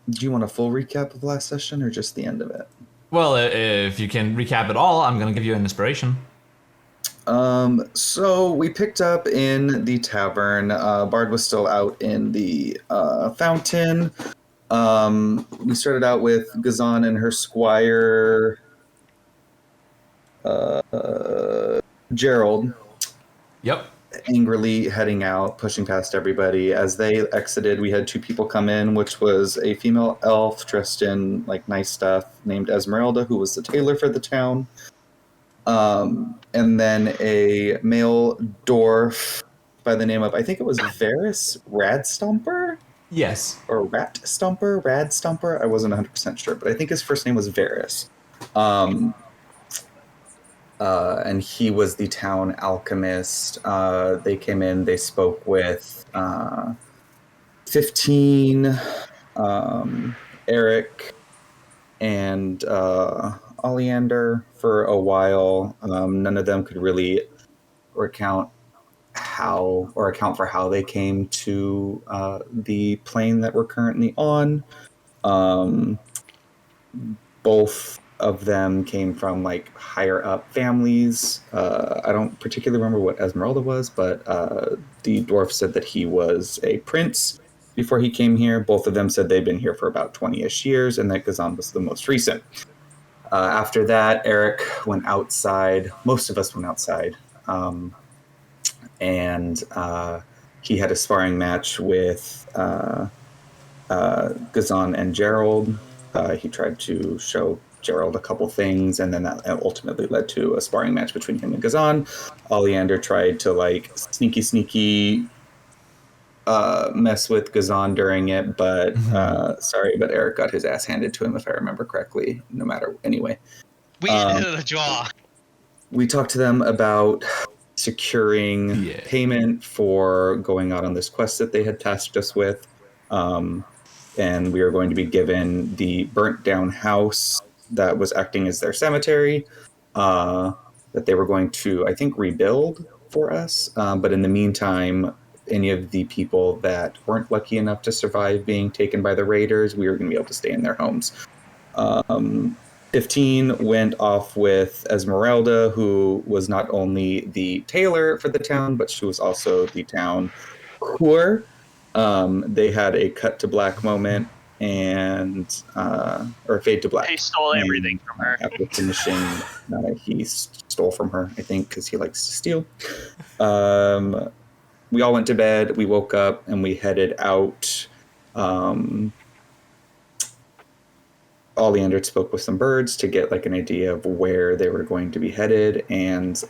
Do you want a full recap of last session or just the end of it? Well, if you can recap it all, I'm gonna give you an inspiration. So we picked up in the tavern. Bard was still out in the fountain. We started out with Gazan and her squire, Gerald, Yep. angrily heading out, pushing past everybody. As they exited, we had two people come in, which was a female elf dressed in like nice stuff named Esmeralda, who was the tailor for the town. And then a male dwarf by the name of, I think it was Varys Radstomper Yes. or Rat Stumper, Rad Stumper. I wasn't 100% sure, but I think his first name was Varys. Um, and he was the town alchemist. They came in, they spoke with 15, Eric, and Oleander for a while. None of them could really recount account for how they came to the plane that we're currently on. Um, both of them came from like higher up families. I don't particularly remember what Esmeralda was, but the dwarf said that he was a prince before he came here. Both of them said they'd been here for about 20-ish years, and that Gazan was the most recent. After that, Eric went outside. Most of us went outside. And he had a sparring match with Gazan and Gerald. He tried to show Gerald a couple things, and then that ultimately led to a sparring match between him and Gazan. Oleander tried to like sneaky mess with Gazan during it, but sorry, but Eric got his ass handed to him, if I remember correctly, no matter, anyway. We hit it in the jaw. We talked to them about securing payment for going out on this quest that they had tasked us with. And we were going to be given the burnt down house that was acting as their cemetery, that they were going to, I think, rebuild for us. But in the meantime, any of the people that weren't lucky enough to survive being taken by the raiders, we were going to be able to stay in their homes. 15 went off with Esmeralda, who was not only the tailor for the town, but she was also the town cour. They had a cut to black moment or fade to black. He stole everything from her. After finishing, he stole from her, I think, because he likes to steal. We all went to bed. We woke up and we headed out. Oleander spoke with some birds to get like an idea of where they were going to be headed, and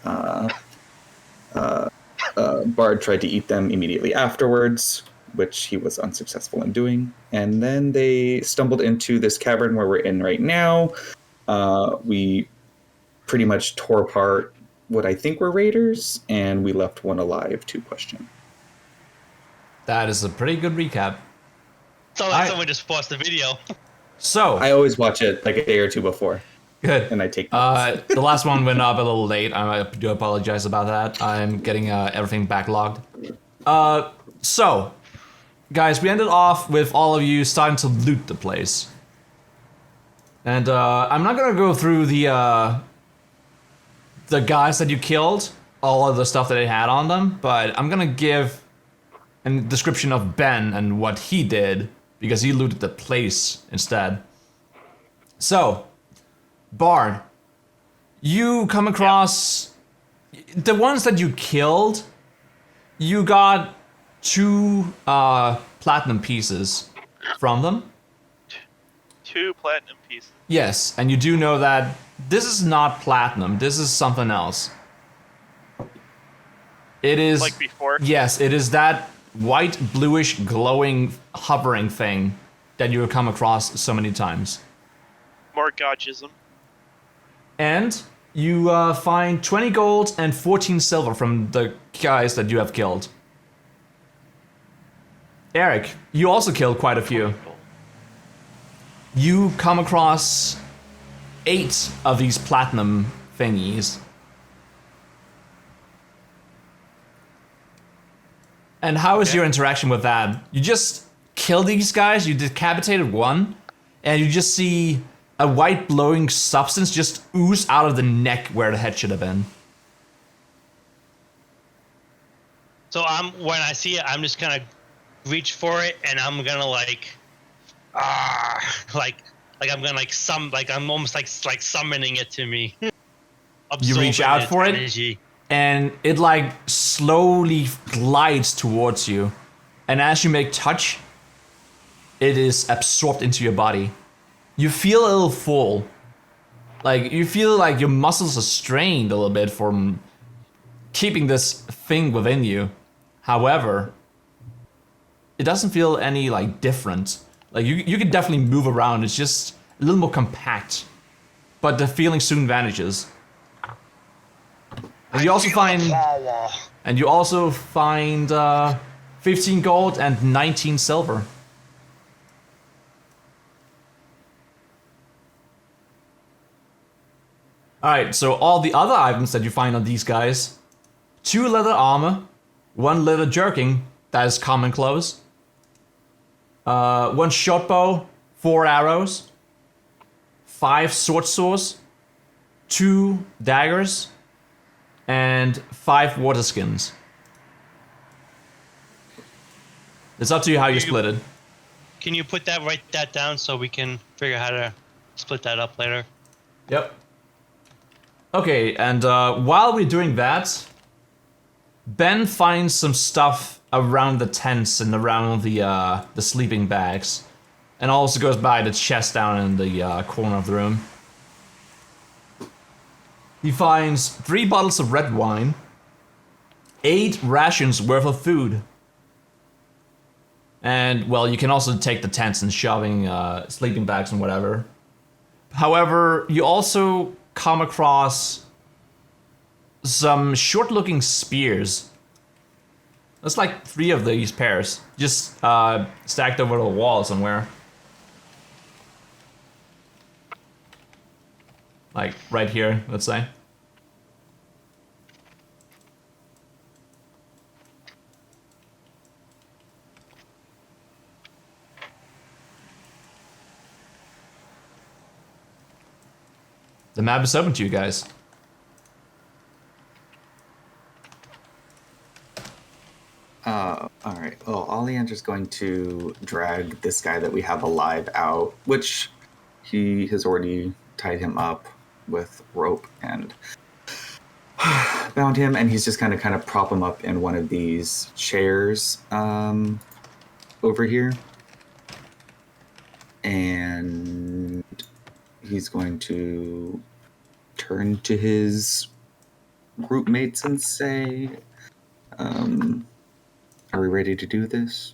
Bard tried to eat them immediately afterwards, which he was unsuccessful in doing. And then they stumbled into this cavern where we're in right now. We pretty much tore apart what I think were raiders, and we left one alive to question. That is a pretty good recap. So like someone just paused the video. So I always watch it like a day or two before. Good. And I take notes. The last one went up a little late. I do apologize about that. I'm getting everything backlogged. So, guys, we ended off with all of you starting to loot the place. And I'm not gonna go through the guys that you killed, all of the stuff that they had on them, but I'm gonna give a description of Ben and what he did, because he looted the place instead. So, Bard, you come across the ones that you killed. You got 2 platinum pieces from them. 2 platinum pieces. Yes, and you do know that this is not platinum. This is something else. It is like before. Yes, it is that white, bluish, glowing, hovering thing that you have come across so many times. More godgism. And you find 20 gold and 14 silver from the guys that you have killed. Eric, you also killed quite a few. You come across 8 of these platinum thingies. And how is your interaction with that? You just kill these guys. You decapitated one, and you just see a white glowing substance just ooze out of the neck where the head should have been. So when I see it, I'm just gonna reach for it, and I'm gonna like I'm gonna I'm almost like summoning it to me. You reach Absorbing out its for it, energy. and it like slowly glides towards you. And as you make touch, it is absorbed into your body. You feel a little full. Like, you feel like your muscles are strained a little bit from keeping this thing within you. However, it doesn't feel any like different. Like, you can definitely move around. It's just a little more compact. But the feeling soon vanishes. And you also find 15 gold and 19 silver. Alright, so all the other items that you find on these guys: 2 leather armor, 1 leather jerkin, that is common clothes, 1 short bow, 4 arrows, 5 sword swords, 2 daggers, and 5 water skins. It's up to you how you split it. Can you write that down so we can figure out how to split that up later? Yep. Okay, and while we're doing that, Ben finds some stuff around the tents and around the sleeping bags, and also goes by the chest down in the corner of the room. He finds 3 bottles of red wine, 8 rations worth of food, and well, you can also take the tents and shoving sleeping bags and whatever. However, you also come across some short-looking spears. That's like 3 of these pairs, just stacked over the wall somewhere. Like right here, let's say. The map is open to you guys. Alright, well, Oleander's going to drag this guy that we have alive out, which he has already tied him up with rope and bound him, and he's just going to kind of prop him up in one of these chairs over here. And he's going to turn to his group mates and say, are we ready to do this?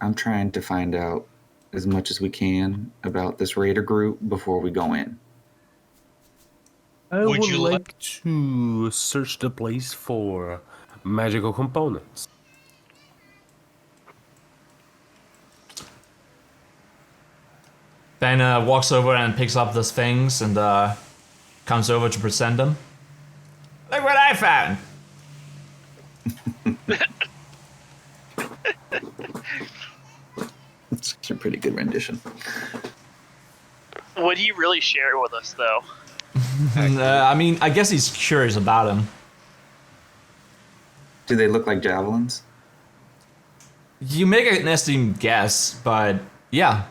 I'm trying to find out as much as we can about this raider group before we go in. I Would would you like to search the place for magical components. Ben walks over and picks up those things and comes over to present them. Look what I found! It's a pretty good rendition. Would he really share it with us, though? I mean, I guess he's curious about them. Do they look like javelins? You make an estimated guess, but yeah.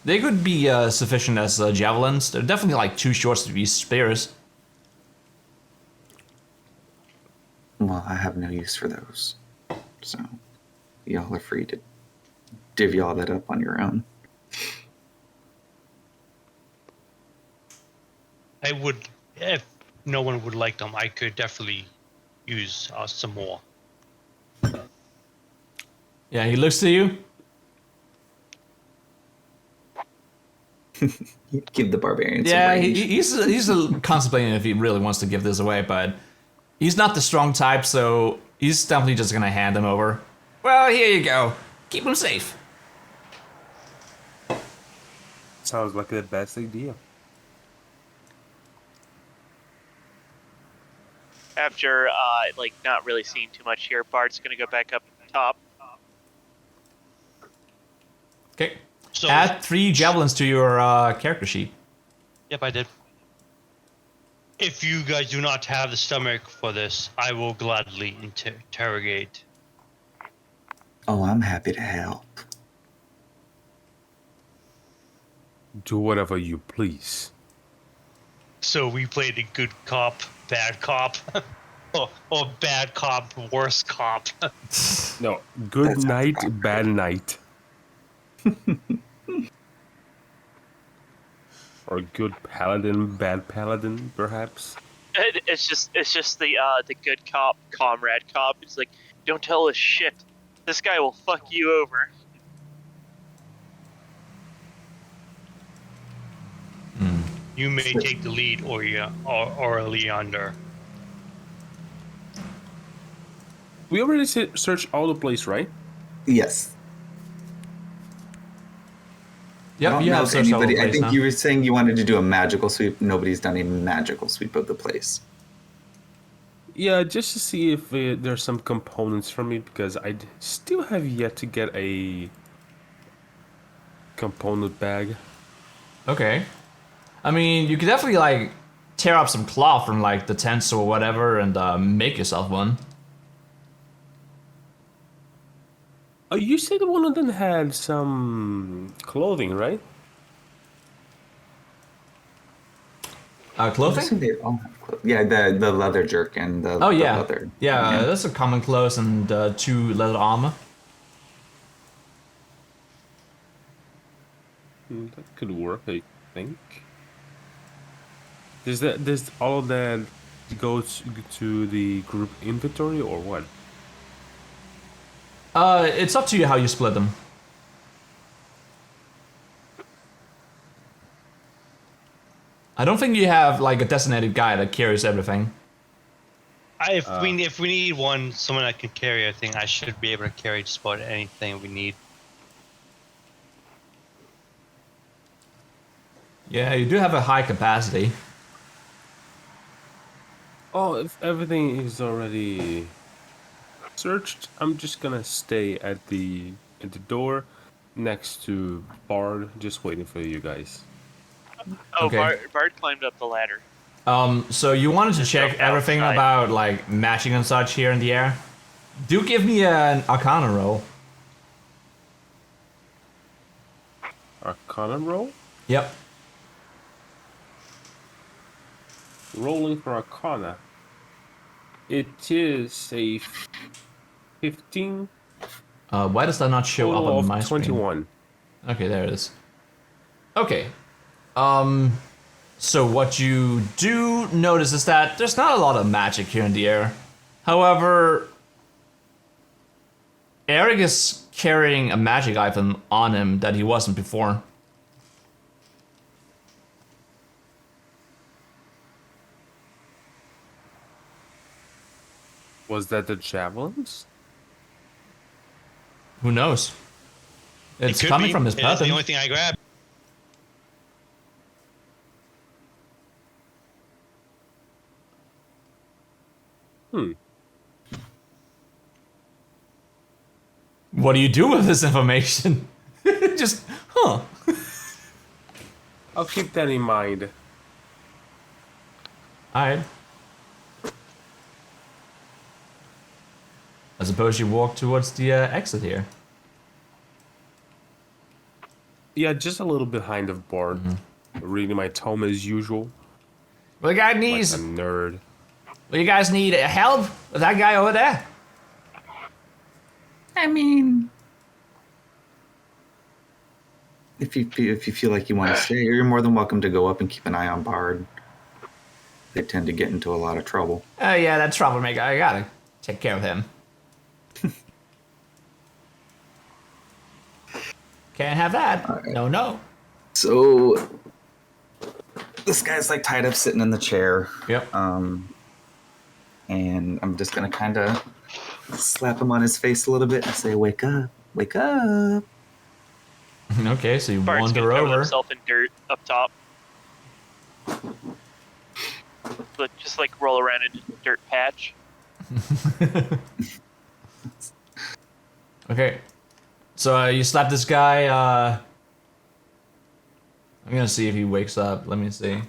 They could be sufficient as javelins. They're definitely like too short to be spears. Well, I have no use for those. So, y'all are free to divvy all that up on your own. I would, if no one would like them, I could definitely use some more. Yeah, he looks to you. Give the barbarians Yeah, some range. he's contemplating if he really wants to give this away, but he's not the strong type, so he's definitely just gonna hand them over. Well, here you go. Keep them safe. Sounds like the best idea. After, not really seeing too much here, Bart's gonna go back up top. Okay. So, Add 3 javelins to your character sheet. yep, I did. If you guys do not have the stomach for this, I will gladly interrogate. Oh, I'm happy to help. Do whatever you please. So we played a good cop, bad cop, or bad cop, worse cop. No, good That sounds night, about bad night. Or good paladin, bad paladin, perhaps. It's just the good cop, comrade cop. It's like, don't tell us shit. This guy will fuck you over. You may take the lead, or Leander. We already searched all the place, right? Yes. I Yep, don't you know have if searched all the anybody. I place think now. you were saying you wanted to do a magical sweep. Nobody's done a magical sweep of the place. Yeah, just to see if there's some components for me, because I still have yet to get a component bag. Okay. I mean, you could definitely like tear up some cloth from like the tents or whatever and make yourself one. Oh, you said one of them had some clothing, right? I'm Clothing? guessing they all have clothes. Yeah, the leather jerkin, Oh the yeah, leather. yeah. That's a common clothes and 2 leather armor. That could work, I think. Does all of that go to the group inventory or what? It's up to you how you split them. I don't think you have like a designated guy that carries everything. If we need someone that can carry, I think I should be able to carry just about anything we need. Yeah, you do have a high capacity. Oh, if everything is already searched, I'm just gonna stay at the door next to Bard, just waiting for you guys. Oh, Okay. Bard climbed up the ladder. So you wanted to Just check jumped everything outside. about like matching and such here in the air. Do give me an Arcana roll. Arcana roll? Yep. Rolling for Arcana. It is a 15 Why does that not show up total on of my 21. screen? Okay, there it is. Okay. So what you do notice is that there's not a lot of magic here in the air. However, Eric is carrying a magic item on him that he wasn't before. Was that the javelins? Who knows? It's It could coming be. from his It is the weapon. only thing I grabbed. What do you do with this information? Just, huh. I'll keep that in mind. Alright. I suppose you walk towards the exit here. Yeah, just a little behind of Bard. Reading my tome as usual. Well, the guy Like needs. a nerd. Well, you guys need help with that guy over there. I mean, if you feel like you want to stay, you're more than welcome to go up and keep an eye on Bard. They tend to get into a lot of trouble. Oh yeah, that troublemaker. I gotta take care of him. Can't have that. Alright. No. So this guy's like tied up, sitting in the chair. Yep. And I'm just gonna kind of slap him on his face a little bit and say, "Wake up, wake up." Okay, so you Bard's wander gonna cover over. himself in dirt up top. But just like roll around in a dirt patch. Okay. So you slap this guy. I'm gonna see if he wakes up. Let me see.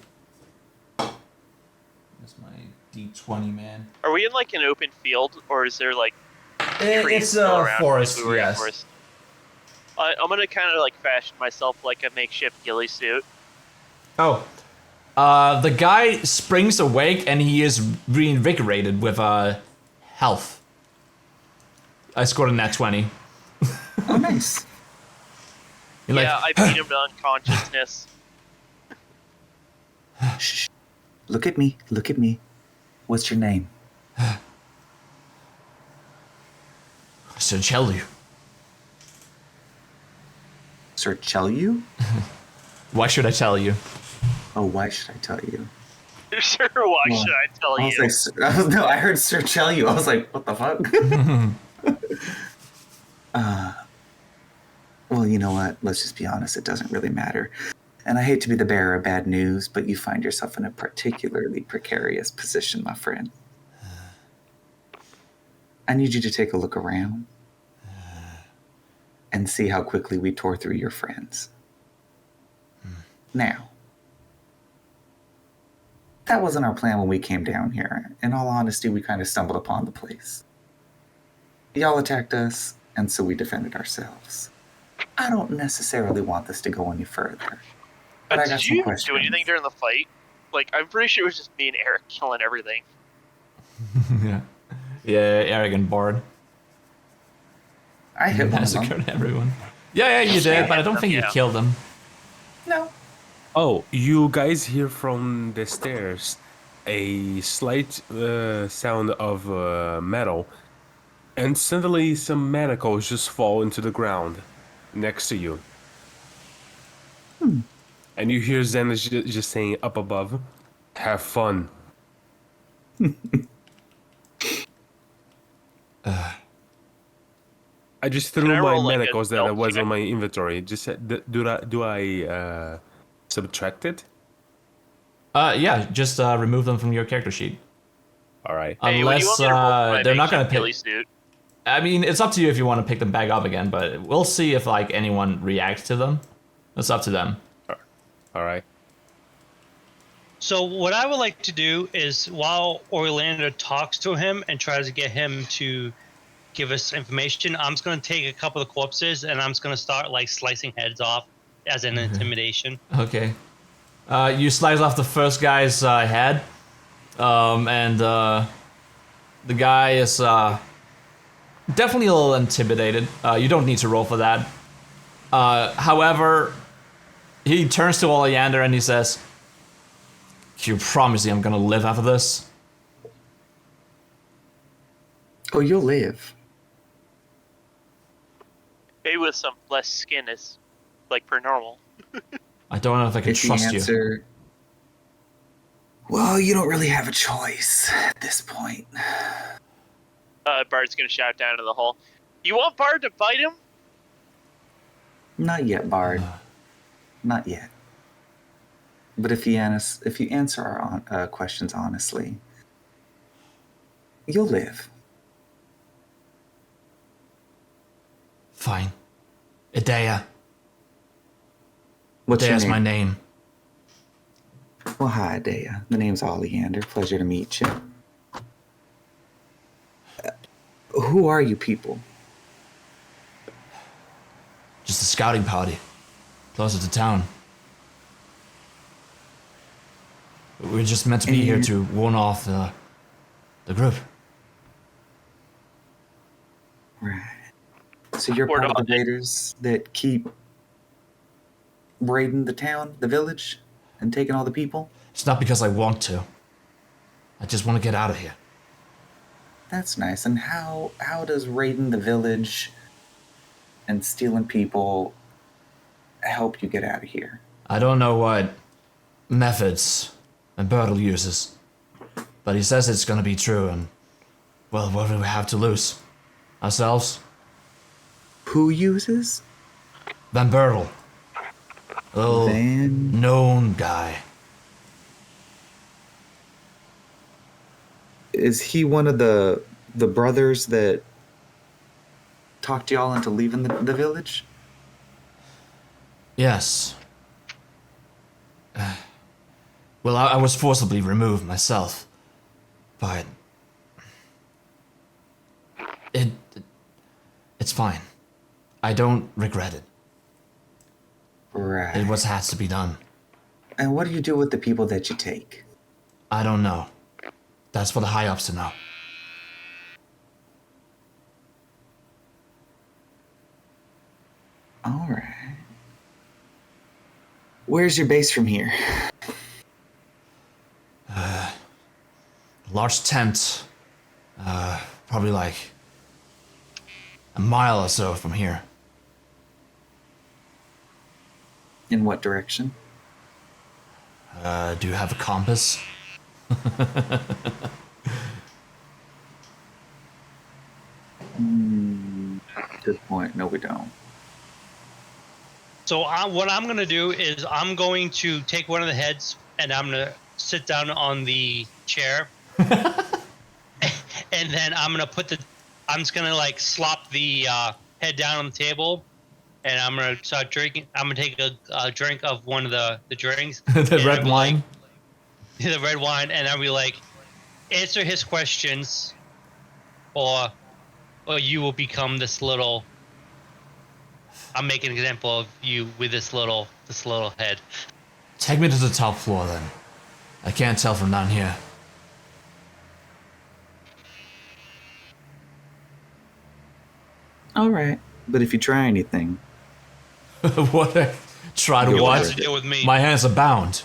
That's my D20, man. Are we in like an open field, or is there like trees It's still a around? forest, Like we were in yes. forest. I'm gonna kind of like fashion myself like a makeshift ghillie suit. Oh. The guy springs awake and he is reinvigorated with health. I scored a nat 20. Oh, nice. You're Yeah, like, I beat him to unconsciousness. Shh. Look at me. Look at me. What's your name? I should tell you. Sir Chelyu? Why should I tell you? Oh, why should I tell you? Sure, why Well, should I tell I you? was like, no, I heard Sir Chelyu. I was like, what the fuck? Well, you know what? Let's just be honest. It doesn't really matter. And I hate to be the bearer of bad news, but you find yourself in a particularly precarious position, my friend. I need you to take a look around and see how quickly we tore through your friends. Now, that wasn't our plan when we came down here. In all honesty, we kind of stumbled upon the place. Y'all attacked us, and so we defended ourselves. I don't necessarily want this to go any further. But I got Did some you questions. do anything during the fight? Like, I'm pretty sure it was just me and Eric killing everything. Yeah. Yeah, arrogant bard. I hit one of them. Massacred everyone. Yeah, you did, but I don't think you Yeah. killed them. No. Oh, you guys hear from the stairs a slight sound of metal, and suddenly some manacles just fall into the ground next to you. And you hear Zen just saying up above, "Have fun." I just Can threw I my roll, like, a manacles that stealth was check? on my inventory. Just do I subtract it? Yeah, just remove them from your character sheet. All right. Hey, what do you Unless want me to roll for my they're not gonna makeshift ghillie pick. suit? I mean, it's up to you if you want to pick them back up again, but we'll see if like anyone reacts to them. It's up to them. All right. So what I would like to do is, while Orlando talks to him and tries to get him to give us information, I'm just going to take a couple of corpses and I'm just going to start like slicing heads off as an intimidation. Okay. You slice off the first guy's head, and the guy is definitely a little intimidated. You don't need to roll for that. However, he turns to Oleander and he says, "You promise me I'm gonna live after this?" Oh, you'll live. Maybe with some less skin is like per normal. I don't know if I can If the trust you. answer... Well, you don't really have a choice at this point. Bard's gonna shout down to the hall. You want Bard to fight him? Not yet, Bard. Not yet. But if you answer our questions honestly, you'll live. Fine. Idea. What's your Idea's name? my name. Well, hi, Dea. The name's Oleander. Pleasure to meet you. Who are you people? Just a scouting party. Closer to town. We're just meant to be here to warn off the group. Right. So you're We're part of the not- raiders that keep raiding the town, the village, and taking all the people? It's not because I want to. I just want to get out of here. That's nice. And how does raiding the village and stealing people help you get out of here? I don't know what methods Bertel uses, but he says it's gonna be true, and well, what do we have to lose? Ourselves? Who uses? Van Bertel. A little Van... known guy. Is he one of the brothers that talked y'all into leaving the village? Yes. Well, I was forcibly removed myself, but it's fine. I don't regret it. Right. It was has to be done. And what do you do with the people that you take? I don't know. That's for the high ups to know. All right. Where's your base from here? Large tent. Probably like a mile or so from here. In what direction? Do you have a compass? Good point. No, we don't. So what I'm gonna do is I'm going to take one of the heads and I'm gonna sit down on the chair, and then I'm just gonna like slop the head down on the table, and I'm gonna start drinking. I'm gonna take a drink of one of the drinks, The and red wine? the red wine, and I'll be like, answer his questions, or you will become this little. I'm making an example of you with this little head. Take me to the top floor then. I can't tell from down here. All right. But if you try anything, What? Try to You'll You'll what? have to deal with me. My hands are bound.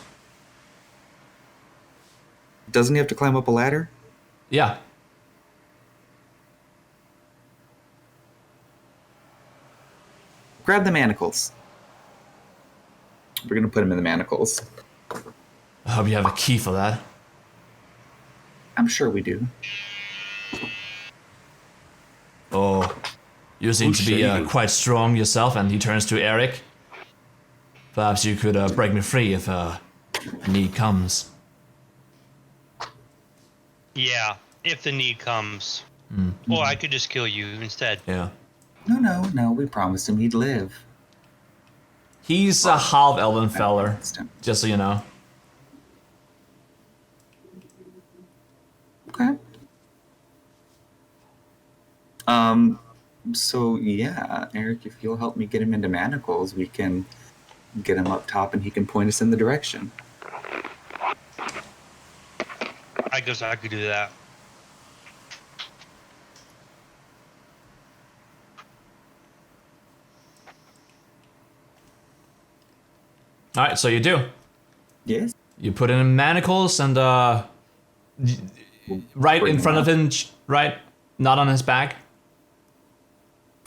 doesn't he have to climb up a ladder? Yeah. Grab the manacles. We're gonna put him in the manacles. I hope you have a key for that. I'm sure we do. Oh, you seem Who's to be shaving? quite strong yourself, and he turns to Eric. Perhaps you could break me free if need comes. Yeah, if the need comes. Or I could just kill you instead. Yeah. No. We promised him he'd live. He's a half elven feller, promised him. just so you know. Okay. So yeah, Eric, if you'll help me get him into manacles, we can get him up top and he can point us in the direction. I guess I could do that. All right, so you do. Yes. You put in manacles and right Bring in him front of up. him, right? Not on his back.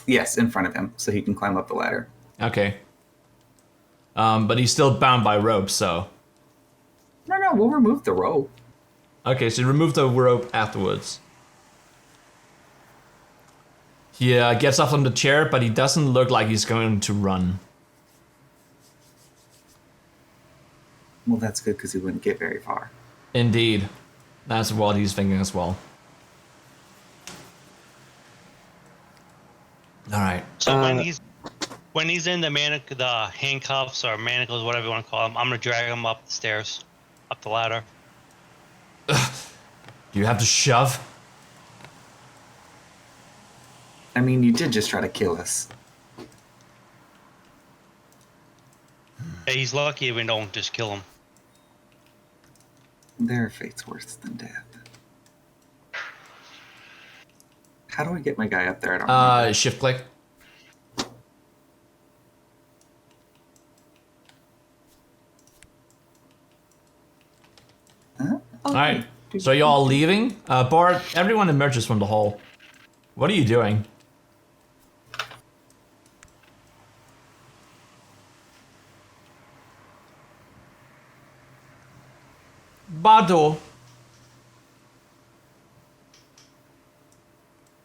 Yes, in front of him, so he can climb up the ladder. Okay. But he's still bound by rope, so. No, we'll remove the rope. Okay, so you remove the rope afterwards. He gets up from the chair, but he doesn't look like he's going to run. Well, that's good because he wouldn't get very far. Indeed. That's what he's thinking as well. Alright. So when he's in the handcuffs or manacles, whatever you want to call them, I'm gonna drag him up the stairs, up the ladder. Do you have to shove? I mean, you did just try to kill us. Hey, he's lucky if we don't just kill him. Their fate's worse than death. How do I get my guy up there? I don't know. Shift click. Huh? Oh, Alright. So you're all leaving? Bart, everyone emerges from the hall. What are you doing? Bardo.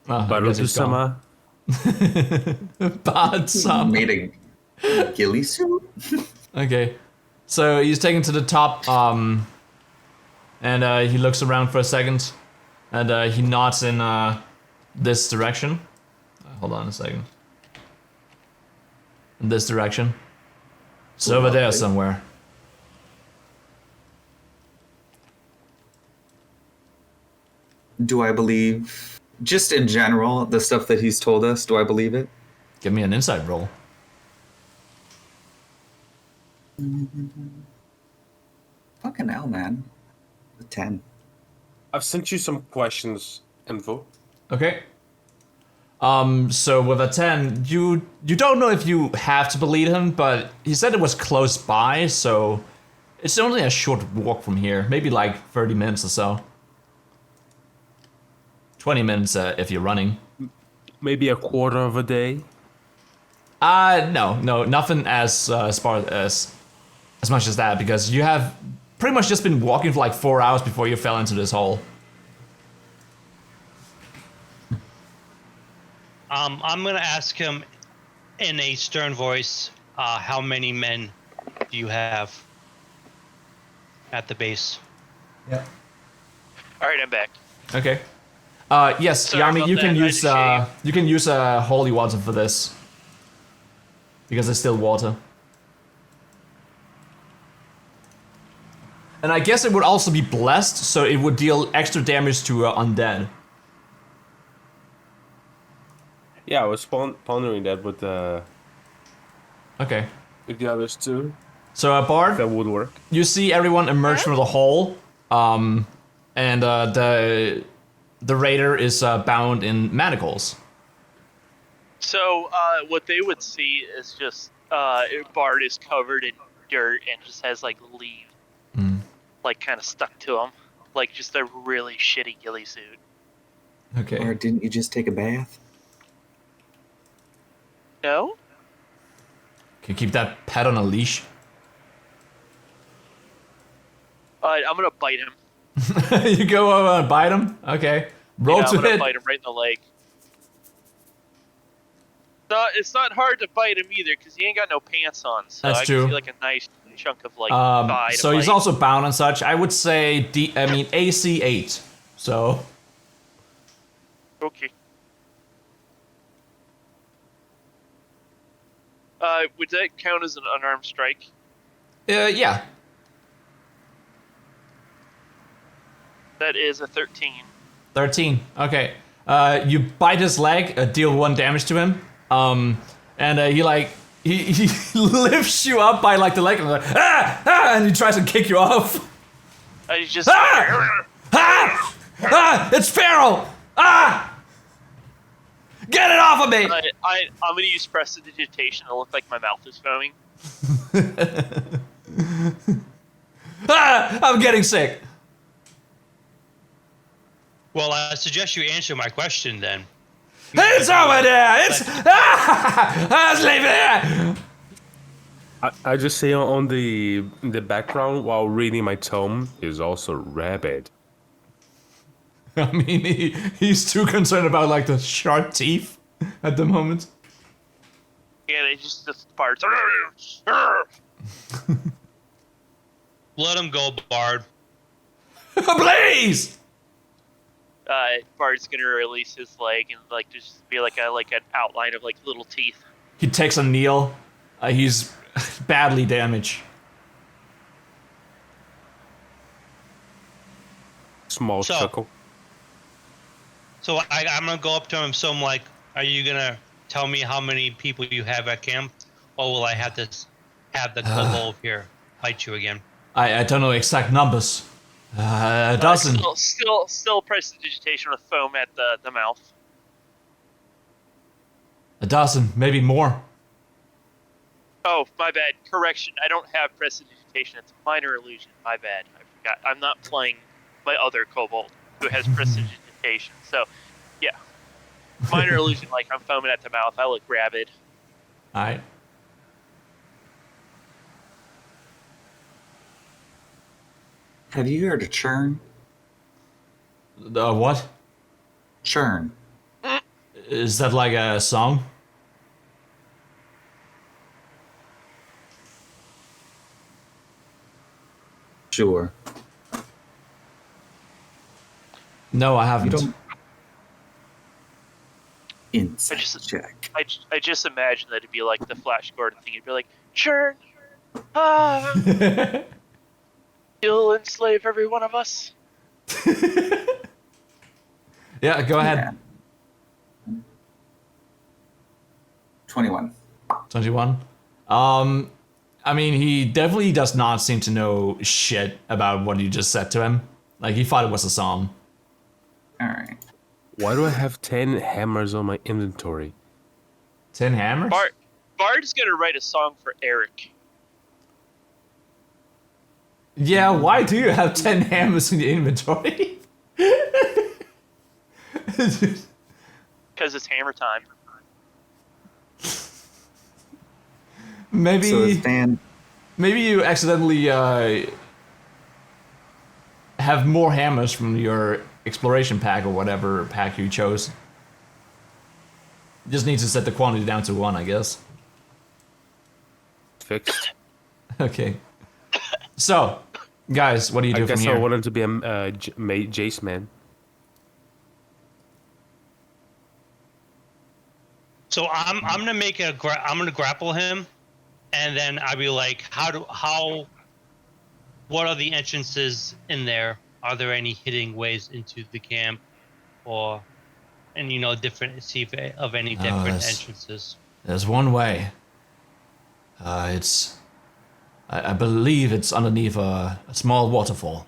Oh, I guess he's gone. Baruto-sama. Bad-sama. Made a ghillie suit? Okay. So he's taken to the top, and he looks around for a second, and he nods in this direction. Hold on a second. In this direction. It's over there somewhere. Do I believe, just in general, the stuff that he's told us, do I believe it? Give me an insight roll. Fucking hell, man. A 10. I've sent you some questions, info. Okay. So with a 10, you don't know if you have to believe him, but he said it was close by, so it's only a short walk from here, maybe like 30 minutes or so. 20 minutes if you're running. Maybe a quarter of a day. No, nothing as far as much as that, because you have pretty much just been walking for like 4 hours before you fell into this hole. I'm gonna ask him in a stern voice, how many men do you have at the base? Yeah. All right, I'm back. Okay. Yes, Sorry Yami, about you that, can I use just you can use holy water for this. Because it's still water. And I guess it would also be blessed, so it would deal extra damage to undead. Yeah, I was pondering that with Okay. the others too. So Bard, That would work. you see everyone emerge from the hole, and the raider is bound in manacles. So what they would see is just Bard is covered in dirt and just has like leaves, like kind of stuck to him, like just a really shitty ghillie suit. Okay. Or didn't you just take a bath? No. Can you keep that pet on a leash? I'm gonna bite him. You go over and bite him? Okay. Roll Yeah, to I'm gonna hit. bite him right in the leg. It's not hard to bite him either, because he ain't got no pants on. So That's I true. can see like a nice chunk of like thigh. So to he's bite. also bound and such. I would say AC 8. So Okay. Would that count as an unarmed strike? yeah. That is a 13. 13. Okay. You bite his leg, deal 1 damage to him. And he lifts you up by like the leg and and he tries to kick you off. I just. It's feral! Get it off of me! I'm gonna use prestidigitation to look like my mouth is foaming. I'm getting sick. Well, I suggest you answer my question then. It's over there! It's let's leave it here! I just say on the background while reading my tome is also rabid. I mean, he's too concerned about like the sharp teeth at the moment. Yeah, they just parts. Let him go, Bard. Please! Bard's gonna release his leg and like just be like an outline of like little teeth. He takes a kneel. He's badly damaged. Small So- chuckle. So I'm gonna go up to him. So I'm like, "Are you gonna tell me how many people you have at camp, or will I have to have the kobold here fight you again?" I don't know exact numbers. A dozen. Still prestidigitation with foam at the mouth. A dozen, maybe more. Oh, my bad. Correction. I don't have prestidigitation. It's a minor illusion. My bad. I forgot. I'm not playing my other kobold who has prestidigitation. So, yeah. Minor illusion, like I'm foaming at the mouth. I look rabid. Alright. Have you heard of churn? What? Churn. Is that like a song? Sure. No, I You haven't. don't. Insight just- check. I just imagine that it'd be like the Flash Gordon thing. You'd be like, churn, ah, you'll enslave every one of us. Yeah, go ahead. Yeah. 21. 21. I mean, he definitely does not seem to know shit about what you just said to him. Like, he thought it was a song. All right. Why do I have 10 hammers on my inventory? 10 hammers? Bard's gonna write a song for Eric. Yeah, why do you have 10 hammers in your inventory? Because it's hammer time. Maybe... So is Dan. Maybe you accidentally have more hammers from your exploration pack or whatever pack you chose. Just need to set the quantity down to 1, I guess. Fixed. Okay. So, guys, what do you do I from guess here? I wanted to be a Jace man. So I'm gonna make I'm gonna grapple him, and then I'll be like, what are the entrances in there? Are there any hidden ways into the camp, and different see if of any different there's- entrances? There's one way. I believe it's underneath a small waterfall.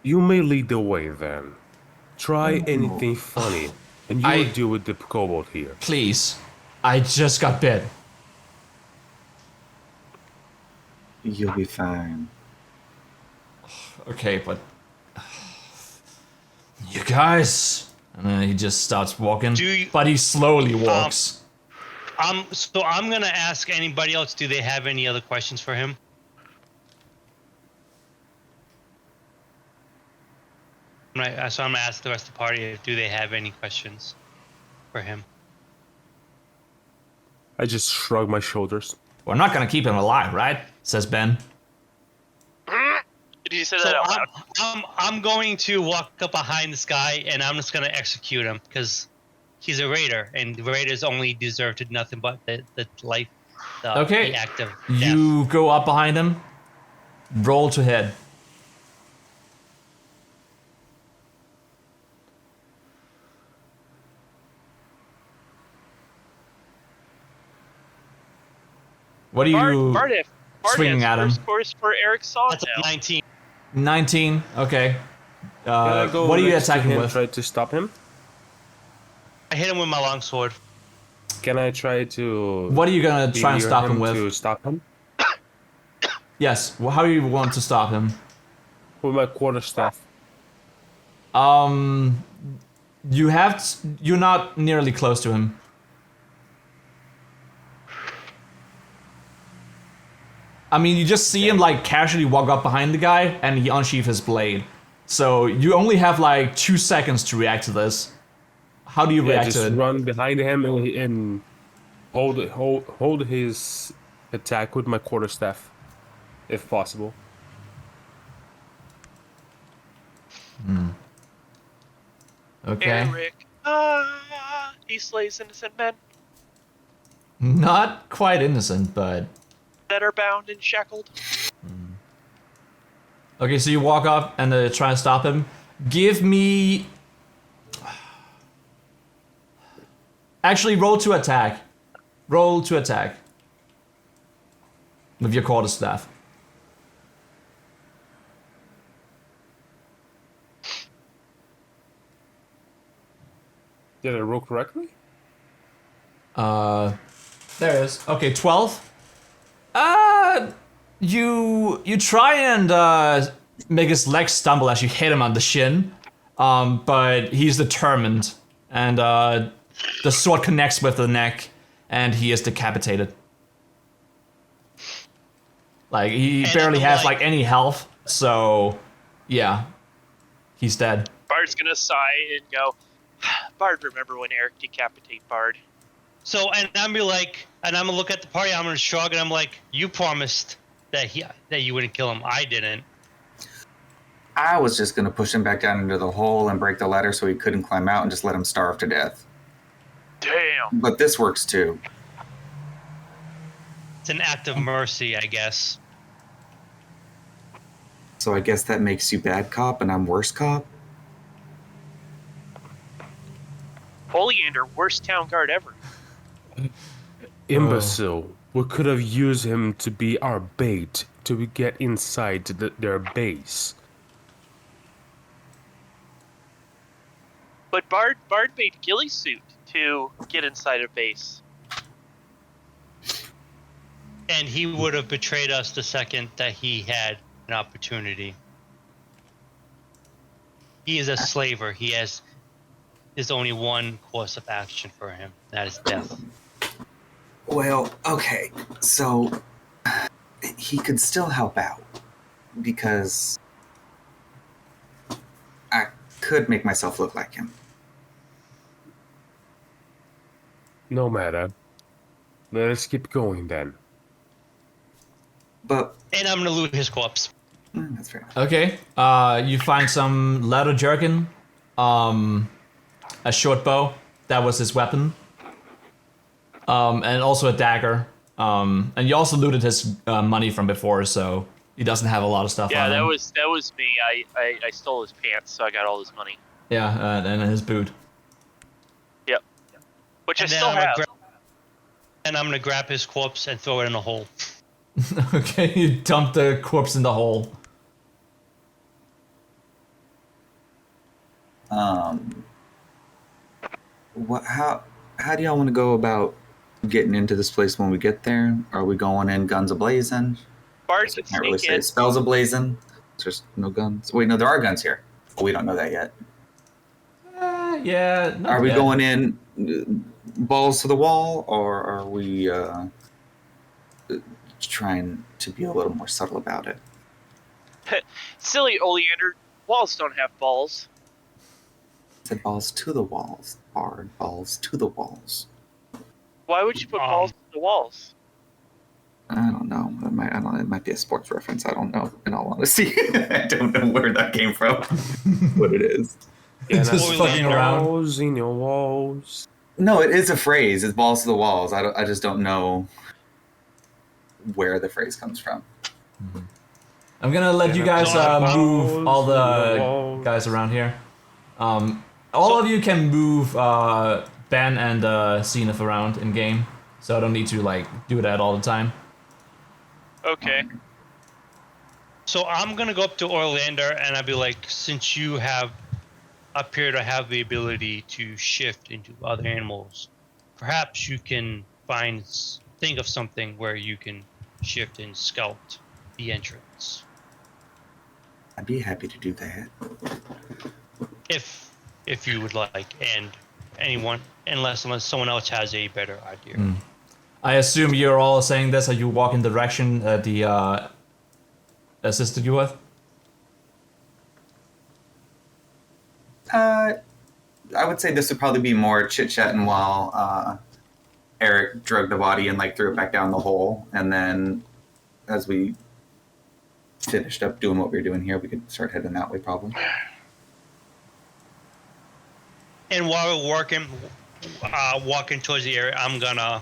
You may lead the way then. Try anything funny, and you I- will deal with the kobold here. Please. I just got bit. You'll be fine. Okay, but... You guys... And then he just starts walking. But he slowly walks. So I'm gonna ask anybody else. Do they have any other questions for him? Right. So I'm gonna ask the rest of the party if do they have any questions for him. I just shrug my shoulders. We're not gonna keep him alive, right? Says Ben. Did you say So that out loud? I'm going to walk up behind this guy and I'm just gonna execute him because he's a raider and raiders only deserve to nothing but the life. Okay. The act of death. You go up behind him. Roll to hit. What are you Bard swinging has at him? first course for Eric's song That's now. a 19. 19. Okay. Can I go what are you next to attacking him, with? Try to stop him? I hit him with my longsword. Can I try to? What are you gonna be try and near stop him with? To stop him Yes. Well, how do you want to stop him? with my quarterstaff. You're not nearly close to him. I mean, you just see him like casually walk up behind the guy and he unsheath his blade. So you only have like 2 seconds to react to this. How do you Yeah, react just to it? run behind him and hold his attack with my quarterstaff, if possible. Okay. Eric, he slays innocent men Not quite innocent, but... that are bound and shackled. Okay, so you walk up and try and stop him. Give me... Actually, roll to attack. Roll to attack. With your quarterstaff. Did I roll correctly? There it is. Okay, 12. You try and make his legs stumble as you hit him on the shin. But he's determined, and the sword connects with the neck, and he is decapitated. Like he And barely I'm has like- like any health, so yeah, he's dead. Bard's gonna sigh and go, Bard, remember when Eric decapitated Bard? So, and I'm gonna be like, and I'm gonna look at the party. I'm gonna shrug, and I'm like, "You promised that you wouldn't kill him. I didn't. I was just going to push him back down into the hole and break the ladder so he couldn't climb out and just let him starve to death. Damn. But this works too. It's an act of mercy, I guess. So I guess that makes you bad cop and I'm worse cop? Oleander, worst town guard ever. Imbecile. We could have used him to be our bait to get inside to their base. But Bard made ghillie suit to get inside a base. And he would have betrayed us the second that he had an opportunity. He is a slaver. There's only one course of action for him. That is death. Well, okay. So he could still help out because I could make myself look like him. No matter. Let us keep going then. But And I'm gonna loot his corpse. that's fair enough. Okay. You find some leather jerkin, a short bow. That was his weapon. And also a dagger. And you also looted his money from before, so he doesn't have a lot of stuff Yeah, on that him. was me. I stole his pants, so I got all his money. Yeah, and his boot. Yep. Which And I then still have. I'm gonna grab his corpse and throw it in a hole. Okay, you dump the corpse in the hole. What? How do y'all want to go about getting into this place when we get there? Are we going in guns ablazing? Bard I can can't really sneak say in. spells ablazing. There's no guns. Wait, no, there are guns here. But we don't know that yet. Yeah. Not Are we yet. going in balls to the wall, or are we trying to be a little more subtle about it? Silly Oleander, walls don't have balls. I said balls to the walls, Bard. Balls to the walls. Why would you put balls to the walls? I don't know. It might be a sports reference. I don't know. In all honesty, I don't know where that came from. What it is. Yeah, Just that's fucking around. walls in your walls. No, it is a phrase. It's balls to the walls. I just don't know where the phrase comes from. I'm gonna let you guys move all the guys around here. All of you can move Ben and Zenith around in game, so I don't need to like do that all the time. Okay. So I'm gonna go up to Orlander and I'll be like, since you appear to have the ability to shift into other animals, perhaps you can think of something where you can shift and scout the entrance. I'd be happy to do that. If you would like, and unless someone else has a better idea. I assume you're all saying this as you walk in the direction the assisted you with. I would say this would probably be more chit-chatting while Eric drug the body and like threw it back down the hole, and then as we finished up doing what we were doing here, we could start heading that way probably. And while we're walking towards the area, I'm gonna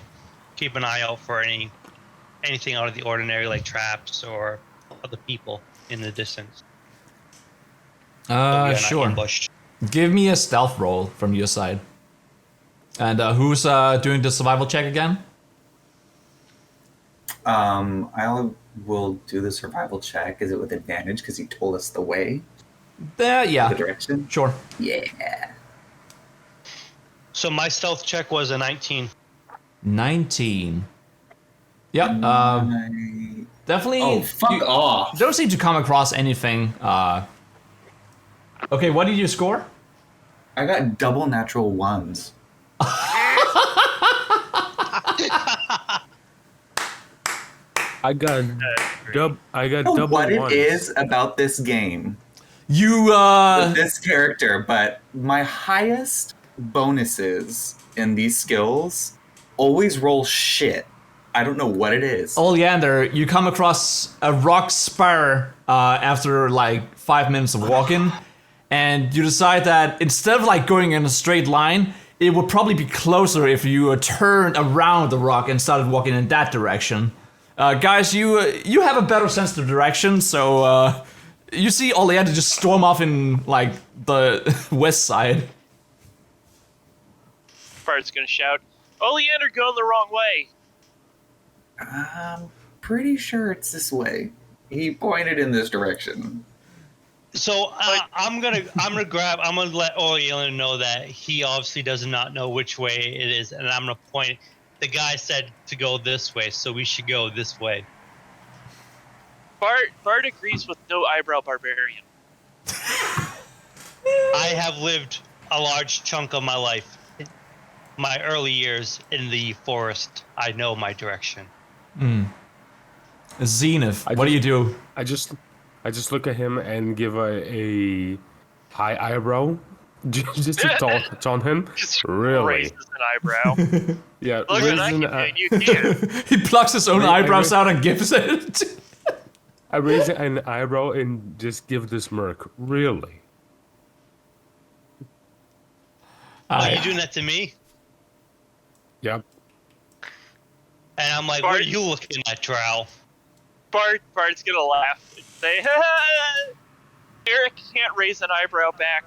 keep an eye out for anything out of the ordinary, like traps or other people in the distance. So we are not Sure. ambushed. Give me a stealth roll from your side. And who's doing the survival check again? I will do the survival check. Is it with advantage because he told us the way, the Yeah, direction? sure. Yeah. So my stealth check was a 19. 19. Yep. Definitely. Oh, fuck off. Don't seem to come across anything. Okay, what did you score? I got double natural ones. I got know double what ones. it is about this game, You with this character, but my highest bonuses in these skills always roll shit. I don't know what it is. Oleander, you come across a rock spire after like 5 minutes of walking, and you decide that instead of like going in a straight line, it would probably be closer if you turned around the rock and started walking in that direction. Guys, you have a better sense of direction, so you see Oleander just storm off in like the west side. Bart's gonna shout, Oleander going the wrong way. I'm pretty sure it's this way. He pointed in this direction. So I'm gonna let Oriel know that he obviously does not know which way it is, and I'm gonna point. The guy said to go this way, so we should go this way. Bart agrees with no eyebrow barbarian. I have lived a large chunk of my life, my early years in the forest. I know my direction. Zenith, what do you do? I just look at him and give a high eyebrow, just to taunt him. Just Really? raises an eyebrow. Yeah. Look what I raising can do, a- and you can't. He plucks his own eyebrows out and gives it. I raise an eyebrow and just give this smirk. Really? Are you doing that to me? Yep. And I'm like, Bart- what are you looking at, Drow? Bart's gonna laugh and say, Eric can't raise an eyebrow back.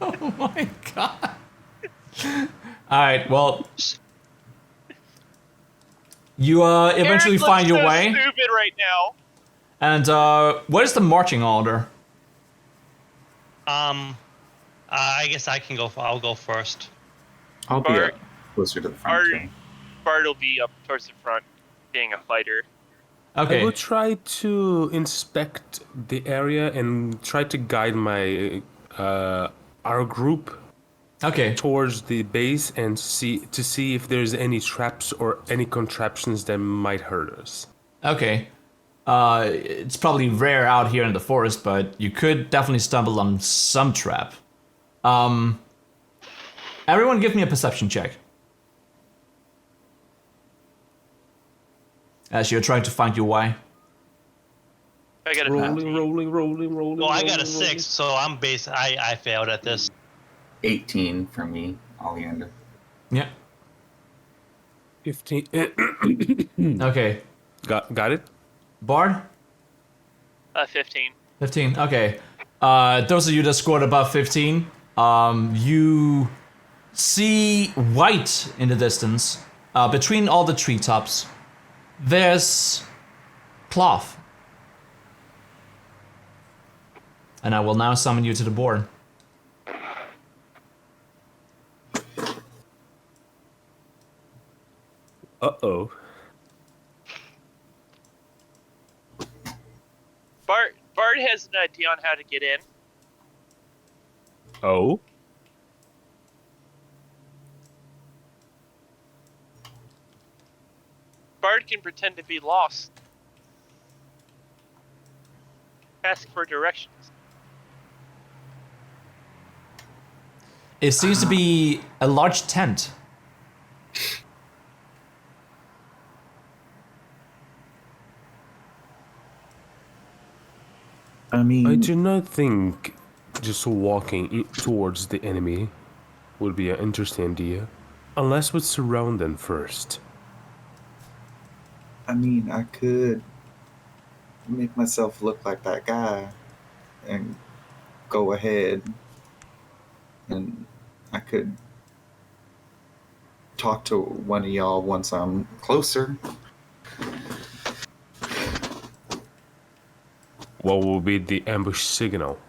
Oh my god. Alright, well. You eventually Eric find looks your so way. stupid right now. And what is the marching order? I guess I can go. I'll go first. I'll be Bart- up closer to the front. too. Bart will be up towards the front, being a fighter. I Okay. will try to inspect the area and try to guide my our group Okay. towards the base and see if there's any traps or any contraptions that might hurt us. Okay. It's probably rare out here in the forest, but you could definitely stumble on some trap. Everyone give me a perception check. As you're trying to find your way. I got a Rolling. Well, I got a 6, so I'm I failed at this. 18 for me, Oleander. Yeah. 15. Okay. Got it? Bard? 15. 15. Okay. Those of you that scored above 15, you see white in the distance. Between all the treetops, there's cloth. And I will now summon you to the board. Uh-oh. Bart has an idea on how to get in. Oh? Bart can pretend to be lost. Ask for directions. It seems to be a large tent. I mean, I do not think just walking towards the enemy would be an interesting idea, unless we surround them first. I could make myself look like that guy and go ahead, and I could talk to one of y'all once I'm closer. What will be the ambush signal?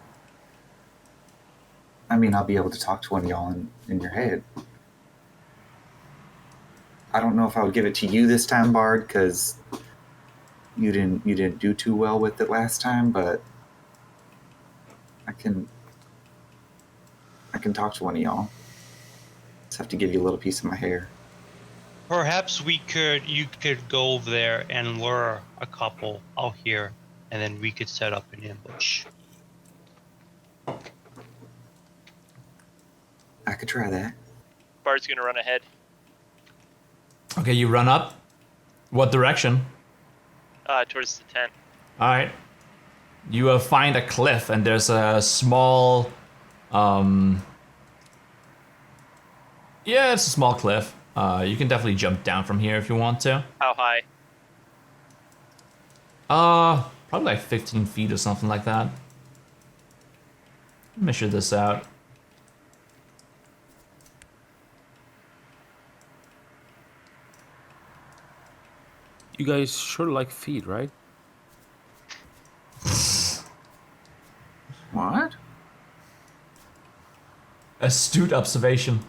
I'll be able to talk to one of y'all in your head. I don't know if I would give it to you this time, Bard, because you didn't do too well with it last time, but I can talk to one of y'all. Just have to give you a little piece of my hair. Perhaps you could go over there and lure a couple out here, and then we could set up an ambush. I could try that. Bart's gonna run ahead. Okay, you run up. What direction? Towards the tent. All right. You find a cliff, and there's a small. Yeah, it's a small cliff. You can definitely jump down from here if you want to. How high? Probably like 15 feet or something like that. Measure this out. You guys sure like feet, right? What? Astute observation.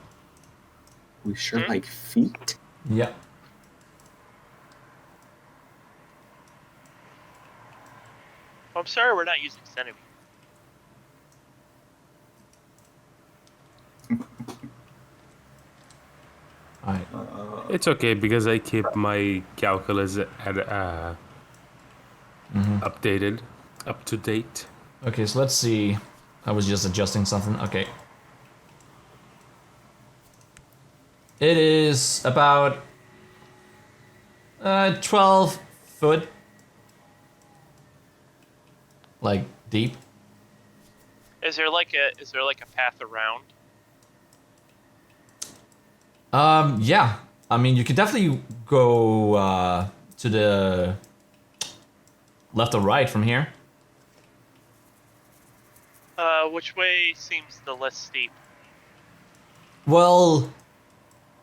We sure like feet. Yep. Oh, I'm sorry we're not using centimeters. Alright. It's okay because I keep my calculus at updated, up to date. Okay, so let's see. I was just adjusting something. Okay. It is about 12 foot, like deep. Is there like a path around? Yeah. I mean, you could definitely go to the left or right from here. Which way seems the less steep? Well,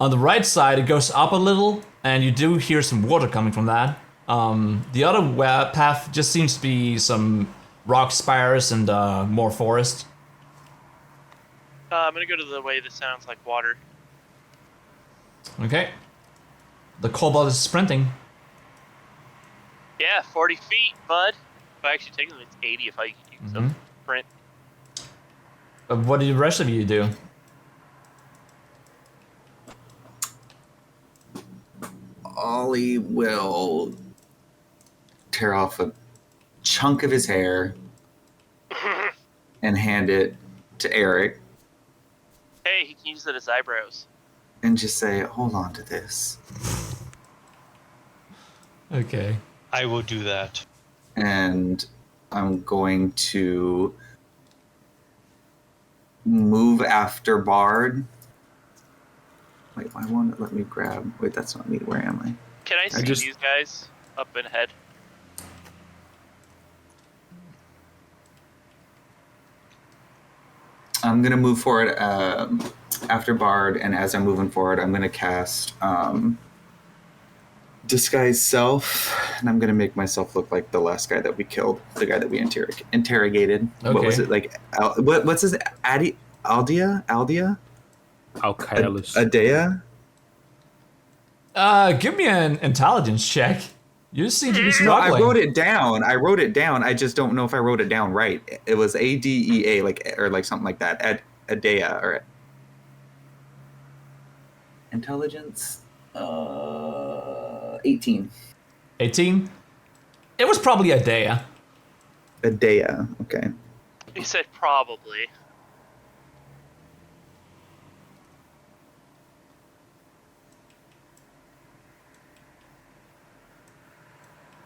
on the right side, it goes up a little, and you do hear some water coming from that. The other path just seems to be some rock spires and more forest. I'm gonna go to the way that sounds like water. Okay. The kobold is sprinting. Yeah, 40 feet, bud. Well, actually, technically it's 80 if I use a sprint. What did the rest of you do? Ollie will tear off a chunk of his hair and hand it to Eric Hey, he can use it as eyebrows. and just say, hold on to this. Okay. I will do that. And I'm going to move after Bard. Wait, why won't it let me grab? Wait, that's not me. Where am I? Can I see just- these guys up and ahead? I'm gonna move forward after Bard, and as I'm moving forward, I'm gonna cast Disguise Self, and I'm gonna make myself look like the last guy that we killed, the guy that we interrogated. What was Okay. it like? What's his Aldia? Alkylus. Adea? Give me an intelligence check. You seem to be No, struggling. I wrote it down. I just don't know if I wrote it down right. It was ADEA, like something like that. Adea or intelligence. 18. 18? It was probably a day. Adea. Okay. He said probably.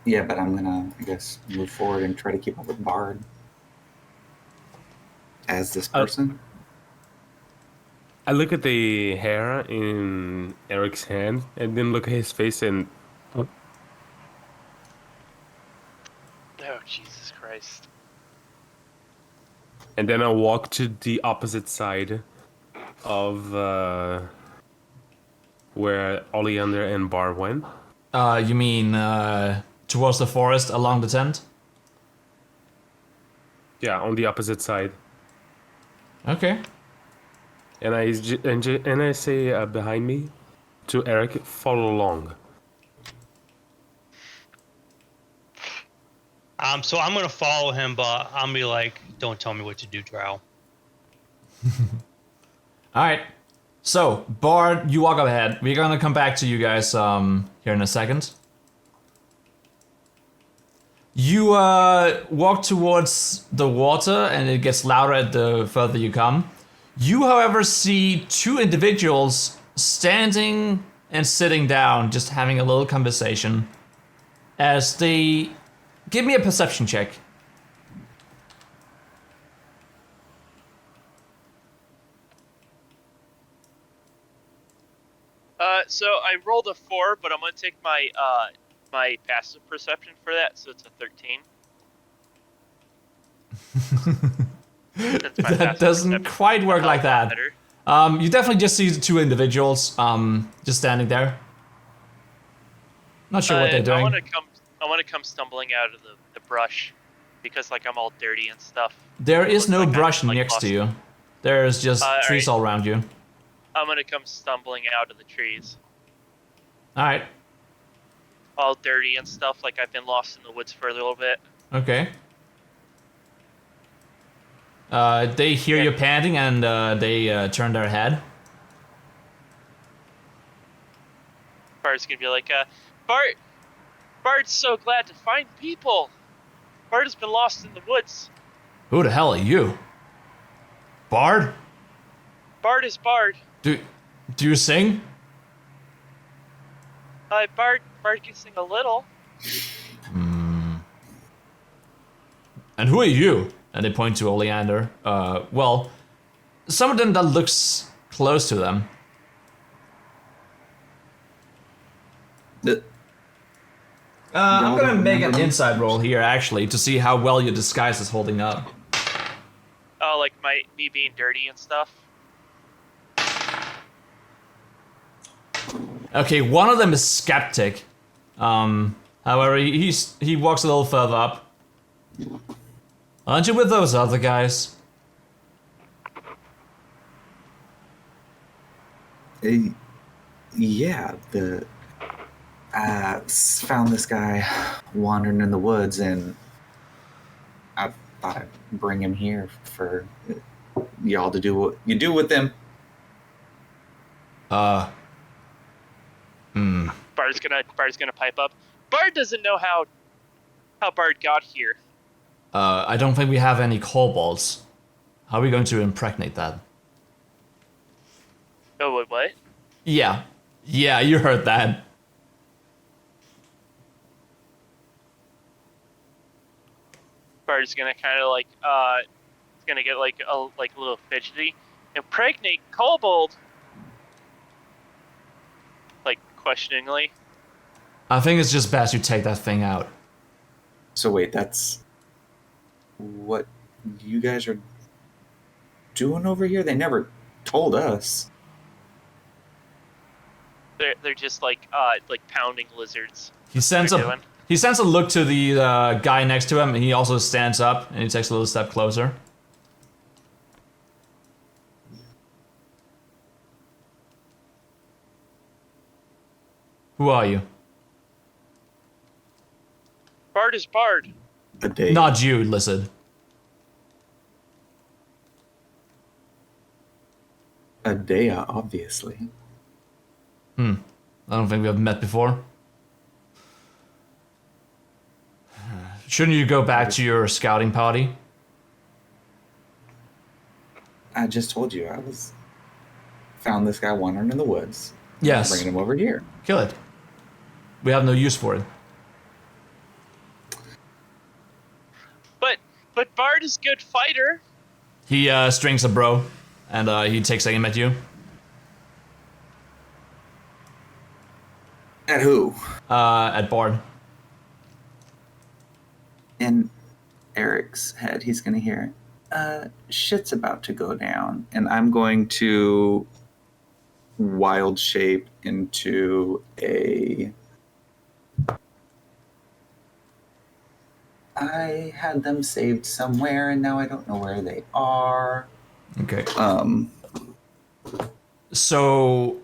Yeah, but I'm gonna, I guess, move forward and try to keep up with Bard as this person. I look at the hair in Eric's hand and then look at his face and Oh, Jesus Christ. then I walk to the opposite side of where Oleander and Bar went. You mean towards the forest along the tent? Yeah, on the opposite side. Okay. And I say behind me to Eric, follow along. So I'm gonna follow him, but I'm gonna be like, don't tell me what to do, Drow. Alright. So, Bard, you walk up ahead. We're gonna come back to you guys here in a second. You walk towards the water and it gets louder the further you come. You, however, see two individuals standing and sitting down, just having a little conversation. As they give me a perception check. So I rolled a 4, but I'm gonna take my my passive perception for that, so it's a 13. That doesn't quite work like that. Better. You definitely just see the two individuals just standing there. Not sure what they're doing. I want to come stumbling out of the brush because like I'm all dirty and stuff. There is no like brush I'm, like, next lost. to you. There's just trees right. all around you. I'm gonna come stumbling out of the trees, All right. all dirty and stuff. Like I've been lost in the woods for a little bit. Okay. They hear you panting and they turn their head. Bart's gonna be like, Bart's so glad to find people. Bart has been lost in the woods. Who the hell are you? Bard? Bart is Bard. Do you sing? Bart can sing a little. And who are you? And they point to Oleander. Well, some of them that looks close to them. I'm gonna make an inside roll here, actually, to see how well your disguise is holding up. Oh, like me being dirty and stuff. Okay, one of them is skeptic. However, he walks a little further up. Aren't you with those other guys? Yeah, found this guy wandering in the woods, and I thought I'd bring him here for y'all to do what you do with him. Bart's gonna pipe up. Bart doesn't know how Bart got here. I don't think we have any kobolds. How are we going to impregnate that? Oh, wait, what? Yeah, you heard that. Bart's gonna kind of like it's gonna get like a little fidgety. Impregnate kobold. Like questioningly. I think it's just best you take that thing out. So wait, that's what you guys are doing over here? They never told us. They're just like pounding lizards. He sends a look to the guy next to him, and he also stands up and he takes a little step closer. Who are you? Bart is Bard. A day. Not you, lizard. A day, obviously. I don't think we have met before. Shouldn't you go back to your scouting party? I just told you found this guy wandering in the woods. Yes. Bringing him over here. Kill it. We have no use for it. But Bard is good fighter. He strings a bro, and he takes aim at you. At who? At Bard. In Eric's head, he's going to hear, shit's about to go down. And I'm going to wild shape into a... I had them saved somewhere, and now I don't know where they are. Okay. So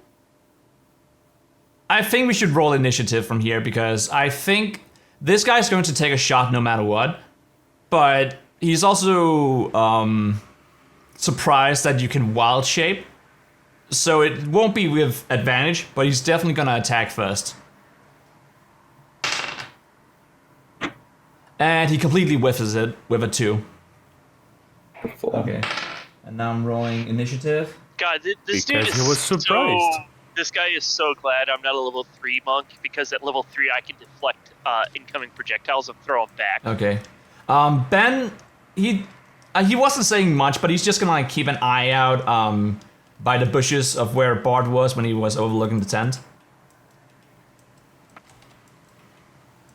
I think we should roll initiative from here, because I think this guy's going to take a shot no matter what, but he's also surprised that you can wild shape, so it won't be with advantage, but he's definitely gonna attack first. And he completely whiffs it with a 2. Okay. And now I'm rolling initiative. God, this dude Because is he was surprised. This guy is so glad I'm not a level 3 monk, because at level 3 I can deflect incoming projectiles and throw them back. Okay. Ben, he wasn't saying much, but he's just gonna like keep an eye out by the bushes of where Bard was when he was overlooking the tent.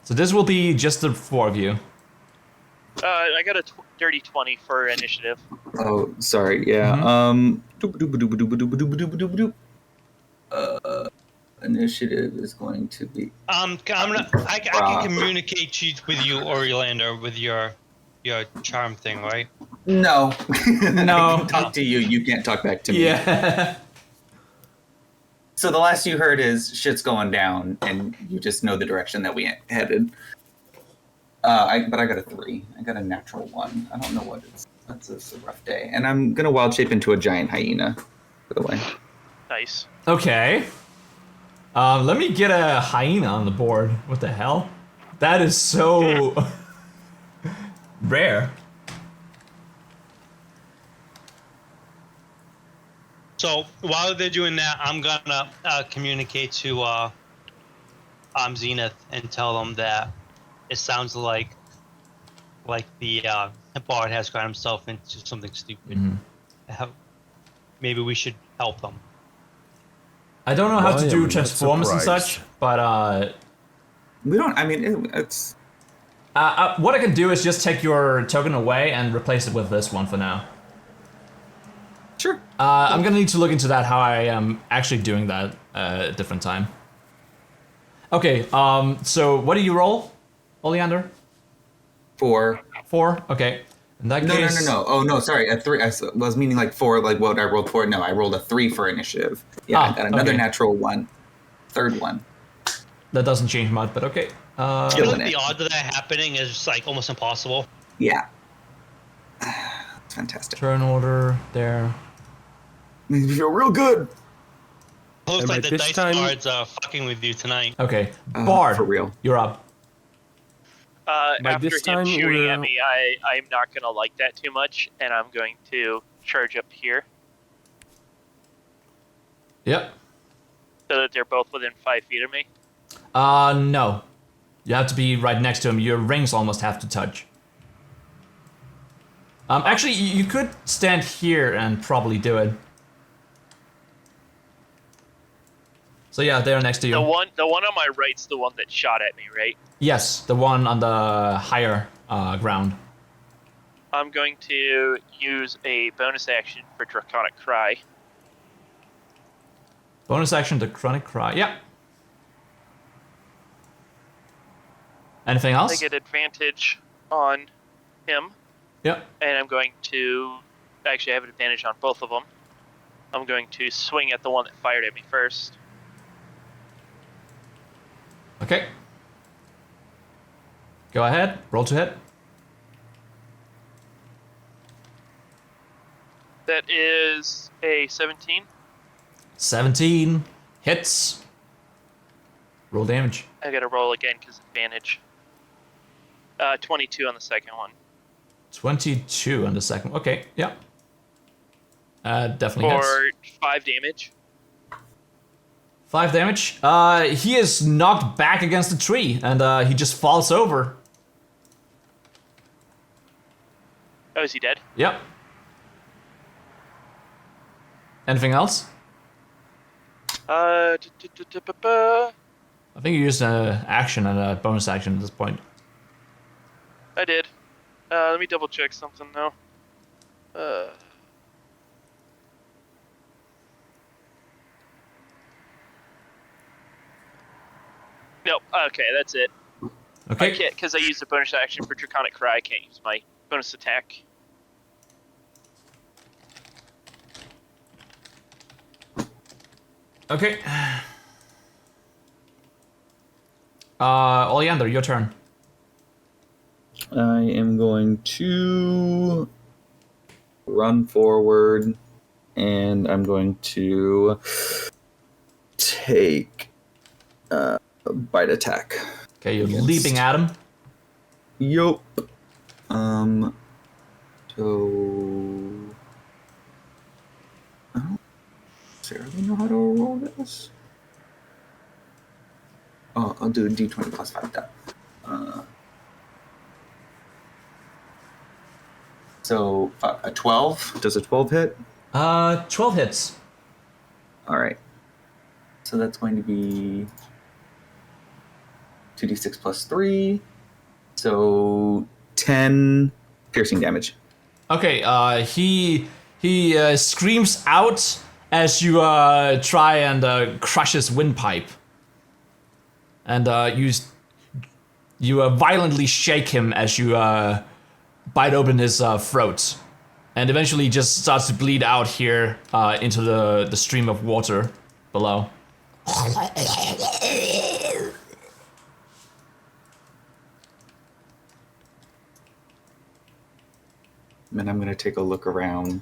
So this will be just the 4 of you. I got a dirty 20 for initiative. Oh, sorry. Yeah. Initiative is going to be. I can communicate with you, Orlander, with your charm thing, right? No. No. I can talk to you. You can't talk back to me. Yeah. So the last you heard is shit's going down, and you just know the direction that we headed. But I got a 3. I got a natural 1. I don't know what it's. That's a rough day. And I'm gonna wild shape into a giant hyena, by the way. Nice. Okay. Let me get a hyena on the board. What the hell? That is so rare. So while they're doing that, I'm gonna communicate to Zenith and tell them that it sounds like the Bard has got himself into something stupid. Maybe we should help them. I don't know how to I do am not transformers and surprised. such, but We don't. I mean, it's. what I can do is just take your token away and replace it with this one for now. Sure. I'm gonna need to look into that, how I am actually doing that at a different time. Okay, so what do you roll, Oleander? 4. 4? Okay. In that case... No. Oh, no, sorry. A 3. I was meaning like 4, like what I rolled for. No, I rolled a 3 for initiative. Yeah, I got another natural 1. Third one. That doesn't change much, but okay. I feel like the odds of that happening is just like almost impossible. Yeah. It's fantastic. Turn order there. Makes me feel real good. Looks And like by the this dice time- cards are fucking with you tonight. Okay. Bard, for real. you're up. After this him time, shooting we're- at me, I'm not going to like that too much, and I'm going to charge up here Yep. so that they're both within 5 feet of me. No. You have to be right next to him. Your rings almost have to touch. Actually, you could stand here and probably do it. So yeah, they're next to you. The one on my right's the one that shot at me, right? Yes, the one on the higher ground. I'm going to use a bonus action for Draconic Cry. Bonus action to Chronic Cry. Yeah. Anything I else? get advantage on him, Yep. and I'm going to... Actually, I have an advantage on both of them. I'm going to swing at the one that fired at me first. Okay. Go ahead. Roll to hit. That is a 17. 17 hits. Roll damage. I gotta roll again because advantage. 22 on the second one. 22 on the second. Okay, yeah. Definitely hits. For 5 damage. 5 damage. He is knocked back against the tree, and he just falls over. Oh, is he dead? Yep. Anything else? Uh, I think you used an action and a bonus action at this point. I did. Let me double check something though. Nope. Okay, that's it. I Okay. can't because I used a bonus action for Draconic Cry. I can't use my bonus attack. Okay. Oleander, your turn. I am going to run forward, and I'm going to take a bite attack. Okay, you're Against- leaping at him. Yup. So necessarily know how to roll this. Oh, I'll do a d20 plus 5 then. So a 12. Does a 12 hit? 12 hits. All right. So that's going to be 2d6 plus 3. So 10 piercing damage. Okay, he screams out as you try and crush his windpipe, and you violently shake him as you bite open his throat, and eventually just starts to bleed out here into the stream of water below. And I'm going to take a look around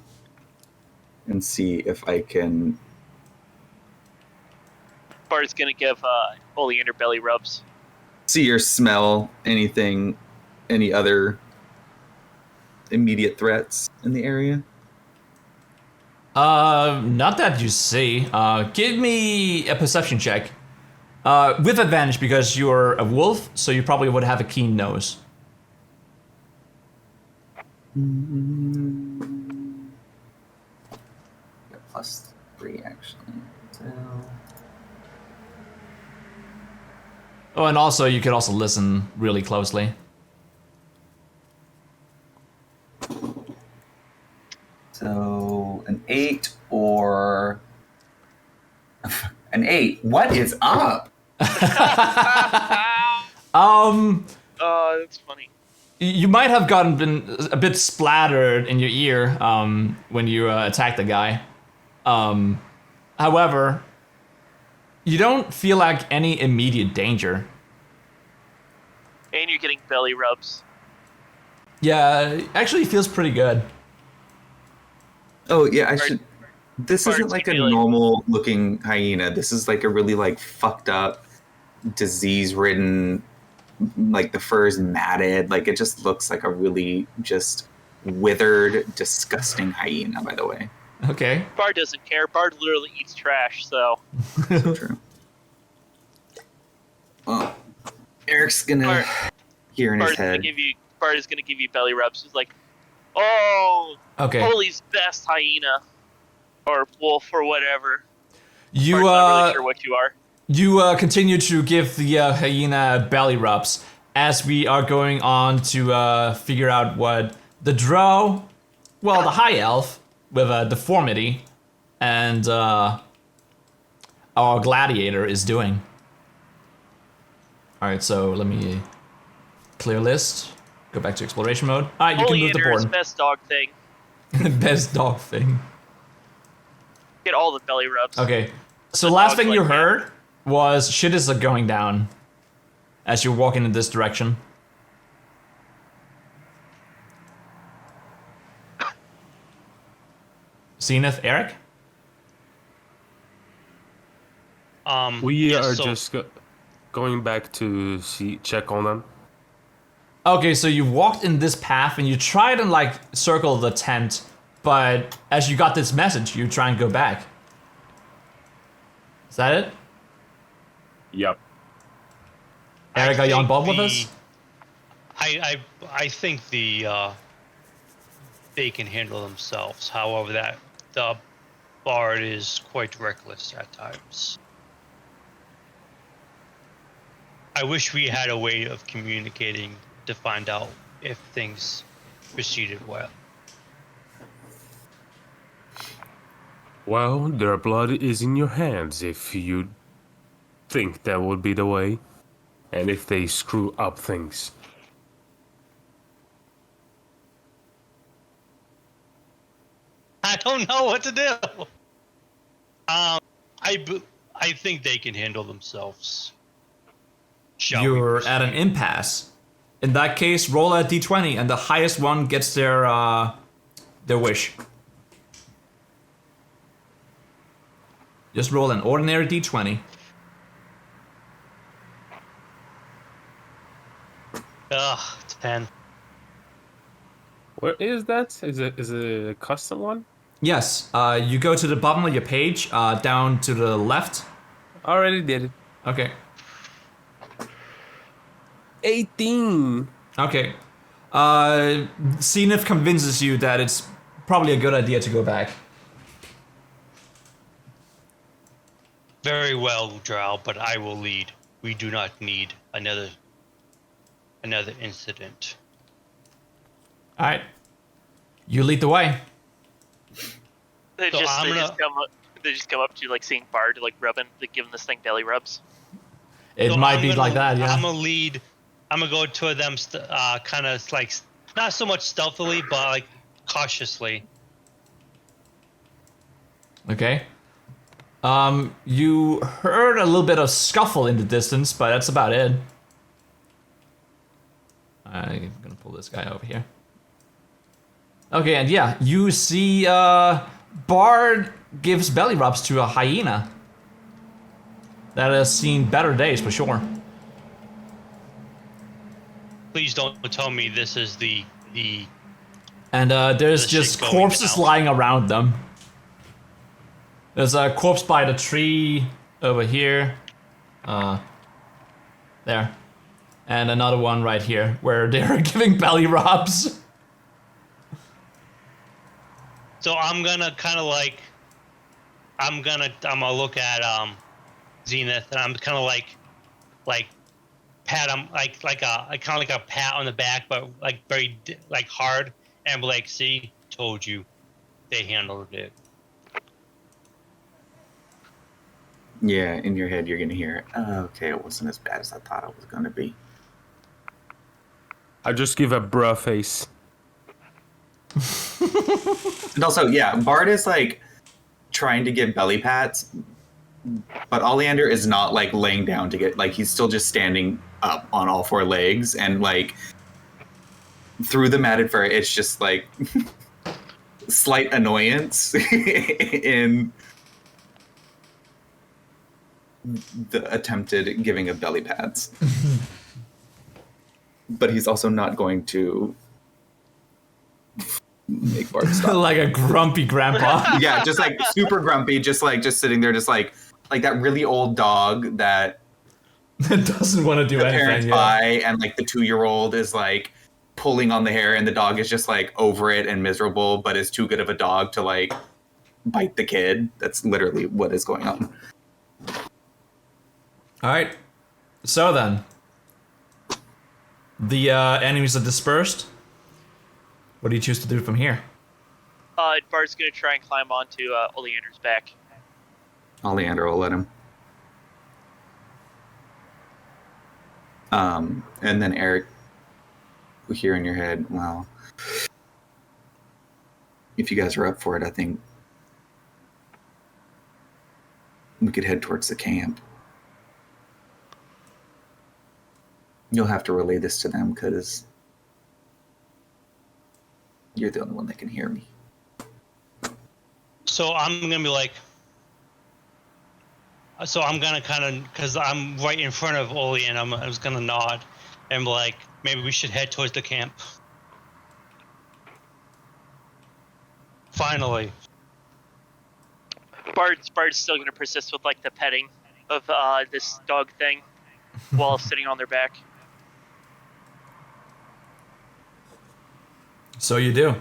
and see if I can... Bart's gonna give Oleander belly rubs. see or smell anything, any other immediate threats in the area. Not that you see. Give me a perception check. With advantage because you're a wolf, so you probably would have a keen nose. Plus 3 actually. So... Oh, and also you could also listen really closely. So an 8 or an 8. What is up? That's funny. You might have been a bit splattered in your ear when you attacked the guy. However, you don't feel like any immediate danger. And you're getting belly rubs. Yeah, it actually feels pretty good. Oh yeah, I should. This Bart, isn't like a you feel like- normal looking hyena. This is like a really like fucked up, disease ridden. Like the fur is matted. Like it just looks like a really just withered, disgusting hyena. By the way, Okay. Bart doesn't care. Bart literally eats trash, so. so true. Well, Eric's gonna Bart- hear in his head. Bart is gonna give you belly rubs. He's like, oh, Okay. Ole's best hyena. Or wolf or whatever. You Bart's not really sure what you are. You continue to give the hyena belly rubs as we are going on to figure out what the drow, well, the high elf with a deformity, and our gladiator is doing. All right, so let me clear list. Go back to exploration mode. All right, you can move the Oleander's board. best dog thing. Best dog thing. Get all the belly rubs. Okay, so The last dog thing you like that. heard was shit is going down as you're walking in this direction. Zenith, Eric? We yeah, are so- just going back to check on them. Okay, so you walked in this path and you tried and like circle the tent, but as you got this message, you try and go back. Is that it? Yep. Eric, are you on board with the- us? I think they can handle themselves. However, that the bard is quite reckless at times. I wish we had a way of communicating to find out if things proceeded well. Well, their blood is in your hands if you think that would be the way. And if they screw up things. I don't know what to do. I think they can handle themselves. Shall we You're proceed? at an impasse. In that case, roll a d20 and the highest one gets their wish. Just roll an ordinary d20. Ugh, 10. Where is that? Is it a custom one? Yes. You go to the bottom of your page, down to the left. Already did it. Okay. 18. Okay. Zenith convinces you that it's probably a good idea to go back. Very well, Drow, but I will lead. We do not need another incident. All right. You lead the way. They So just I'm they gonna- just come up. They just come up to like seeing Bard like rubbing, like giving this thing belly rubs. It So might I'm be gonna- like that, yeah. I'm gonna lead. I'm gonna go to them, kind of like not so much stealthily, but like cautiously. Okay. You heard a little bit of scuffle in the distance, but that's about it. I'm gonna pull this guy over here. Okay, and yeah, you see Bard gives belly rubs to a hyena that has seen better days for sure. Please don't tell me this is the. And there's This shit just going corpses down. lying around them. There's a corpse by the tree over here. There. And another one right here where they're giving belly rubs. So I'm gonna kind of like. I'm gonna look at Zenith, and I'm kind of like pat him like a kind of like a pat on the back, but like very like hard, and be like, see, told you, they handled it. Yeah, in your head, you're going to hear, okay, it wasn't as bad as I thought it was going to be. I just give a bruh face. And also, yeah, Bard is like trying to give belly pats, but Oleander is not like laying down to get, like, he's still just standing up on all four legs, and like through the matted fur, it's just like slight annoyance in the attempted giving of belly pads. But he's also not going to make Bard stop. Like a grumpy grandpa. Yeah, just like super grumpy, just sitting there, just like that really old dog that That doesn't want to do the parents anything. buy, and like the 2-year-old is like pulling on the hair, and the dog is just like over it and miserable, but is too good of a dog to like bite the kid. That's literally what is going on. Alright. So then. The enemies are dispersed. What do you choose to do from here? Bard's gonna try and climb onto Oleander's back. Oleander will let him. And then Eric, we hear in your head, well, if you guys are up for it, I think we could head towards the camp. You'll have to relay this to them because you're the only one that can hear me. So I'm gonna be like. So I'm gonna kind of, because I'm right in front of Oli, and I was gonna nod, and be like, maybe we should head towards the camp. Finally. Bard's still gonna persist with like the petting of this dog thing while sitting on their back. So you do.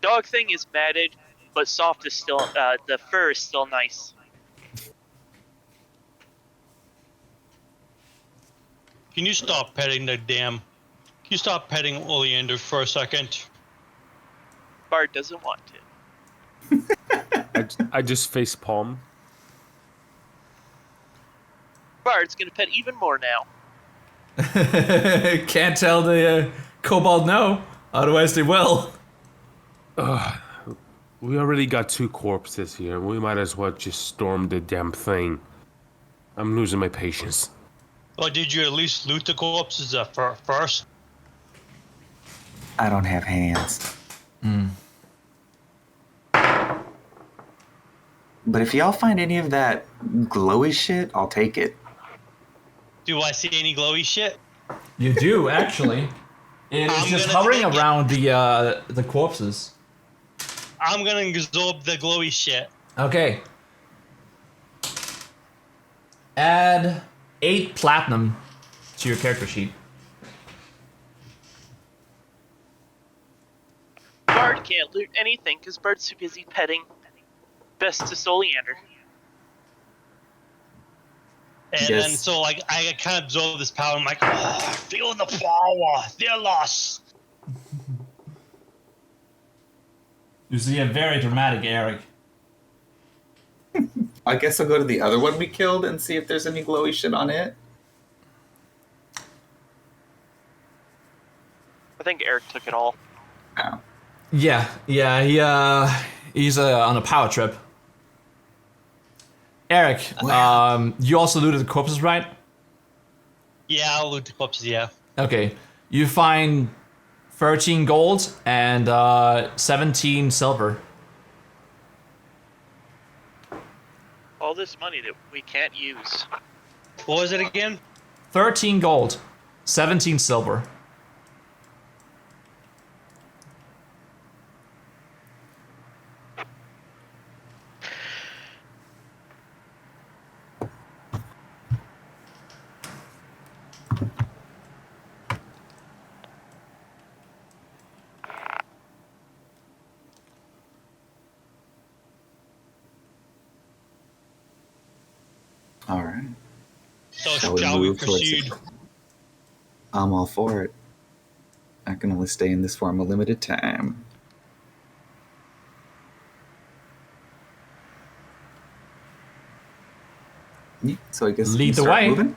Dog thing is matted, but soft is still the fur is still nice. Can you stop petting the damn? Can you stop petting Oleander for a second? Bard doesn't want to. I just face palm. Bard's gonna pet even more now. Can't tell the kobold no, otherwise they will. We already got 2 corpses here. We might as well just storm the damn thing. I'm losing my patience. Or did you at least loot the corpses first? I don't have hands. But if y'all find any of that glowy shit, I'll take it. Do I see any glowy shit? You do actually. It is I'm just gonna hovering take it. around the corpses. I'm gonna absorb the glowy shit. Okay. Add 8 platinum to your character sheet. Bard can't loot anything because Bard's too busy petting Festus Oleander. And Yes. then so like I kind of absorb this power. I'm like, oh, feel the power. They're lost. You see a very dramatic Eric. I guess I'll go to the other one we killed and see if there's any glowy shit on it. I think Eric took it all. Oh. Yeah, he's on a power trip. Eric, you also looted the corpses, right? Yeah, I'll loot the corpses. Yeah. Okay, you find 13 gold and 17 silver. All this money that we can't use. What was it again? 13 gold, 17 silver. All right. So Shall we shall we move towards proceed? it? I'm all for it. I can only stay in this form a limited time. Yeah, so I guess we Lead can the start way. moving.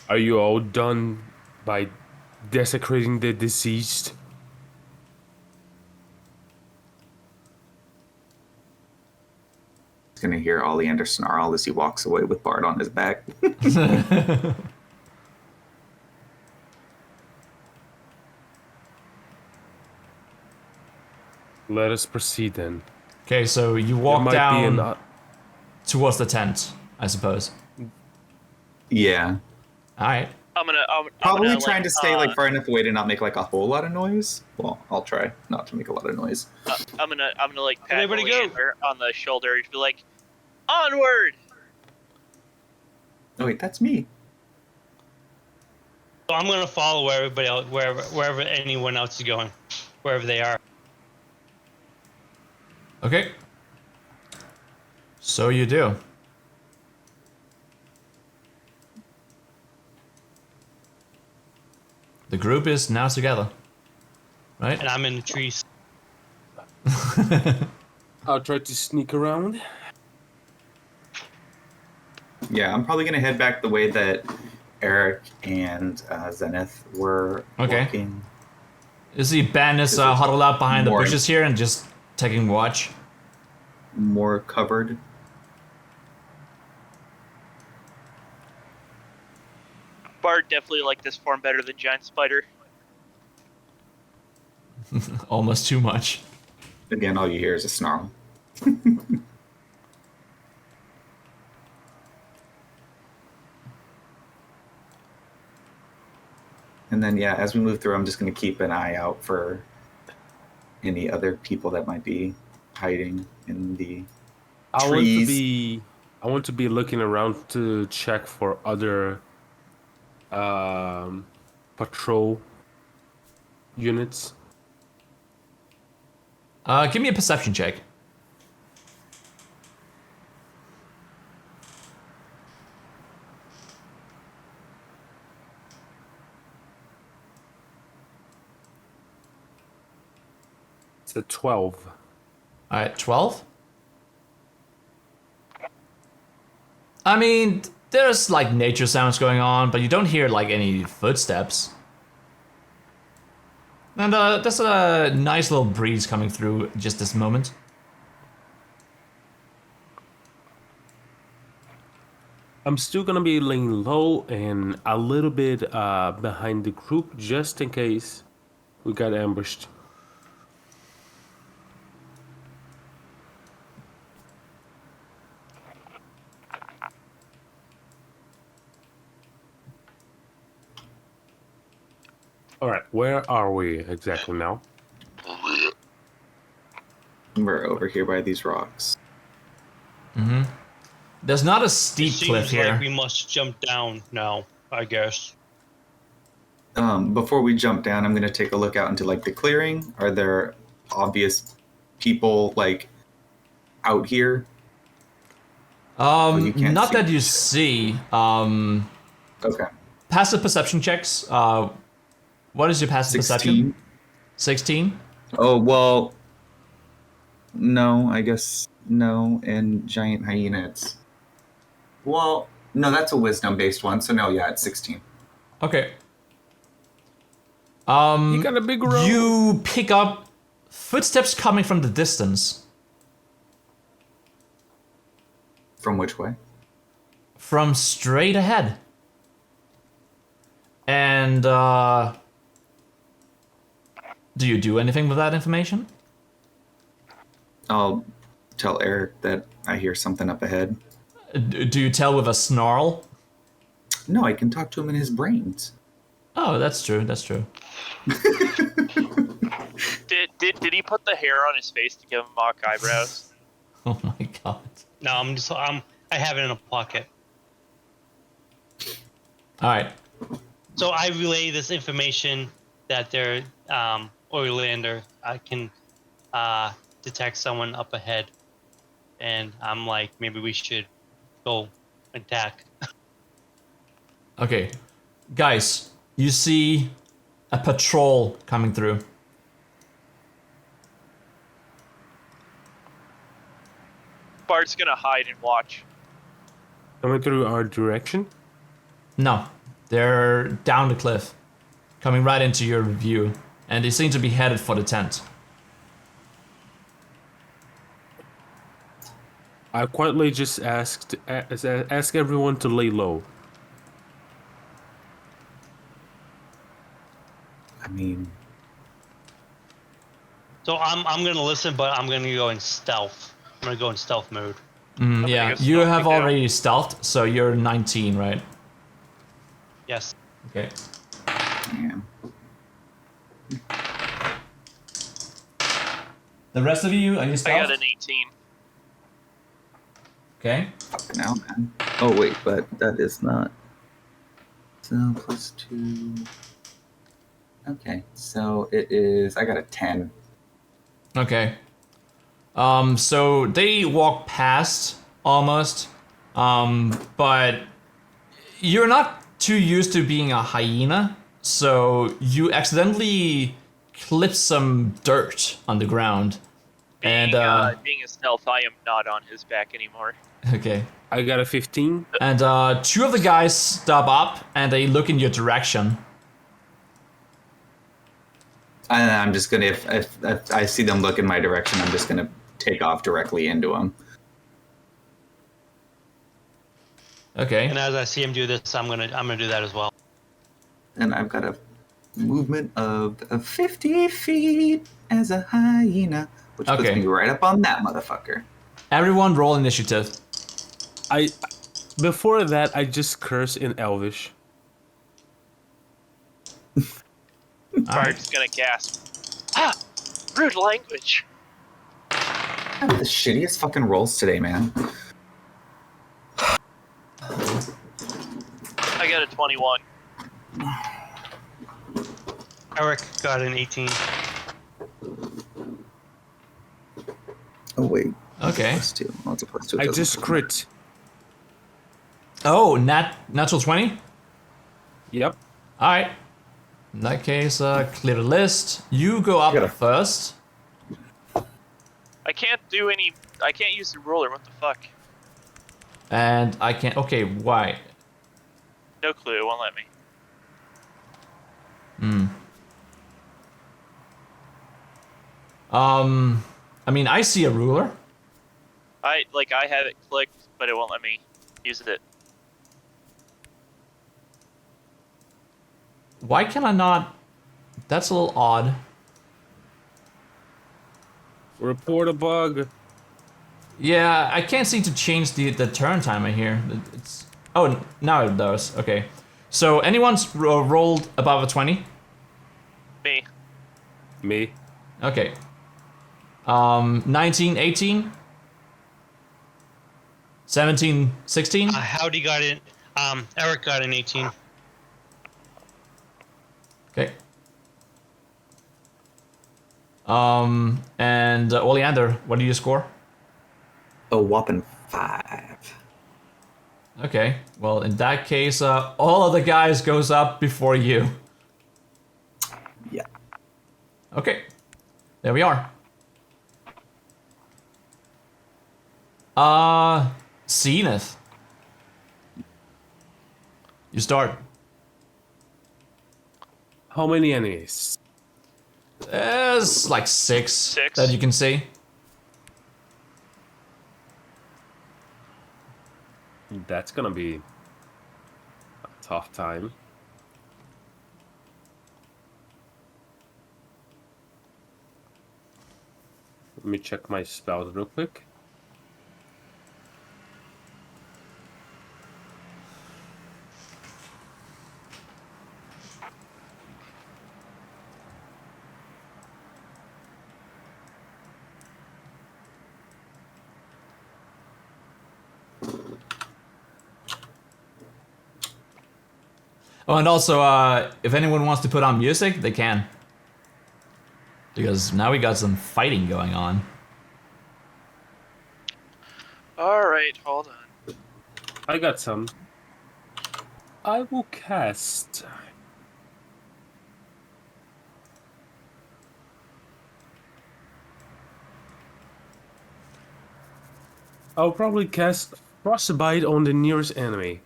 Are you all done by desecrating the deceased? He's gonna hear Oleander snarl as he walks away with Bard on his back. Let us proceed then. Okay, so you There walk might down be an towards the tent, I suppose. Yeah. Alright. I'm Probably gonna, trying to stay like far enough away to not make like a whole lot of noise. Well, I'll try not to make a lot of noise. I'm gonna like pat Everybody go. Oleander on the shoulder and be like, onward. Oh wait, that's me. So I'm gonna follow everybody else, wherever anyone else is going, wherever they are. Okay. So you do. The group is now together. Right? And I'm in the trees. I'll try to sneak around. Yeah, I'm probably gonna head back the way that Eric and Zenith were walking. You see Ben is huddled up behind the More- bushes here and just taking watch. More covered. Bard definitely liked this form better than Giant Spider. Almost too much. Again, all you hear is a snarl. And then, yeah, as we move through, I'm just going to keep an eye out for any other people that might be hiding in the trees. I want to be looking around to check for other patrol units. Give me a perception check. It's a 12. Alright, 12? I mean, there's like nature sounds going on, but you don't hear like any footsteps. And there's a nice little breeze coming through just this moment. I'm still gonna be laying low and a little bit behind the group just in case we got ambushed. All right, where are we exactly now? We're over here by these rocks. There's not a It steep seems cliff here. like we must jump down now, I guess. Before we jump down, I'm going to take a look out into like the clearing. Are there obvious people like out here? You can't Not see that you shit. see. Okay. Passive perception checks. What is your passive 16. perception? 16? Oh, well, no, I guess no. And giant hyena, it's... Well, no, that's a wisdom-based one, so no, yeah, it's 16. Okay. You got a big road. You pick up footsteps coming from the distance. From which way? From straight ahead. And, do you do anything with that information? I'll tell Eric that I hear something up ahead. Do you tell with a snarl? No, I can talk to him in his brains. Oh, that's true, that's true. Did he put the hair on his face to give him mock eyebrows? Oh my god. No, I have it in a pocket. Alright. So I relay this information that they're Orlander. I can detect someone up ahead, and I'm like, maybe we should go attack. Okay. Guys, you see a patrol coming through. Bart's gonna hide and watch. Coming through our direction? No, they're down the cliff, coming right into your view, and they seem to be headed for the tent. I quietly just ask everyone to lay low. I mean, So I'm gonna listen, but I'm gonna go in stealth. I'm gonna go in stealth mode. Yeah, guess you stealth have me down. already stealthed, so you're 19, right? Yes. Okay. yeah. The rest of you, are you I stealth? got an 18. Okay. Fuck now, man. Oh, wait, but that is not... So, +2... Okay, so it is... I got a 10. Okay. So they walk past almost, but you're not too used to being a hyena, so you accidentally clip some dirt on the ground. Being, And, being a stealth, I am not on his back anymore. okay. I got a 15. And two of the guys stop up and they look in your direction. And I'm just gonna... If I see them look in my direction, I'm just gonna take off directly into them. Okay. And as I see him do this, I'm gonna do that as well. And I've got a movement of 50 feet as a hyena, which puts Okay. me right up on that motherfucker. Everyone roll initiative. Before that, I just curse in Elvish. Bart's gonna gasp. Ah! Rude language. I have the shittiest fucking rolls today, man. I got a 21. Eric got an 18. Oh, wait. Okay. +2. Oh, it's a +2. I just crit. Oh, natural 20? Yep. Alright. In that case, clear the list. You go up Gotta- first. I can't do any. I can't use the ruler. What the fuck? And I can't. Okay, why? No clue. It won't let me. I mean, I see a ruler. I have it clicked, but it won't let me use it. Why can I not? That's a little odd. Report a bug. Yeah, I can't seem to change the turn timer here. It's oh, now it does. Okay. So anyone's rolled above a 20? Me. Me. Okay. 19, 18? 17, 16? Howdy got it. Eric got an 18. Okay. And Oleander, what do you score? A whopping 5. Okay. Well, in that case, all of the guys goes up before you. Yeah. Okay. There we are. Zenith. You start. How many enemies? There's like 6 6. that you can see. That's gonna be a tough time. Let me check my spells real quick. Oh, and also, if anyone wants to put on music, they can. Because now we got some fighting going on. All right, hold on. I got some. I will cast. I'll probably cast Frostbite on the nearest enemy.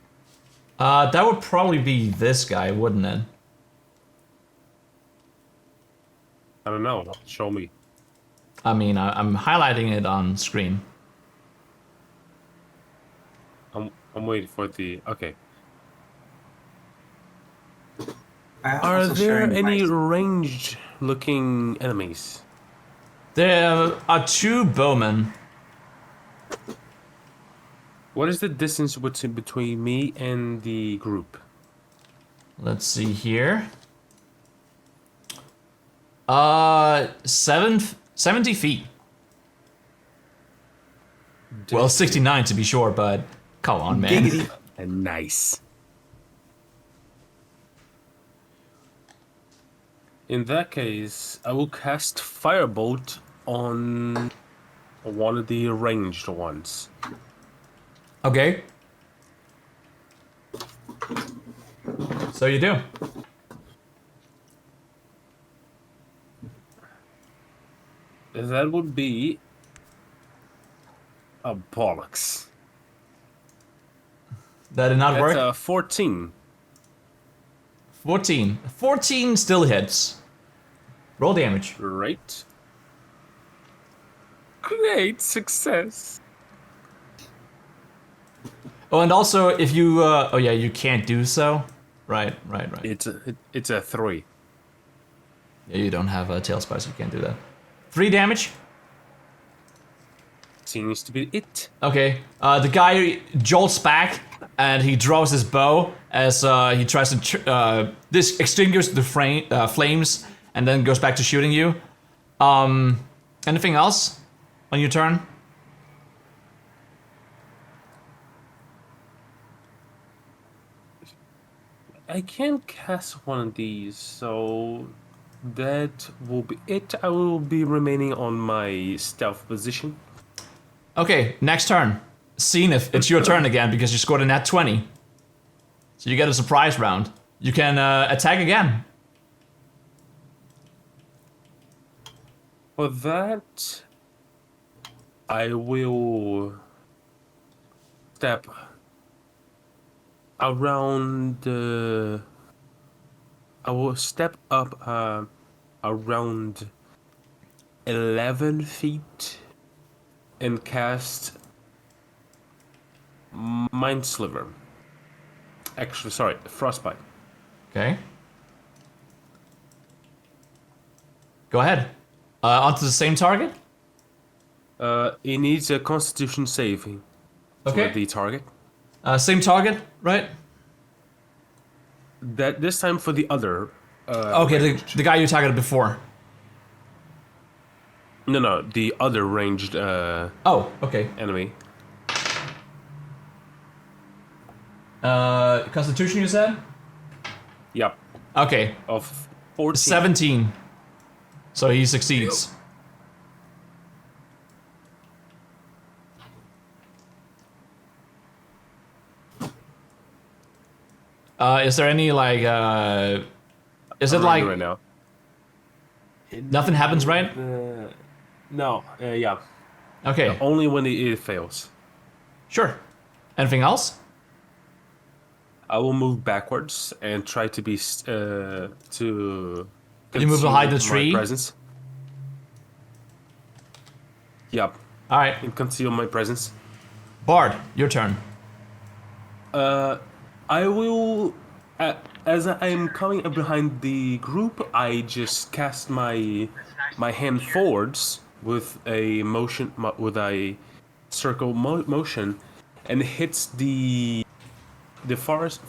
That would probably be this guy, wouldn't it? I don't know. Show me. I mean, I'm highlighting it on screen. I'm waiting for the. Okay. I'm Are also there sharing any my- ranged-looking enemies? There are 2 bowmen. What is the distance between me and the group? Let's see here. 70 feet. Well, 69 to be sure, but come on, man. Giggity. Nice. In that case, I will cast Firebolt on one of the ranged ones. Okay. So you do. That would be a bollocks. That did not That's work. a 14. 14. 14 still hits. Roll damage. Right. Great success. Oh, and also if you oh yeah, you can't do so. Right. It's a 3. Yeah, you don't have a tail spice, you can't do that. 3 damage. Seems to be it. Okay. The guy jolts back and he draws his bow as he tries to this extinguish the flames and then goes back to shooting you. Anything else on your turn? I can't cast one of these, so that will be it. I will be remaining on my stealth position. Okay, next turn. Zenith, it's your turn again because you scored a nat 20. So you get a surprise round. You can attack again. For that, I will step around. I will step up around 11 feet and cast Mind Sliver. Actually, sorry, Frostbite. Okay. Go ahead. Onto the same target? It needs a Constitution saving Okay. for the target. Same target, right? That this time for the other. Okay, the guy you targeted before. No, the other ranged Oh, okay. enemy. Constitution, you said? Yep, Okay, of 14. 17. So he succeeds. Is there any like is it I'm like running right now. nothing happens, right? No, yeah. Okay, Only when it fails. sure. Anything else? I will move backwards and try to be to You move behind the conceal my tree? presence. Yep, All right, and conceal my presence. Bard, your turn. I will, as I am coming up behind the group, I just cast my hand forwards with a motion, with a circle motion, and hits the farthest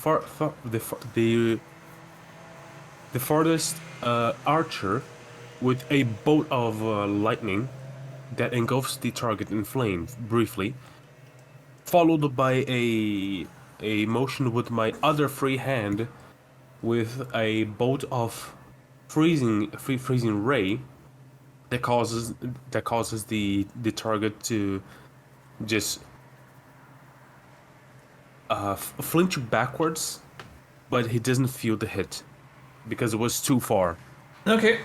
archer with a bolt of lightning that engulfs the target in flames briefly, followed by a motion with my other free hand with a bolt of freezing ray that causes the target to just flinch backwards, but he doesn't feel the hit because it was too far. Okay.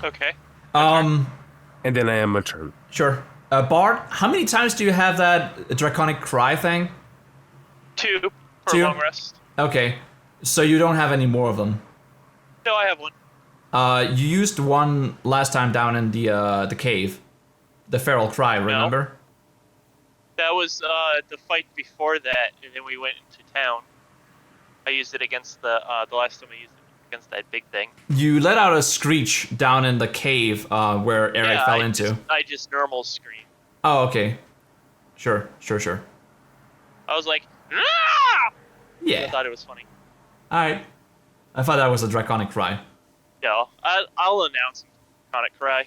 Okay. Um, And then I am a turn. sure. Bard, how many times do you have that draconic cry thing? 2 for Two? a long rest. Okay, so you don't have any more of them. No, I have one. You used one last time down in the cave, the feral cry. Remember? That was the fight before that, and then we went into town. I used it against the last time I used it was against that big thing. You let out a screech down in the cave where Eric fell into. I just normal scream. Oh, okay. Sure. I was like, ah! I Yeah. thought it was funny. All right. I thought that was a draconic cry. No, I'll announce Draconic Cry.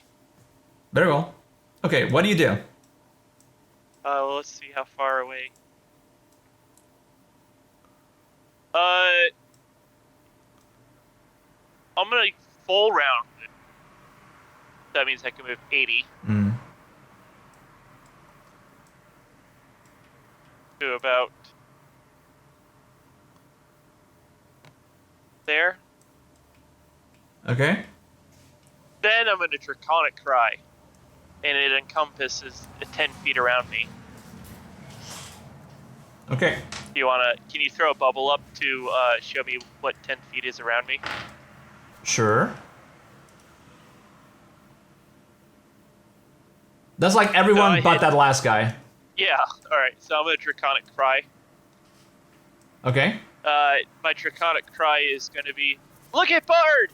Very well. Okay, what do you do? Well, let's see how far away. I'm gonna full round it. That means I can move 80 to about there. Okay. Then I'm gonna Draconic Cry, and it encompasses 10 feet around me. Okay. Can you throw a bubble up to show me what 10 feet is around me? Sure. That's like everyone but that last guy. Yeah, alright, so I'm gonna Draconic Cry. Okay. My Draconic Cry is gonna be, look at Bard!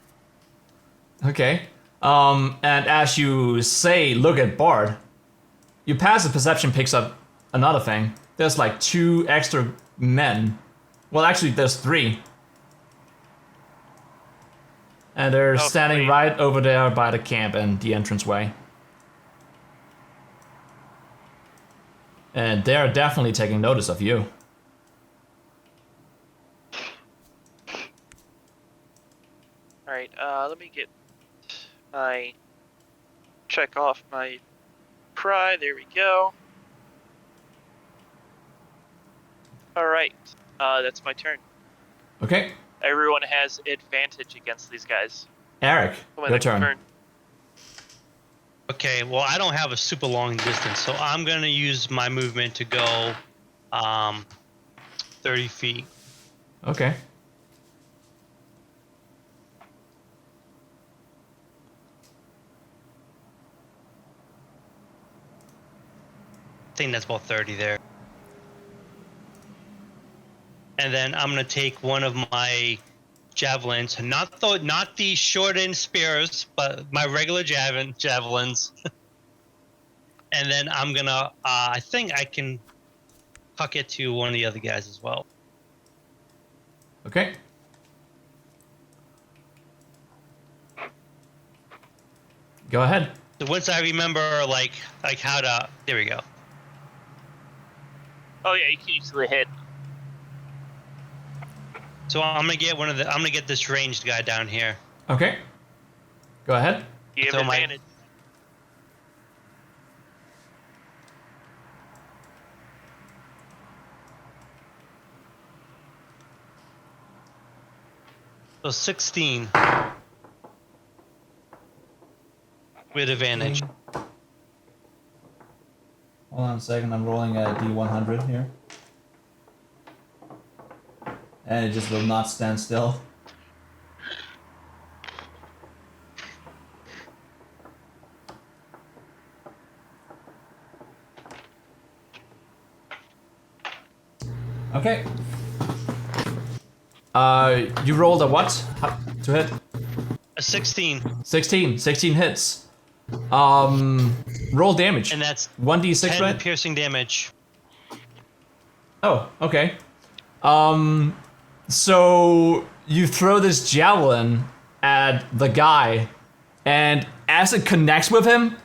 Okay. And as you say, look at Bard, you pass the perception picks up another thing. There's like 2 extra men. Well, actually, there's 3. And they're standing sweet. right over there by the camp and the entranceway. And they're definitely taking notice of you. Alright, let me get my... check off my cry, there we go. Alright, that's my turn. Okay. Everyone has advantage against these guys. Eric, When your they turn. turn. Okay, well, I don't have a super long distance, so I'm gonna use my movement to go 30 feet. Okay. I think that's about 30 there. And then I'm gonna take one of my javelins, not the short-end spears, but my regular javelins. And then I'm gonna, I think I can huck it to one of the other guys as well. Okay. Go ahead. So once I remember, like how to, there we go. Oh yeah, you can easily hit. So I'm gonna get this ranged guy down here. Okay. Go ahead. You have So my- advantage. So 16 with advantage. Hold on a second. I'm rolling a D100 here. And it just will not stand still. Okay. You rolled a what to hit? A 16, 16. 16 hits. Roll damage. and that's 1d6, 10 right? piercing damage. Oh, okay. So you throw this javelin at the guy, and as it connects with him,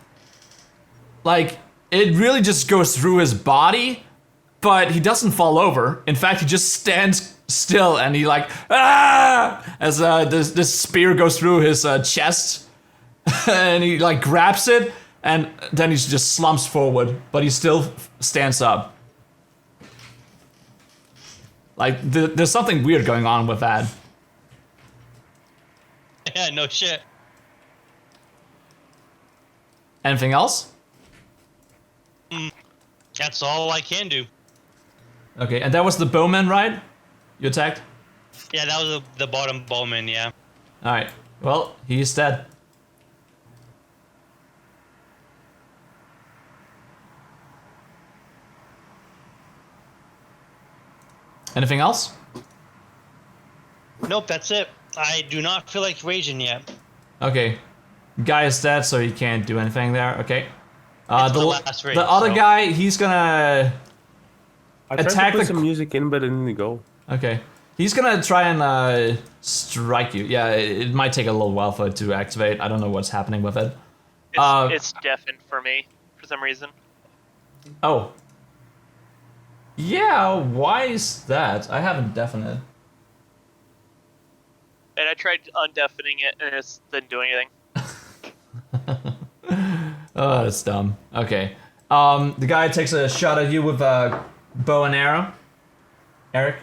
like, it really just goes through his body, but he doesn't fall over. In fact, he just stands still, and he like, ah! As this spear goes through his chest, and he like grabs it, and then he just slumps forward, but he still stands up. Like, there's something weird going on with that. Yeah, no shit. Anything else? That's all I can do. Okay, and that was the bowman, right? You attacked? Yeah, that was the bottom bowman, yeah. Alright, well, he's dead. Anything else? Nope, that's it. I do not feel like raging yet. Okay. Guy is dead, so he can't do anything there. Okay. It's my last rage, the other so- guy, he's gonna... I tried Attack to put the- some music in, but it didn't go. Okay. He's gonna try and strike you. Yeah, it might take a little while for it to activate. I don't know what's happening with it. It's deafened for me for some reason. Oh. Yeah, why is that? I haven't deafened. And I tried undeafening it, and it didn't do anything. Oh, that's dumb. Okay. The guy takes a shot at you with a bow and arrow. Eric.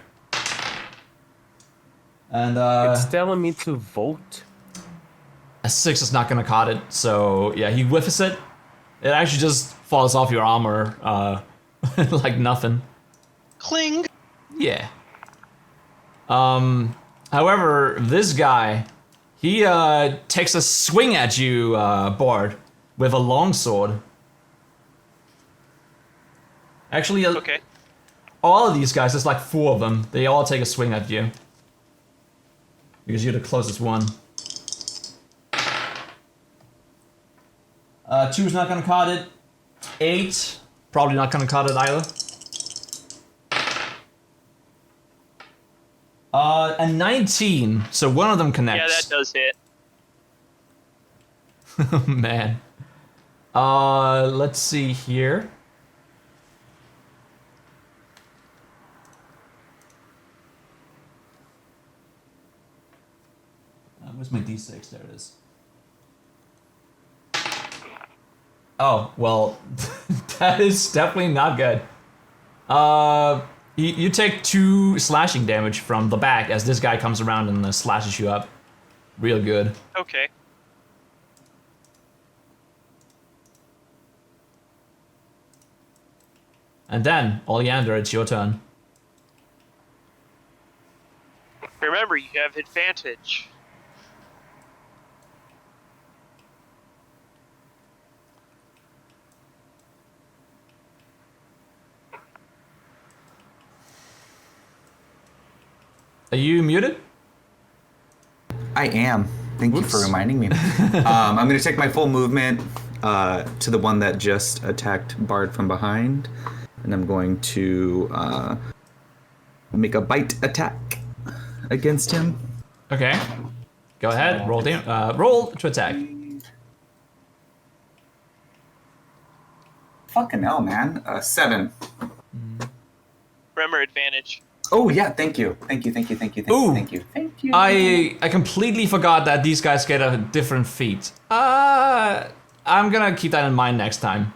And It's telling me to vote. a 6 is not gonna cut it, so yeah, he whiffs it. It actually just falls off your armor, like nothing. Cling! Yeah. However, this guy, he takes a swing at you, Bard, with a longsword. Actually, Okay. all of these guys, there's like 4 of them. They all take a swing at you. Because you're the closest one. 2's not gonna cut it. 8, probably not gonna cut it either. A 19, so one of them Yeah, connects. that does hit. Man. Let's see here. Where's my D6? There it is. Oh, well, that is definitely not good. You take 2 slashing damage from the back as this guy comes around and slashes you up. Real good. Okay. And then, Oleander, it's your turn. Remember, you have advantage. Are you muted? I am. Thank you for Whoops. reminding me. I'm going to take my full movement to the one that just attacked Bard from behind, and I'm going to make a bite attack against him. Okay. Go ahead. Roll to attack. fucking hell, man. 7. Remember advantage. Oh yeah, thank you. Thank you. Ooh. Thank you. I completely forgot that these guys get a different feat. I'm gonna keep that in mind next time.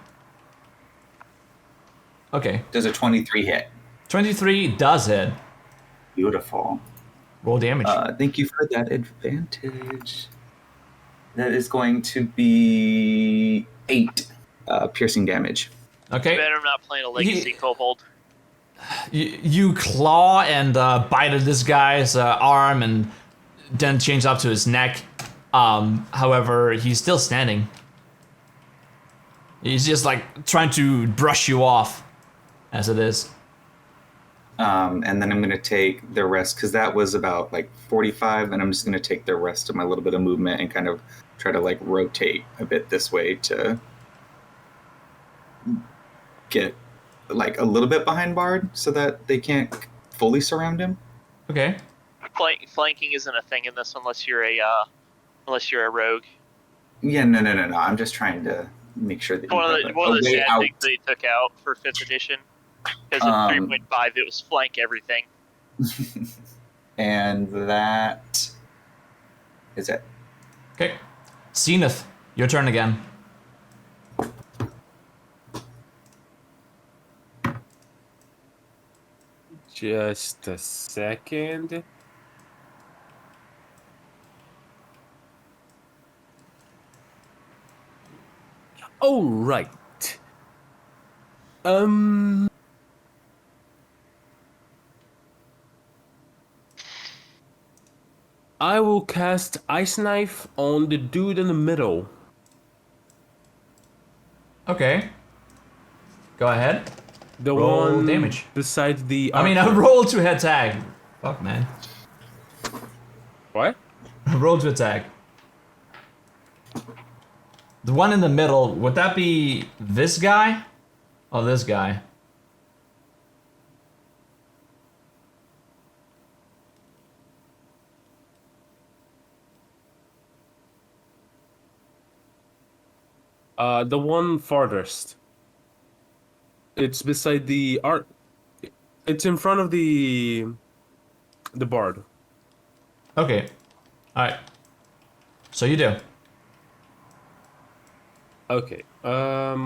Okay. Does a 23 hit? 23 does hit. Beautiful. Roll damage. Thank you for that advantage. That is going to be 8 piercing damage. Okay. Bet I'm not playing a legacy kobold. You claw and bite at this guy's arm and then change up to his neck. However, he's still standing. He's just like trying to brush you off as it is. And then I'm going to take the rest, because that was about like 45, and I'm just going to take the rest of my little bit of movement and kind of try to like rotate a bit this way to get like a little bit behind Bard so that they can't fully surround him. Okay. Flanking isn't a thing in this unless you're a rogue. Yeah, no. I'm just trying to make sure that One of the way sad out. things they took out for 5th edition. Because in 3.5 it was flank everything. And that is it. Okay. Zenith, your turn again. Just a second. Oh, right. I will cast Ice Knife on the dude in the middle. Okay. Go ahead. The Roll one damage. beside the I mean, I archer. roll to head tag. Fuck, man. What? Roll to attack. The one in the middle, would that be this guy? Or this guy? The one farthest. It's beside the art. It's in front of the bard. Okay. Alright. So you do. Okay. Let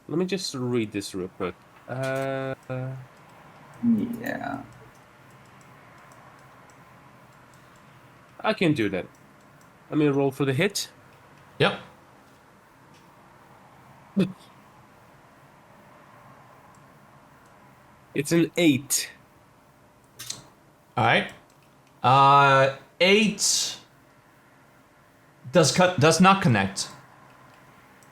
me just read this real quick. Yeah. I can do that. Let me roll for the hit. Yep. It's an 8. Alright. 8 does not connect.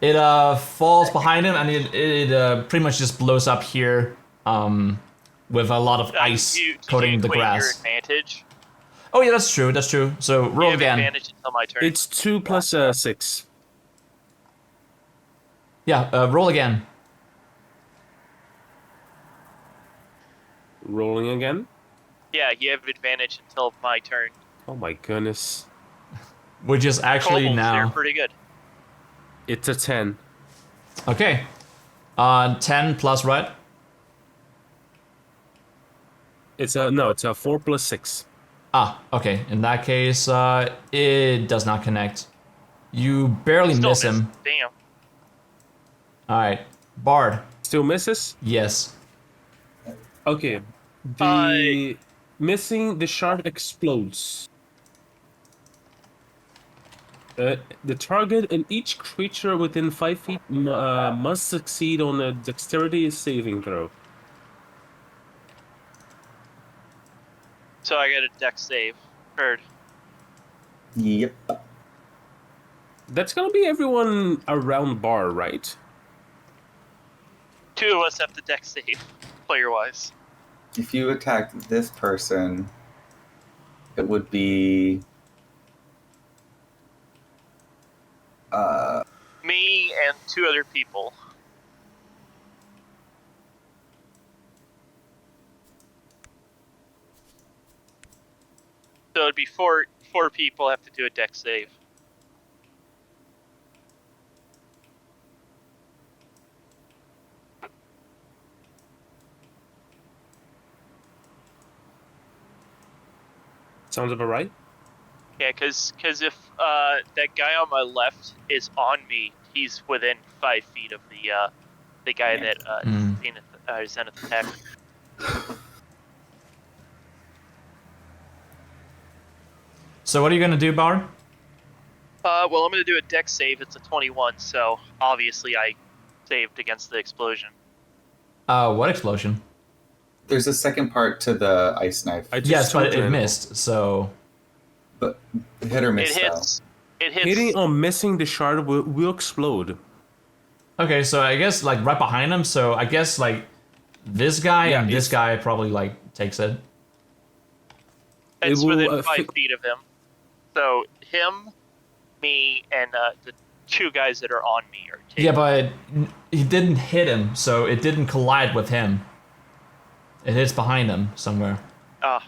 It falls behind him and it pretty much just blows up here with a lot of ice Did you coating the equate your grass. advantage? Oh yeah, that's true. So You roll have again. advantage until my turn. It's 2 plus 6. Yeah, roll again. Rolling again. Yeah, you have advantage until my turn. Oh my goodness. Which is actually Kobolds, they're now. pretty good. It's a 10. Okay. 10 plus what? It's a 4 plus 6. Ah, okay. In that case, it does not connect. You barely Still miss him. Damn. Alright. Bard. Still misses? Yes. Okay. The missing the shard explodes. The target and each creature within 5 feet must succeed on a dexterity saving throw. So I got a dex save. Heard. Yep. That's gonna be everyone around bar, right? 2 of us have the dex save, player-wise. If you attacked this person, it would be Me and 2 other people. So it'd be four people have to do a dex save. Sounds about right. Yeah, because if that guy on my left is on me, he's within 5 feet of the guy that Zenith attacked. So what are you gonna do, Bard? Well, I'm going to do a dex save. It's a 21, so obviously I saved against the explosion. What explosion? There's a second part to the ice knife, I just Yes, told but you, it Animal. missed. So but hit or miss It hits. It hits. Hitting or missing the shard will explode. okay, so I guess like right behind him. So I guess like this guy Yeah, and this it's- guy probably like takes it. It's will, within 5 fi- feet of him. So him, me, and the 2 guys that are on me are taking. Yeah, but he didn't hit him, so it didn't collide with him. It hits behind him somewhere. Ah,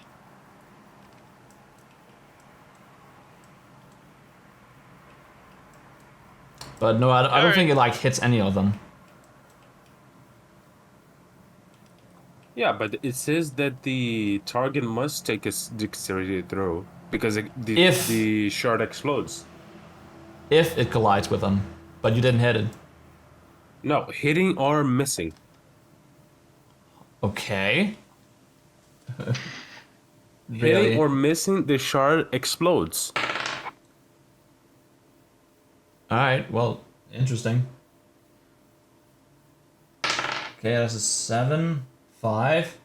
But no, I don't Alright. think it like hits any of them. Yeah, but it says that the target must take a dexterity throw because If- the shard explodes. If it collides with them, but you didn't hit it. No, hitting or missing. Okay. Hitting or missing the shard explodes. Alright, well, interesting. Okay, that's a 7, 5.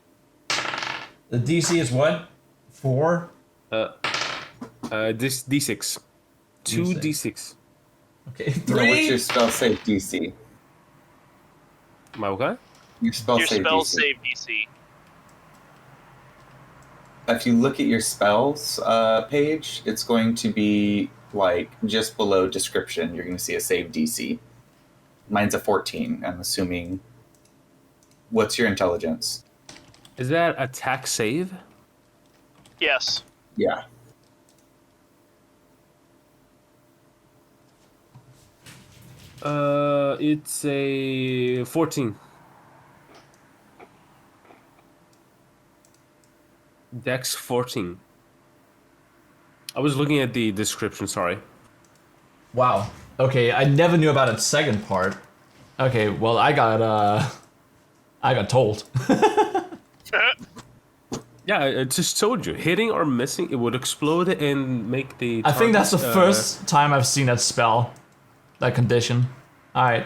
The DC is what? 4? This D6. 2 D6. Okay, No, what's 3? your spell save DC? My okay? Your spell your save spell DC. save DC. If you look at your spells page, it's going to be like just below description. You're going to see a save DC. Mine's a 14. I'm assuming. What's your intelligence? Is that attack save? Yes. Yeah. It's a 14. Dex 14. I was looking at the description, sorry. Wow. Okay, I never knew about its second part. Okay, well, I got told. Yeah, I just told you. Hitting or missing, it would explode and make the I think that's the target, first time I've seen that spell. That condition. Alright.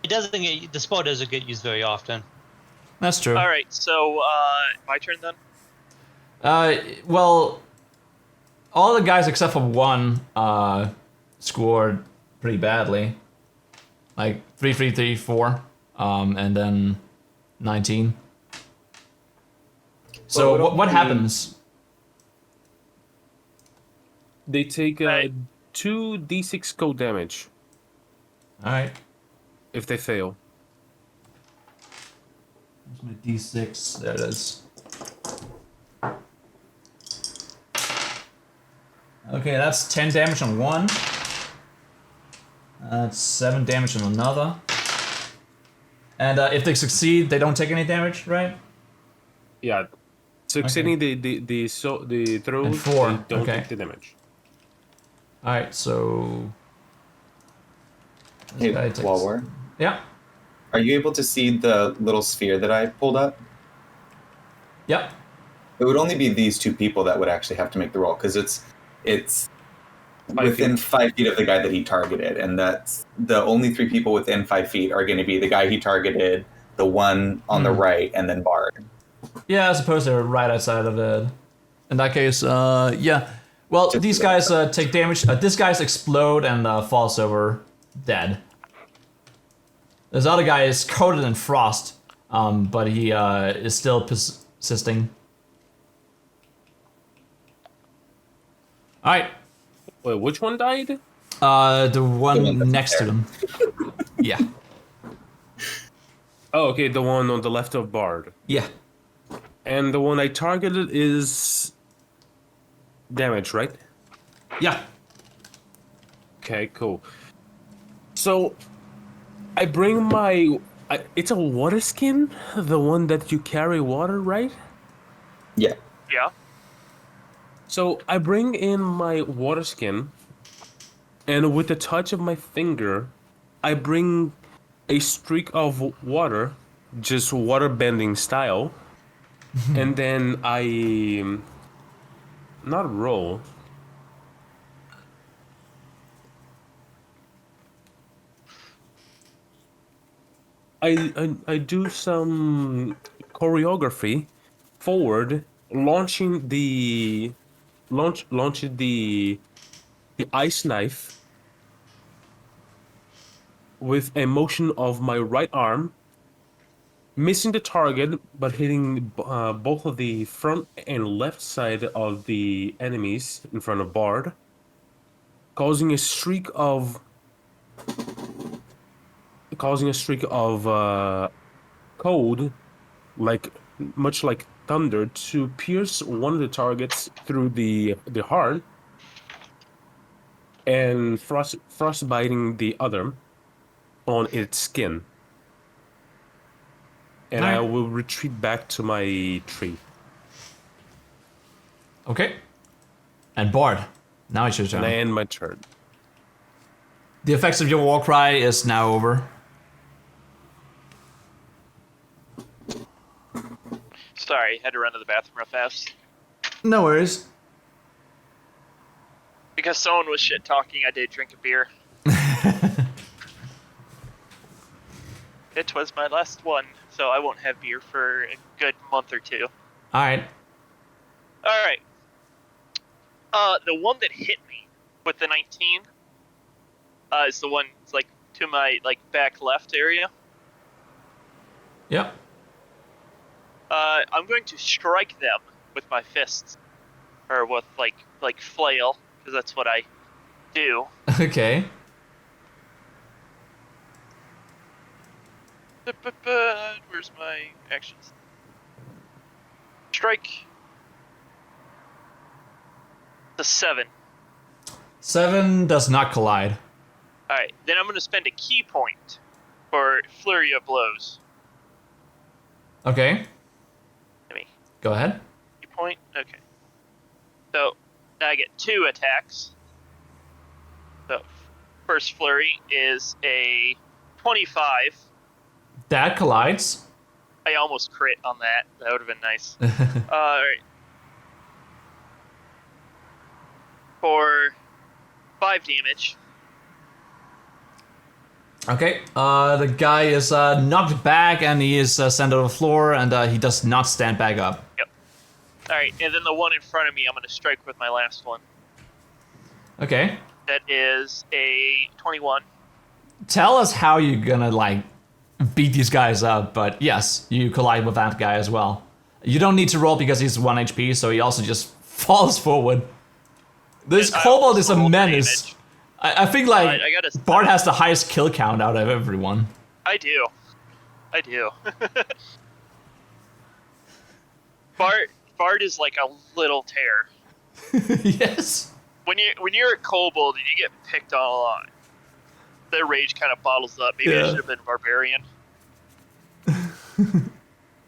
It doesn't get the spell doesn't get used very often. That's true. All right. So my turn then. Well, all the guys except for one scored pretty badly. Like 3, 3, 3, 4, and then 19. So Well, what happens? They take Right. 2 d6 cold damage All right. if they fail. Where's my D6? There it is. Okay, that's 10 damage on one. That's 7 damage on another. And if they succeed, they don't take any damage, right? Yeah. Succeeding the throw, And 4, they don't okay. take the damage. All right, so Hey, guy takes- WaWor, yeah, are you able to see the little sphere that I pulled up? yep. It would only be these 2 people that would actually have to make the roll because it's 5 within feet. 5 feet of the guy that he targeted, and that's the only 3 people within 5 feet are going to be the guy he targeted, the one on the right, and then Bard. Yeah, I suppose they're right outside of it. In that case, yeah. Well, Just these do guys that. take damage. This guy's explode and falls over dead. This other guy is coated in frost, but he is still persisting. All right, Wait, which one died? the one The one that's next to there. them. Yeah, Oh, okay, the one on the left of Bard. yeah. And the one I targeted is damage, right? Yeah. Okay, cool. So, I bring my... it's a water skin? The one that you carry water, right? Yeah. Yeah. So I bring in my water skin, and with the touch of my finger, I bring a streak of water, just water bending style, and then I not roll. I do some choreography forward, launching the ice knife with a motion of my right arm, missing the target but hitting both of the front and left side of the enemies in front of Bard, causing a streak of cold, like much like thunder, to pierce one of the targets through the heart and frostbiting the other on its skin. And I Alright. will retreat back to my tree. Okay. And Bard, now it's your turn. And I end my turn. The effects of your war cry is now over. Sorry, had to run to the bathroom real fast. No worries. Because someone was shit talking, I did drink a beer. It was my last one, so I won't have beer for a good month or two. Alright. Alright. The one that hit me with the 19 is the one like to my back left area. Yep. I'm going to strike them with my fists, or with like flail, because that's what I do. Okay. Where's my actions? Strike. The 7. 7 does not collide. Alright, then I'm going to spend a key point for Flurry of Blows. Okay. Let me. Go ahead. Key point? Okay. So, now I get 2 attacks. So, first Flurry is a 25. That collides. I almost crit on that. That would have been nice. Alright. For 5 damage. Okay. The guy is knocked back and he is sent to the floor and he does not stand back up. Yep. Alright, and then the one in front of me, I'm going to strike with my last one. Okay. That is a 21. Tell us how you're gonna like beat these guys up, but yes, you collide with that guy as well. You don't need to roll because he's 1 HP, so he also just falls forward. This I kobold is a rolled menace. damage. I think like I gotta- Bard has the highest kill count out of everyone. I do. Bard is like a little tear. Yes. When you're a kobold and you get picked on a lot, their rage kind of bottles up. Maybe I Yeah. should have been barbarian.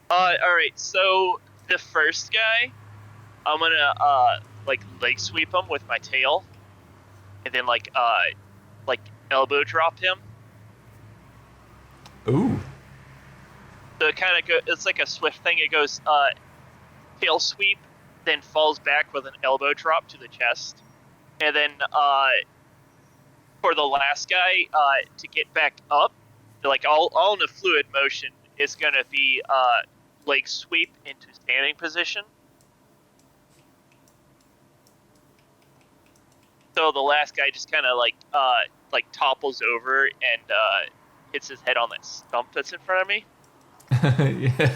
Alright, so the first guy, I'm gonna like leg sweep him with my tail, and then like elbow drop him. Ooh. So it kind of it's like a swift thing. It goes tail sweep, then falls back with an elbow drop to the chest, and then for the last guy to get back up, like all in a fluid motion, is gonna be leg sweep into standing position. So the last guy just kind of like topples over and hits his head on that stump that's in front of me. Yeah.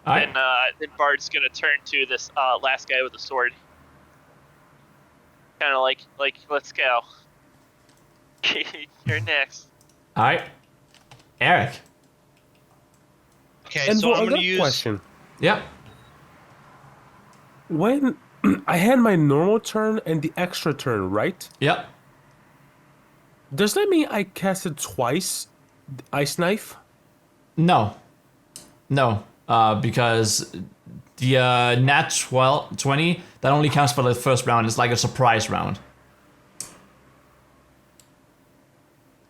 Alright. Then Bard's gonna turn to this last guy with the sword. Kind of like let's go. You're next. Alright. Eric. Okay, And so I I'm got gonna a use. question. Yep. When I had my normal turn and the extra turn, right? Yep. Does that mean I casted twice the Ice Knife? No. No. Because the nat 20, that only counts for the first round. It's like a surprise round.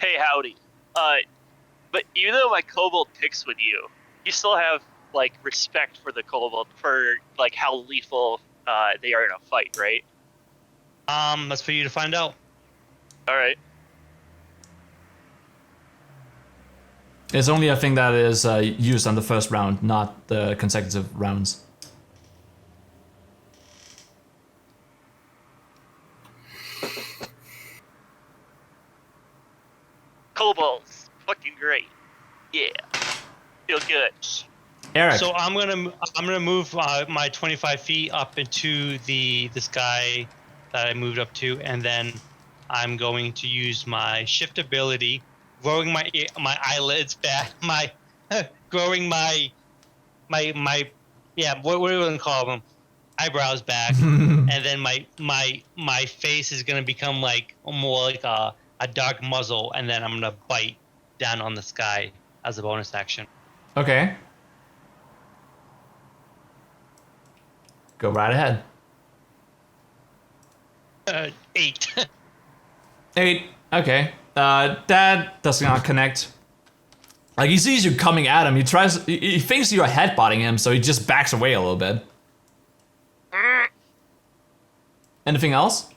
Hey, howdy. But even though my kobold picks with you, you still have like respect for the kobold for like how lethal they are in a fight, right? That's for you to find out. All right. It's only a thing that is used on the first round, not the consecutive rounds. Kobolds, fucking great. Yeah, feel good. Eric. So I'm gonna move my 25 feet up into this guy that I moved up to, and then I'm going to use my shift ability, growing my eyelids back, growing my yeah, what do we gonna call them? Eyebrows back, and then my face is gonna become like more like a dark muzzle, and then I'm gonna bite down on this guy as a bonus action. Okay. Go right ahead. 8. 8. Okay. That does not connect. Like, he sees you coming at him. He thinks you're headbutting him, so he just backs away a little bit. Anything else?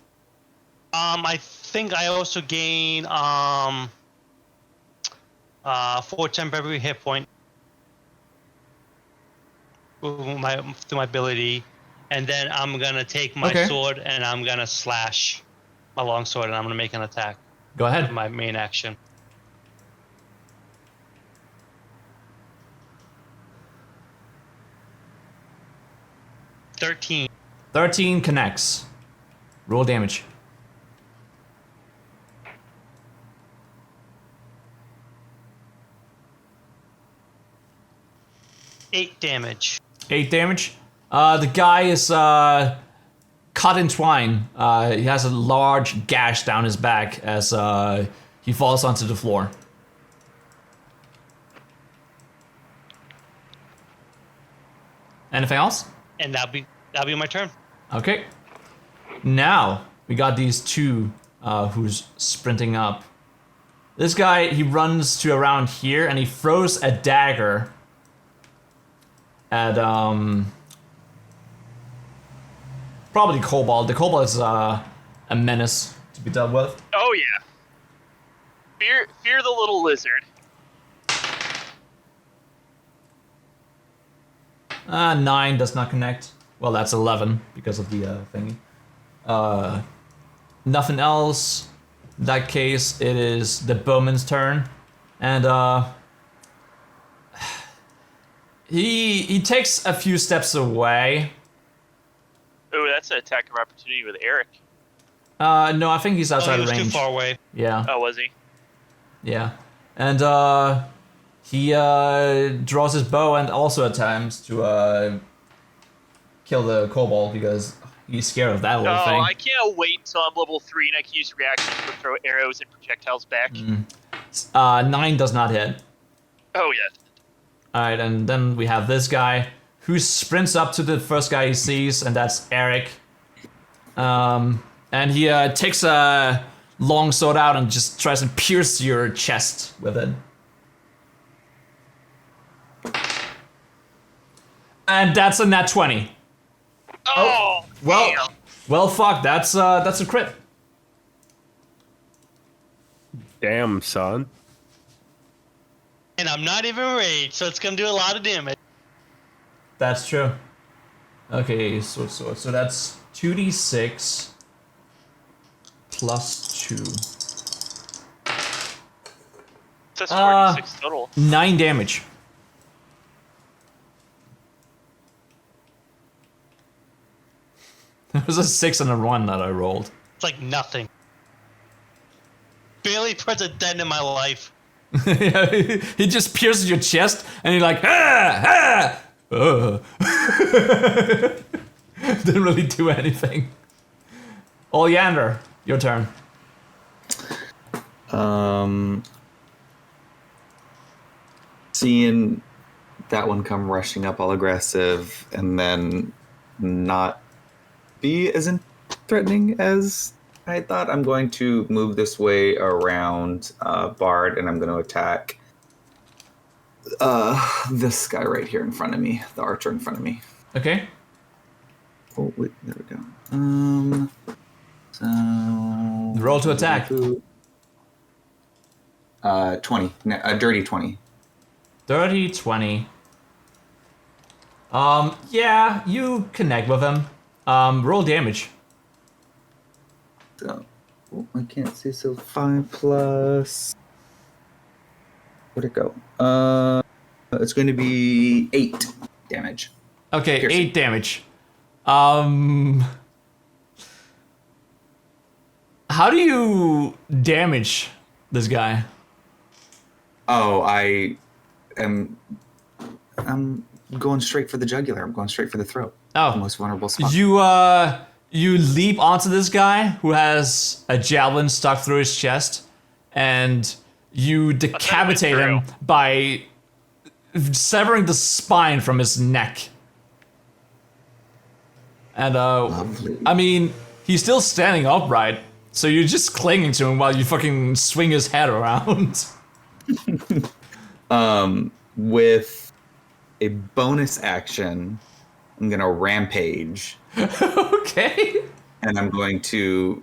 I think I also gain 4 temporary hit point through my ability, and then I'm gonna take my sword and I'm gonna slash my long sword, and I'm gonna make an attack. Go ahead. With my main action. $13. 13 connects. Roll damage. $8 damage. 8 damage. The guy is cut in twine. He has a large gash down his back as he falls onto the floor. Anything else? And that'll be my turn. Okay. Now we got these two who's sprinting up. This guy, he runs to around here and he throws a dagger at probably Kobold. The Kobold is a menace to be dealt with. Oh yeah. Fear the little lizard. 9 does not connect. Well, that's 11 because of the thingy. Nothing else. In that case, it is the bowman's turn, and he takes a few steps away. Oh, that's an attack of opportunity with Eric. No, I think he's outside he was range. too far away. Yeah. Oh, was he? Yeah, and he draws his bow and also attempts to kill the kobold because he's scared of that little thing. I can't wait until I'm level 3 and I can use reactions to throw arrows and projectiles back. 9 does not hit. Oh yeah. Alright, and then we have this guy who sprints up to the first guy he sees, and that's Eric. And he takes a long sword out and just tries to pierce your chest with it. And that's a nat 20. Oh, Well, damn. well, fuck. That's a crit. Damn, son. And I'm not even raged, so it's gonna do a lot of damage. That's true. Okay, so that's 2d6 plus 2. That's 46 total. 9 damage. It was a 6 and a 1 that I rolled. It's like nothing. Barely puts a dent in my life. Yeah, he just pierces your chest, and you're like, ah, ah. Didn't really do anything. Oleander, your turn. seeing that one come rushing up all aggressive and then not be as threatening as I thought, I'm going to move this way around Bard, and I'm going to attack this guy right here in front of me, the archer in front of me. Okay. Oh, wait, there we go. So Roll to attack. 20, a dirty 20. Dirty 20. Yeah, you connect with him. Roll damage. So, oh, I can't see. So 5 plus. Where'd it go? It's going to be 8 damage. Okay, Piercing. 8 damage. How do you damage this guy? Oh, I'm going straight for the jugular. I'm going straight for the throat. Oh, The most vulnerable spot. You leap onto this guy who has a javelin stuck through his chest, and you decapitate him by severing the spine from his neck. And Lovely. I mean, he's still standing upright, so you're just clinging to him while you fucking swing his head around. With a bonus action, I'm going to rampage. Okay. And I'm going to.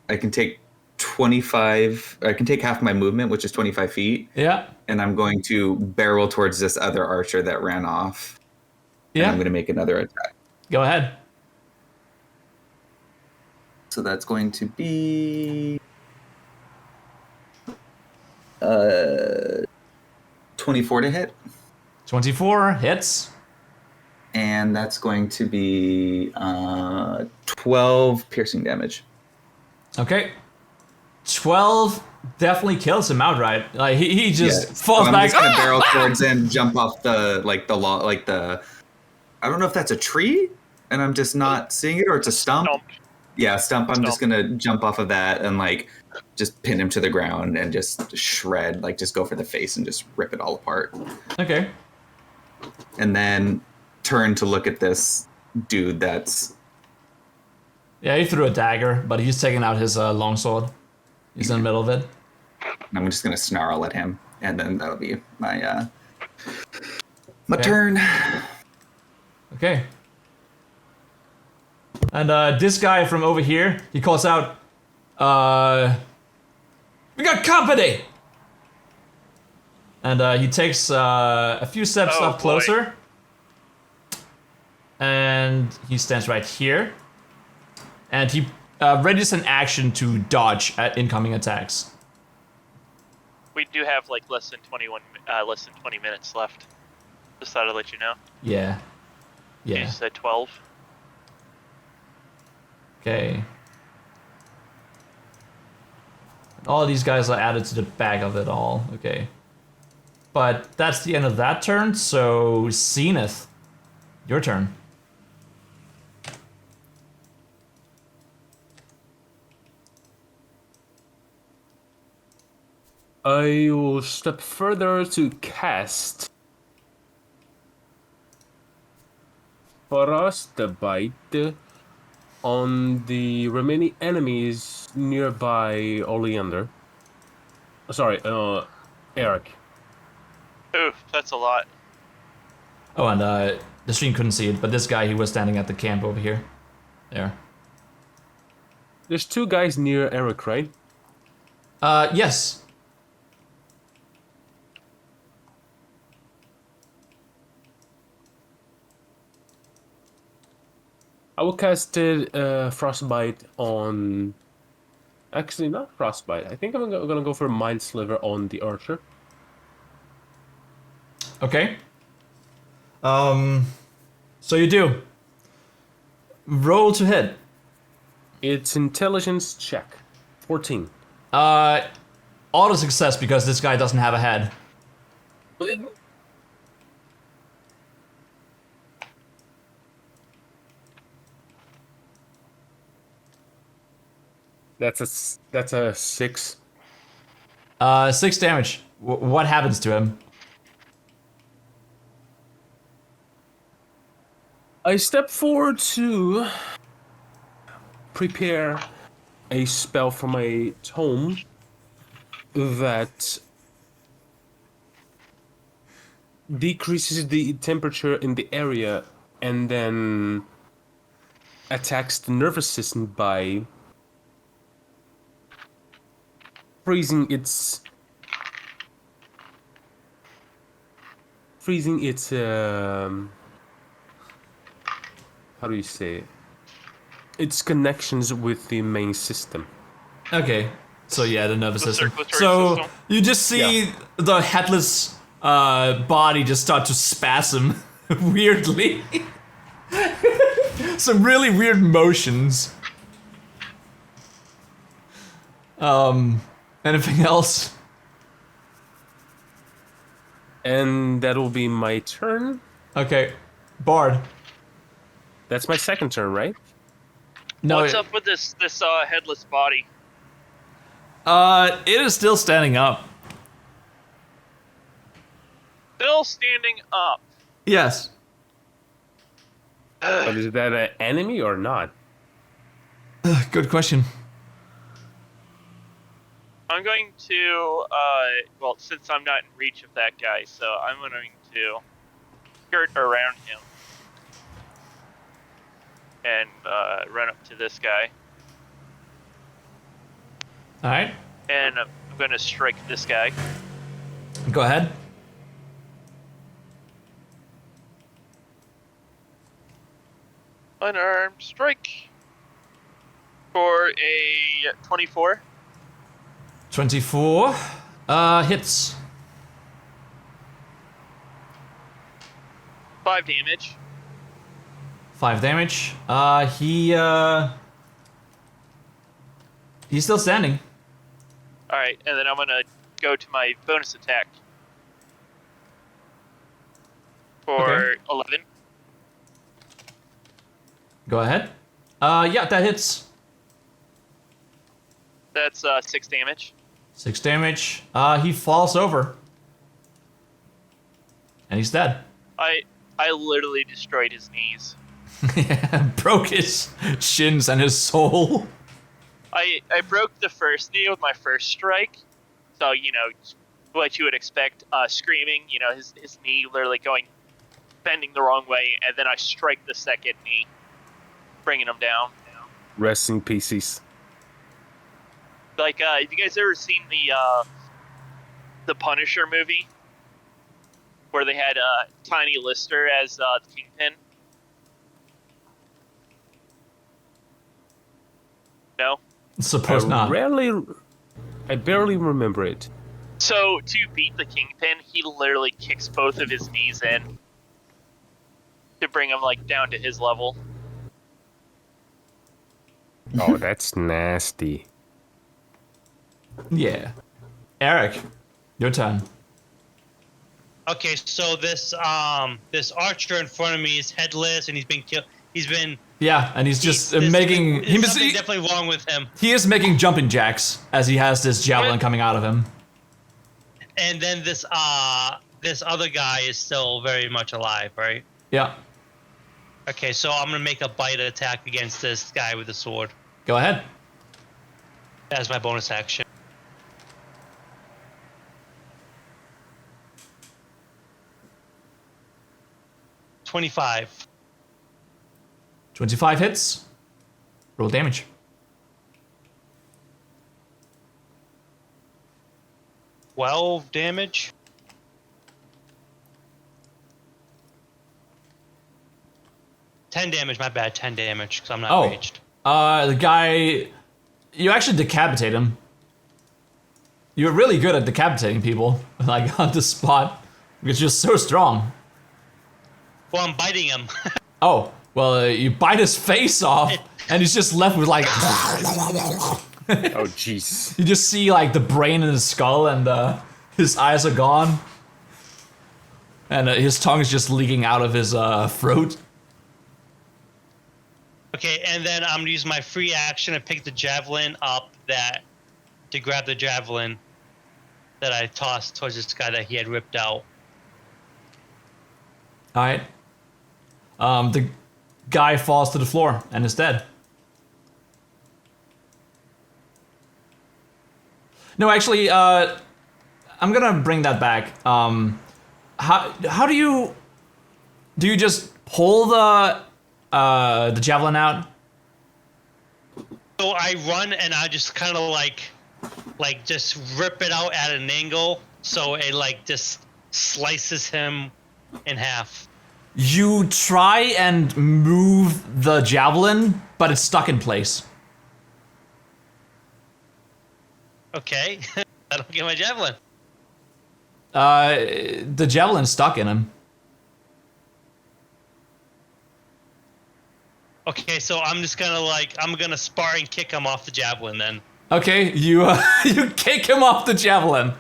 I can take 25. I can take half my movement, which is 25 feet. Yeah. And I'm going to barrel towards this other archer that ran off. And I'm Yeah. going to make another attack. Go ahead. So that's going to be 24 to hit. 24 hits. And that's going to be 12 piercing damage. Okay. 12 definitely kills him outright. Like he just Yes. falls So I'm back. just gonna Ah! barrel towards and jump off the I don't know if that's a tree and I'm just not seeing it, or it's a stump. Yeah, stump. I'm just gonna jump off of that and like just pin him to the ground and just shred, like just go for the face and just rip it all apart. Okay. And then turn to look at this dude that's Yeah, he threw a dagger, but he's taking out his longsword. He's in the middle of it. and I'm just gonna snarl at him, and then that'll be my Okay. turn. Okay. And this guy from over here, he calls out, "We got company!" And he takes a few steps Oh, up boy. closer. And he stands right here. And he readies an action to dodge at incoming attacks. We do have like less than 20 minutes left. Just thought I'd let you know. Yeah. You Yeah. said 12. Okay. All of these guys are added to the back of it all. Okay. But that's the end of that turn, so Zenith, your turn. I will step further to cast Frostbite on the remaining enemies nearby Oleander. Sorry, Eric. Oof, that's a lot. Oh, and the stream couldn't see it, but this guy, he was standing at the camp over here. There. There's 2 guys near Eric, right? Yes. I will cast Frostbite on... Actually, not Frostbite. I think I'm gonna go for Mild Sliver on the archer. Okay. So you do. Roll to hit. It's intelligence check. 14. Auto success because this guy doesn't have a head. That's a 6. 6 damage. What happens to him? I step forward to prepare a spell from my tome that decreases the temperature in the area and then attacks the nervous system by freezing its how do you say it? Its connections with the main system. Okay. So yeah, the nervous The system. circulatory So system. you just see the headless body just start to spasm weirdly. Some really weird motions. Anything else? And that'll be my turn. Okay. Bard. That's my second turn, right? No. What's up with this headless body? It is still standing up. Still standing up. Yes. But is that an enemy or not? Good question. I'm going to, well, since I'm not in reach of that guy, so I'm going to skirt around him and run up to this guy. All right. And I'm going to strike this guy. Go ahead. Unarmed strike for a 24. 24. Hits. 5 damage. 5 damage. He's still standing. Alright, and then I'm going to go to my bonus attack for Okay. 11. Go ahead. Yeah, that hits. That's 6 damage. 6 damage. He falls over. And he's dead. I literally destroyed his knees. Broke his shins and his soul. I broke the first knee with my first strike. So, you know, what you would expect, screaming, you know, his knee literally bending the wrong way, and then I strike the second knee, bringing him down. Rest in pieces. Like, have you guys ever seen the Punisher movie? Where they had Tiny Lister as the Kingpin? No? Suppose not. I barely remember it. So, to beat the Kingpin, he literally kicks both of his knees in to bring him, like, down to his level. Oh, that's nasty. Yeah. Eric, your turn. Okay, so this archer in front of me is headless, and he's been killed. He's been Yeah, and he's just there's making... something definitely wrong with him. He is making jumping jacks as he has this javelin coming out of him. And then this other guy is still very much alive, right? Yeah. Okay, so I'm gonna make a bite attack against this guy with the sword. Go ahead. That's my bonus action. $25. 25 hits. Roll damage. $12 damage. $10 damage, my bad, 10 damage, because I'm not raged. The guy... You actually decapitate him. You're really good at decapitating people, like, on the spot. Because you're so strong. Well, I'm biting him. Oh, well, you bite his face off, and he's just left with, like... Oh, jeez. You just see, like, the brain in his skull, and his eyes are gone. And his tongue is just leaking out of his throat. Okay, and then I'm gonna use my free action to pick the javelin up to grab the javelin that I tossed towards this guy that he had ripped out. Alright. guy falls to the floor and is dead. No, actually, I'm gonna bring that back. How do you just pull the javelin out? So I run and I just kind of like just rip it out at an angle, so it like just slices him in half. You try and move the javelin, but it's stuck in place. Okay, I don't get my javelin. The javelin's stuck in him. Okay, so I'm just gonna Spartan kick him off the javelin then. Okay, you you kick him off the javelin.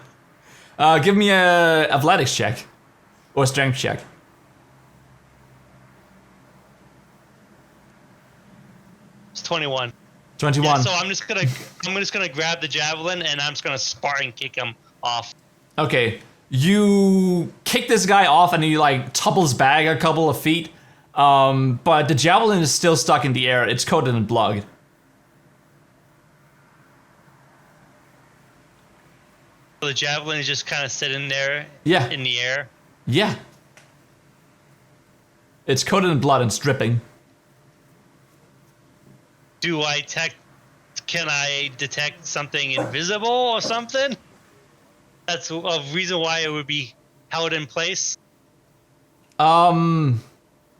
Give me a athletics check or strength check. It's 21. 21. Yeah, so I'm just gonna grab the javelin and I'm just gonna Spartan kick him off. Okay, you kick this guy off and he like tumbles back a couple of feet. But the javelin is still stuck in the air. It's coated in blood. So the javelin is just kind of sitting there Yeah. in the air. Yeah. It's coated in blood and it's dripping. Can I detect something invisible or something? That's a reason why it would be held in place.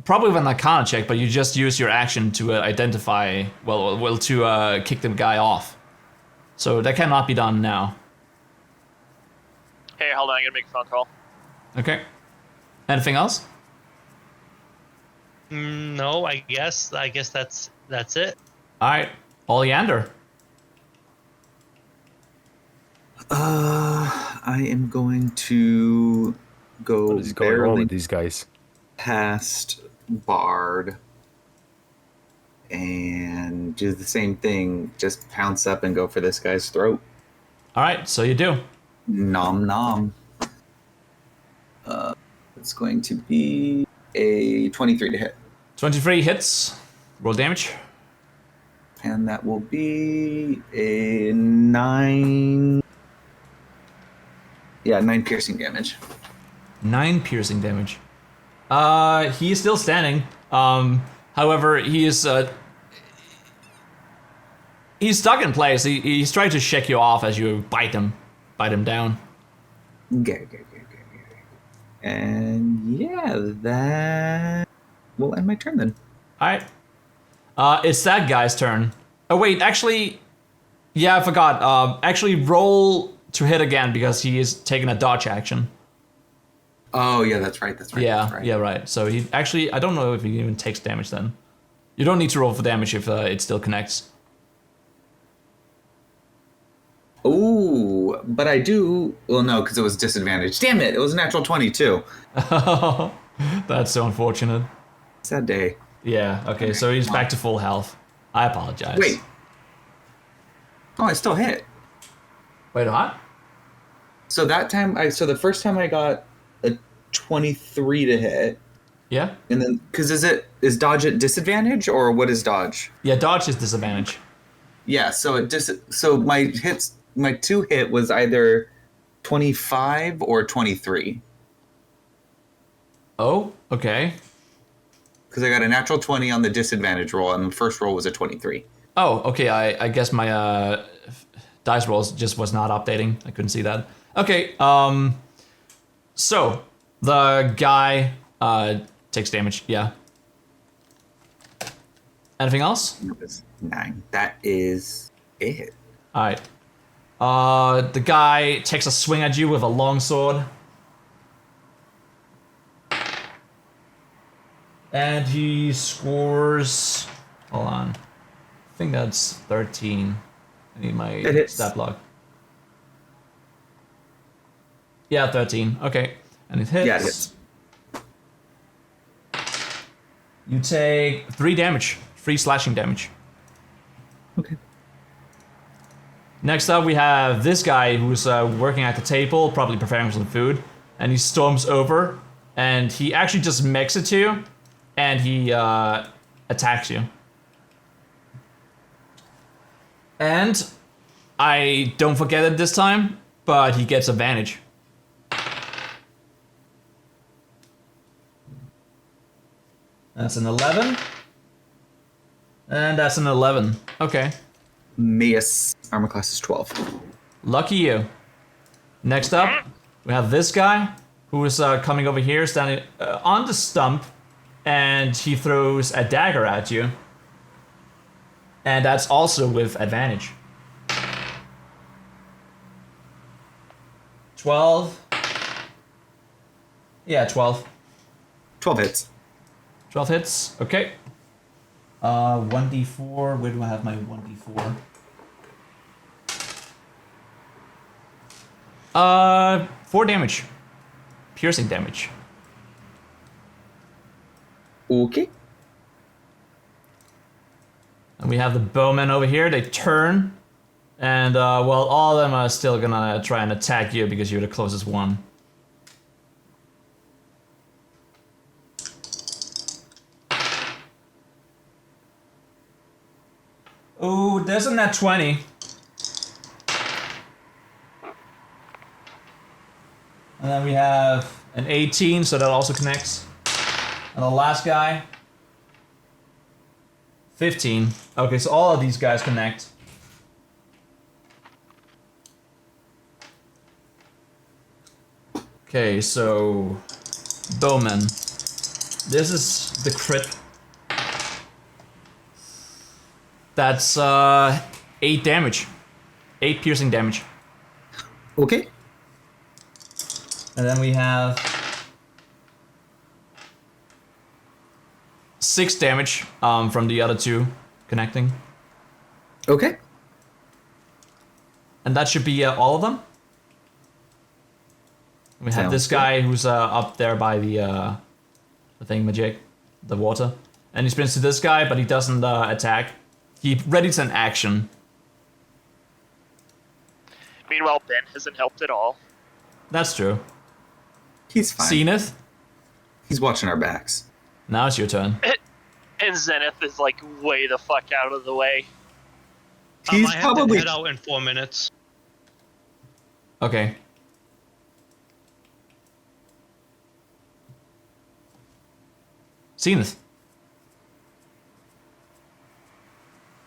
Probably with an Arcana check, but you just use your action to identify, to kick the guy off. So that cannot be done now. Hey, hold on, I gotta make a phone call. Okay. Anything else? No, I guess that's it. All right, Oleander. I am going to go What is going on barely with these guys? past Bard and do the same thing. Just pounce up and go for this guy's throat. All right, so you do. Nom nom. It's going to be a 23 to hit. 23 hits. Roll damage. And that will be a 9. Yeah, 9 piercing damage. 9 piercing damage. He is still standing. However, he's stuck in place. He's trying to shake you off as you bite him down. Okay. And yeah, that will end my turn then. All right. It's that guy's turn. Oh wait, actually, yeah, I forgot. Actually, roll to hit again because he is taking a dodge action. Oh yeah, that's right. Yeah, right. So he actually, I don't know if he even takes damage then. You don't need to roll for damage if it still connects. Ooh, but I do. Well, no, because it was disadvantage. Damn it! It was a natural 22. That's so unfortunate. Sad day. Yeah. Okay. So he's back to full health. I apologize. Wait. Oh, I still hit. Wait, what? So the first time I got a 23 to hit, Yeah. and then is dodge at disadvantage or what is dodge? Yeah. Dodge is disadvantage. Yeah. So my 2 hit was either 25 or 23. Oh. Okay. Because I got a natural 20 on the disadvantage roll, and the first roll was a 23. Oh. Okay. I guess my dice rolls just was not updating. I couldn't see that. Okay. So the guy takes damage. Yeah. Anything else? That was 9. That is it. All right. The guy takes a swing at you with a long sword. And he scores... Hold on. I think that's 13. I need my It hits. stat block. Yeah, 13. Okay. And it hits. Yeah, it hits. You take 3 damage. 3 slashing damage. Okay. Next up, we have this guy who's working at the table, probably preparing some food, and he storms over, and he actually just makes it to you, and he attacks you. And I don't forget it this time, but he gets advantage. That's an 11. And that's an 11. Okay. Mia's armor class is 12. Lucky you. Next up, we have this guy who is coming over here, standing on the stump, and he throws a dagger at you. And that's also with advantage. 12. Yeah, 12. 12 hits. 12 hits. Okay. 1d4. Where do I have my 1d4? 4 damage. Piercing damage. Okay. And we have the bowmen over here. They turn. And, well, all of them are still gonna try and attack you because you're the closest one. Ooh, there's a nat 20. And then we have an 18, so that also connects. And the last guy, 15. Okay, so all of these guys connect. Okay, so bowman. This is the crit. That's 8 damage. 8 piercing damage. Okay. And then we have 6 damage from the other two connecting. Okay. And that should be all of them. We have Sounds this guy who's up there by the thingamajig, the water. And he sprints to this guy, but he doesn't attack. He readies an action. Meanwhile, Ben hasn't helped at all. That's true. He's fine. Zenith, He's watching our backs. now it's your turn. And Zenith is like way the fuck out of the way. He's I have to probably head out in 4 minutes. Okay. Zenith.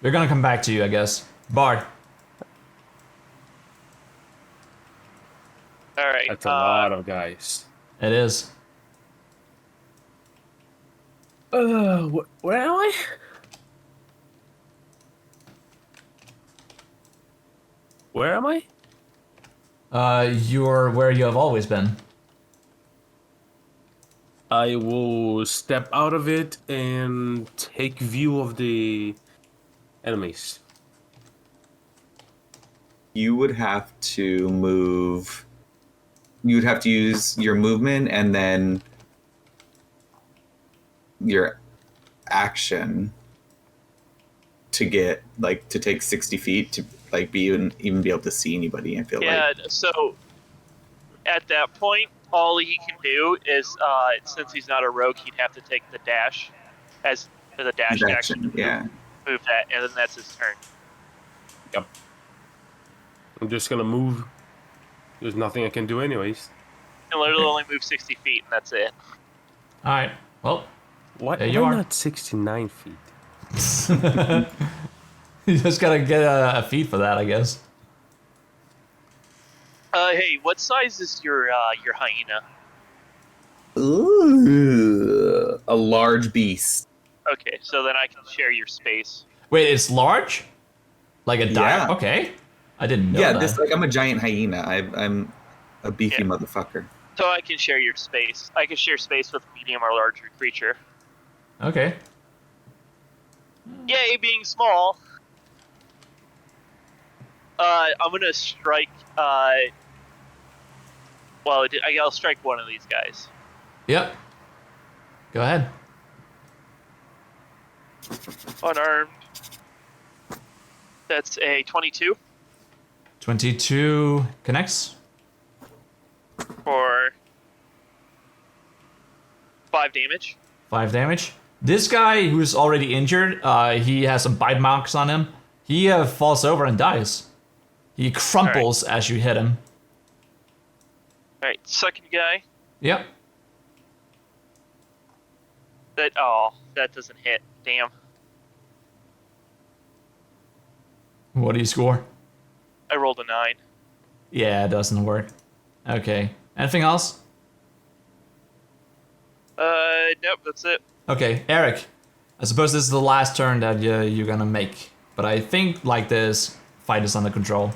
We're gonna come back to you, I guess. Bard. All right. That's a lot of guys. It is. Where am I? Where am I? You're where you have always been. I will step out of it and take view of the enemies. You would have to move. You would have to use your movement and then your action to get to take 60 feet to even be able to see anybody. I feel Yeah. So at that point, all he can do is, since he's not a rogue, he'd have to take the dash as the dash his action. Yeah. Move that, and then that's his turn. Yep. I'm just gonna move. There's nothing I can do anyways. And literally only move 60 feet, and that's it. Alright. Well, What? There you Why are. not 69 feet? you just gotta get a feat for that, I guess. Hey, what size is your hyena? Ooh, a large beast. Okay, so then I can share your space. Wait, it's large? Like a Yeah. Okay. I didn't know Yeah, that. I'm a giant hyena. I'm a beefy Yeah. motherfucker. So I can share your space. I can share space with a medium or larger creature. Okay. Yay, being small. I'm gonna strike. Well, I'll strike one of these guys. Yep. Go ahead. Unarmed. That's a 22 22 connects. for 5 damage. 5 damage. This guy who's already injured, he has some bite marks on him. He falls over and dies. He crumples as you hit him. All right, second guy. Yep. That doesn't hit. Damn. What do you score? I rolled a 9. Yeah, it doesn't work. Okay. Anything else? Nope, that's it. Okay, Eric. I suppose this is the last turn that you're gonna make. But I think, like this, fight is under control.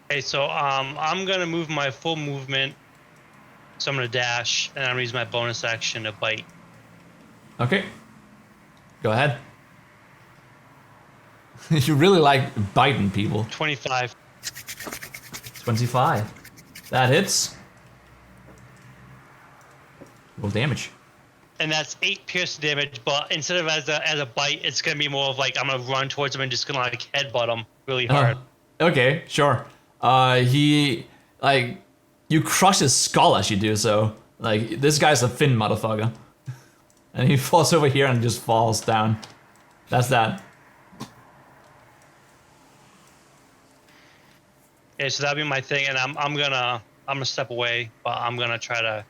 Okay, so I'm gonna move my full movement. So I'm gonna dash, and I'm gonna use my bonus action to bite. Okay. Go ahead. You really like biting people. 25. 25. That hits. Roll damage. And that's 8 piercing damage, but instead of as a bite, it's gonna be more of like I'm gonna run towards him and just gonna like headbutt him really hard. Okay, sure. He, like, you crush his skull as you do so. Like, this guy's a thin motherfucker. And he falls over here and just falls down. That's that. Yeah, so that'll be my thing, and I'm gonna step away, but I'm gonna try to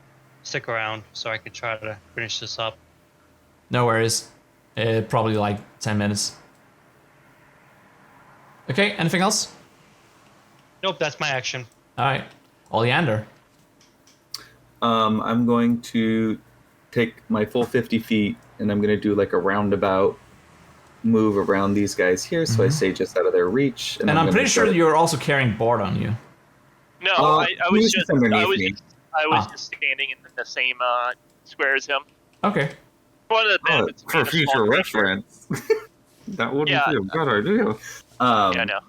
stick around so I can try to finish this up. No worries. Probably like 10 minutes. Okay, anything else? Nope, that's my action. Alright. Oleander. I'm going to take my full 50 feet and I'm going to do like a roundabout move around these guys here so I stay just out of their reach. And I'm pretty sure you're also carrying board on you. No, I was just me. just standing in the same square as him. Okay. One of the benefits of for being a future small creature. reference. That wouldn't Yeah. be a good idea. Yeah, no.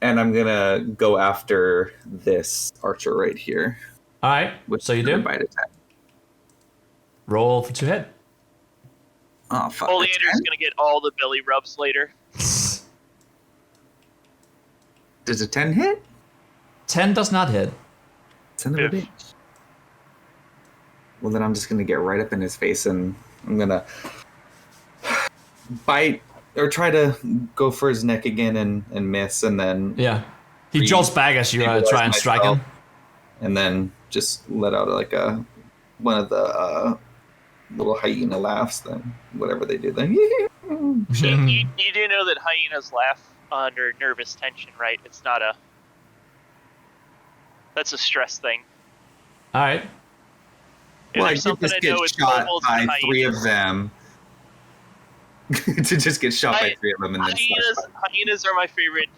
And I'm going to go after this archer right here. Alright, With so you the do? bite attack. Roll for 2 hit. Oh, fuck. Oleander's gonna get all the belly rubs later. Does a 10 hit? 10 does not hit. Son of a Oof. bitch. Well, then I'm just going to get right up in his face and I'm going to bite or try to go for his neck again and miss and then Yeah. He jolts back as you try and strike him. and then just let out like one of the little hyena laughs, then whatever they do then. You do know that hyenas laugh under nervous tension, right? It's not a... That's a stress thing. Alright. If Well, I there's did something just I get know, it's shot kobolds by and 3 of hyenas. them. To just get shot by 3 of them and then Hyenas are my favorite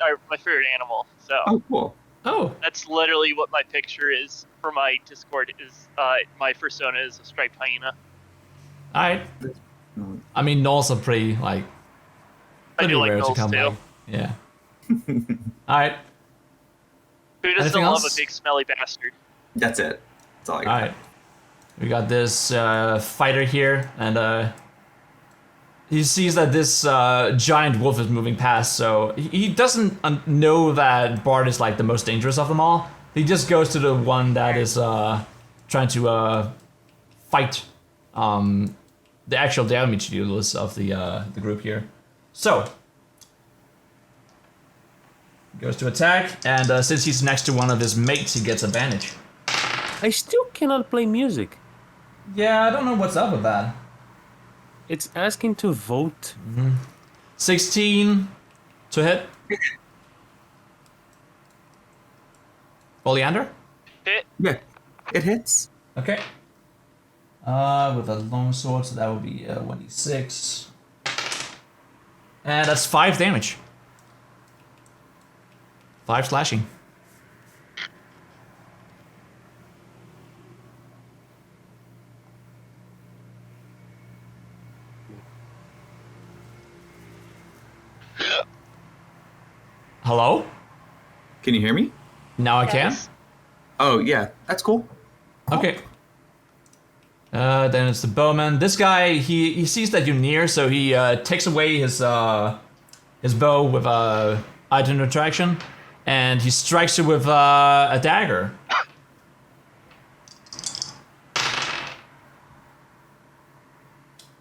animal. So Oh, cool. Oh. that's literally what my picture is for my Discord. Is my persona is a striped hyena. Alright. I mean, gnolls are pretty, like, I pretty do like rare to gnolls come too. by. Yeah. Alright. Who doesn't Anything love else? a big smelly bastard? That's it. That's all I got. Alright. We got this fighter here, and he sees that this giant wolf is moving past, so he doesn't know that Bard is like the most dangerous of them all. He just goes to the one that is trying to fight the actual damage dealers of the group here. So, goes to attack, and since he's next to one of his mates, he gets advantage. I still cannot play music. Yeah, I don't know what's up with that. It's asking to vote. 16 to hit. Oleander? Hit. Yeah, it hits. Okay. With a long sword, so that would be 1d6. And that's 5 damage. 5 slashing. Hello? Can you hear me? Now I can? Yes. Oh, yeah. That's cool. Okay. Then it's the bowman. This guy, he sees that you're near, so he takes away his bow with item attraction, and he strikes you with a dagger.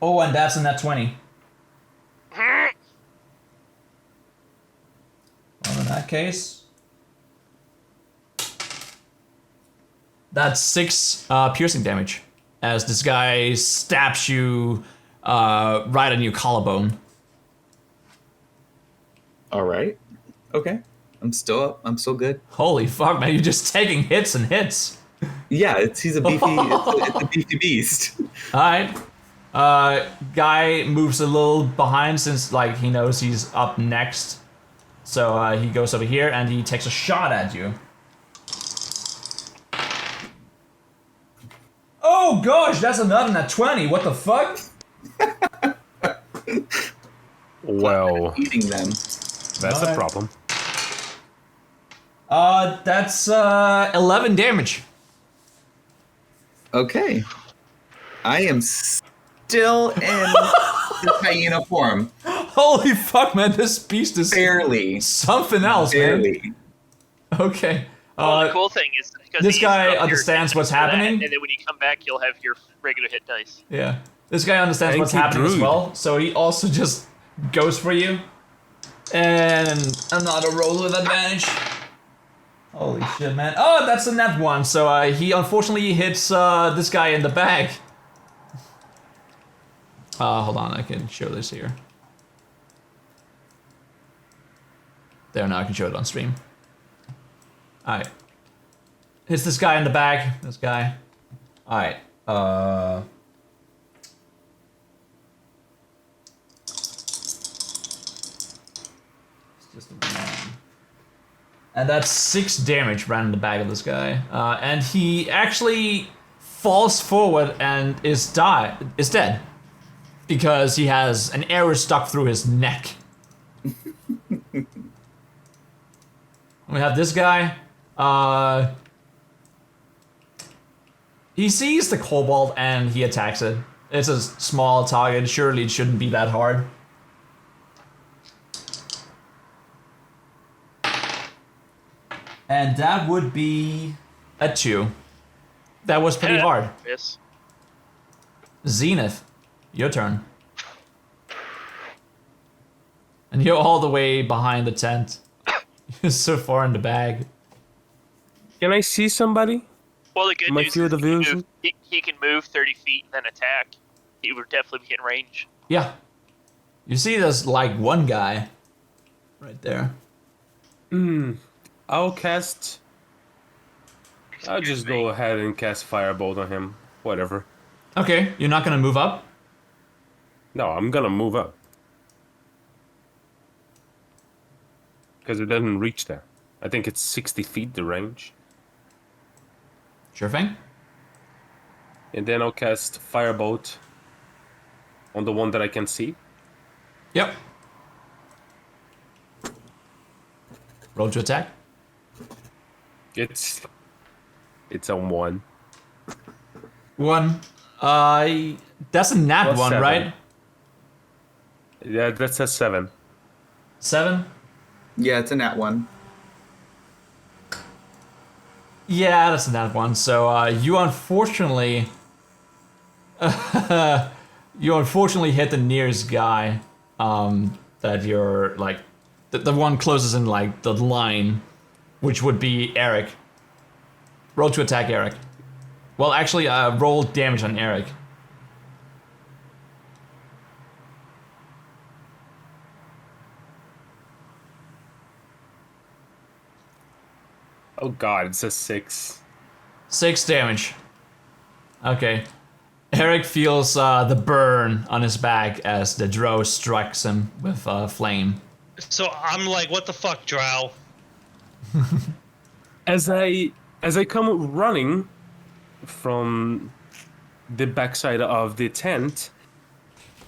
Oh, and that's in that 20. Well, in that case, that's 6 piercing damage as this guy stabs you right on your collarbone. All right. Okay. I'm still up. I'm still good. Holy fuck, man! You're just taking hits and hits. Yeah, he's a beefy. It's a beefy beast. All right. Guy moves a little behind since like he knows he's up next. So he goes over here and he takes a shot at you. Oh gosh, that's another nat 20. What the fuck? Well, Eating them. that's a Alright. problem. That's 11 damage. Okay. I am still in the hyena form. Holy fuck, man! This beast is Barely. something else, man. Barely. Okay. Well, the cool thing is because this he's guy up here understands what's for that, happening. and then when you come back, you'll have your regular hit dice. Yeah. This guy understands Thank what's you, happening as Druid. well, so he also just goes for you. And another roll with advantage. Holy shit, man. Oh, that's a nat 1, so he unfortunately hits this guy in the back. Hold on, I can show this here. There, now I can show it on stream. Alright. Hits this guy in the back. This guy. Alright. It's just a 1. And that's 6 damage right in the back of this guy. And he actually falls forward and is dead. Because he has an arrow stuck through his neck. We have this guy. He sees the kobold and he attacks it. It's a small target. Surely it shouldn't be that hard. And that would be a 2. That was pretty hard. Miss. Zenith, your turn. And you're all the way behind the tent. You're so far in the bag. Can I see somebody? Well, the good My news field is of vision? he can move 30 feet and then attack. He would definitely be in range. Yeah. You see there's like one guy right there. I'll just go ahead and cast Firebolt on him. Whatever. Okay, you're not gonna move up? No, I'm gonna move up. Because it doesn't reach there. I think it's 60 feet, the range. Sure thing. And then I'll cast Firebolt on the one that I can see. Yep. Roll to attack. It's a 1. 1. That's a nat Plus 1, 7. right? Yeah, that's a 7. 7? Yeah, it's a nat 1. Yeah, that's a nat 1. So you unfortunately hit the nearest guy that you're like the one closest in like the line, which would be Eric. Roll to attack Eric. Well, actually, roll damage on Eric. Oh god, it's a 6. 6 damage. Okay. Eric feels the burn on his back as the drow strikes him with flame. So I'm like, what the fuck, Drow? As I come running from the backside of the tent,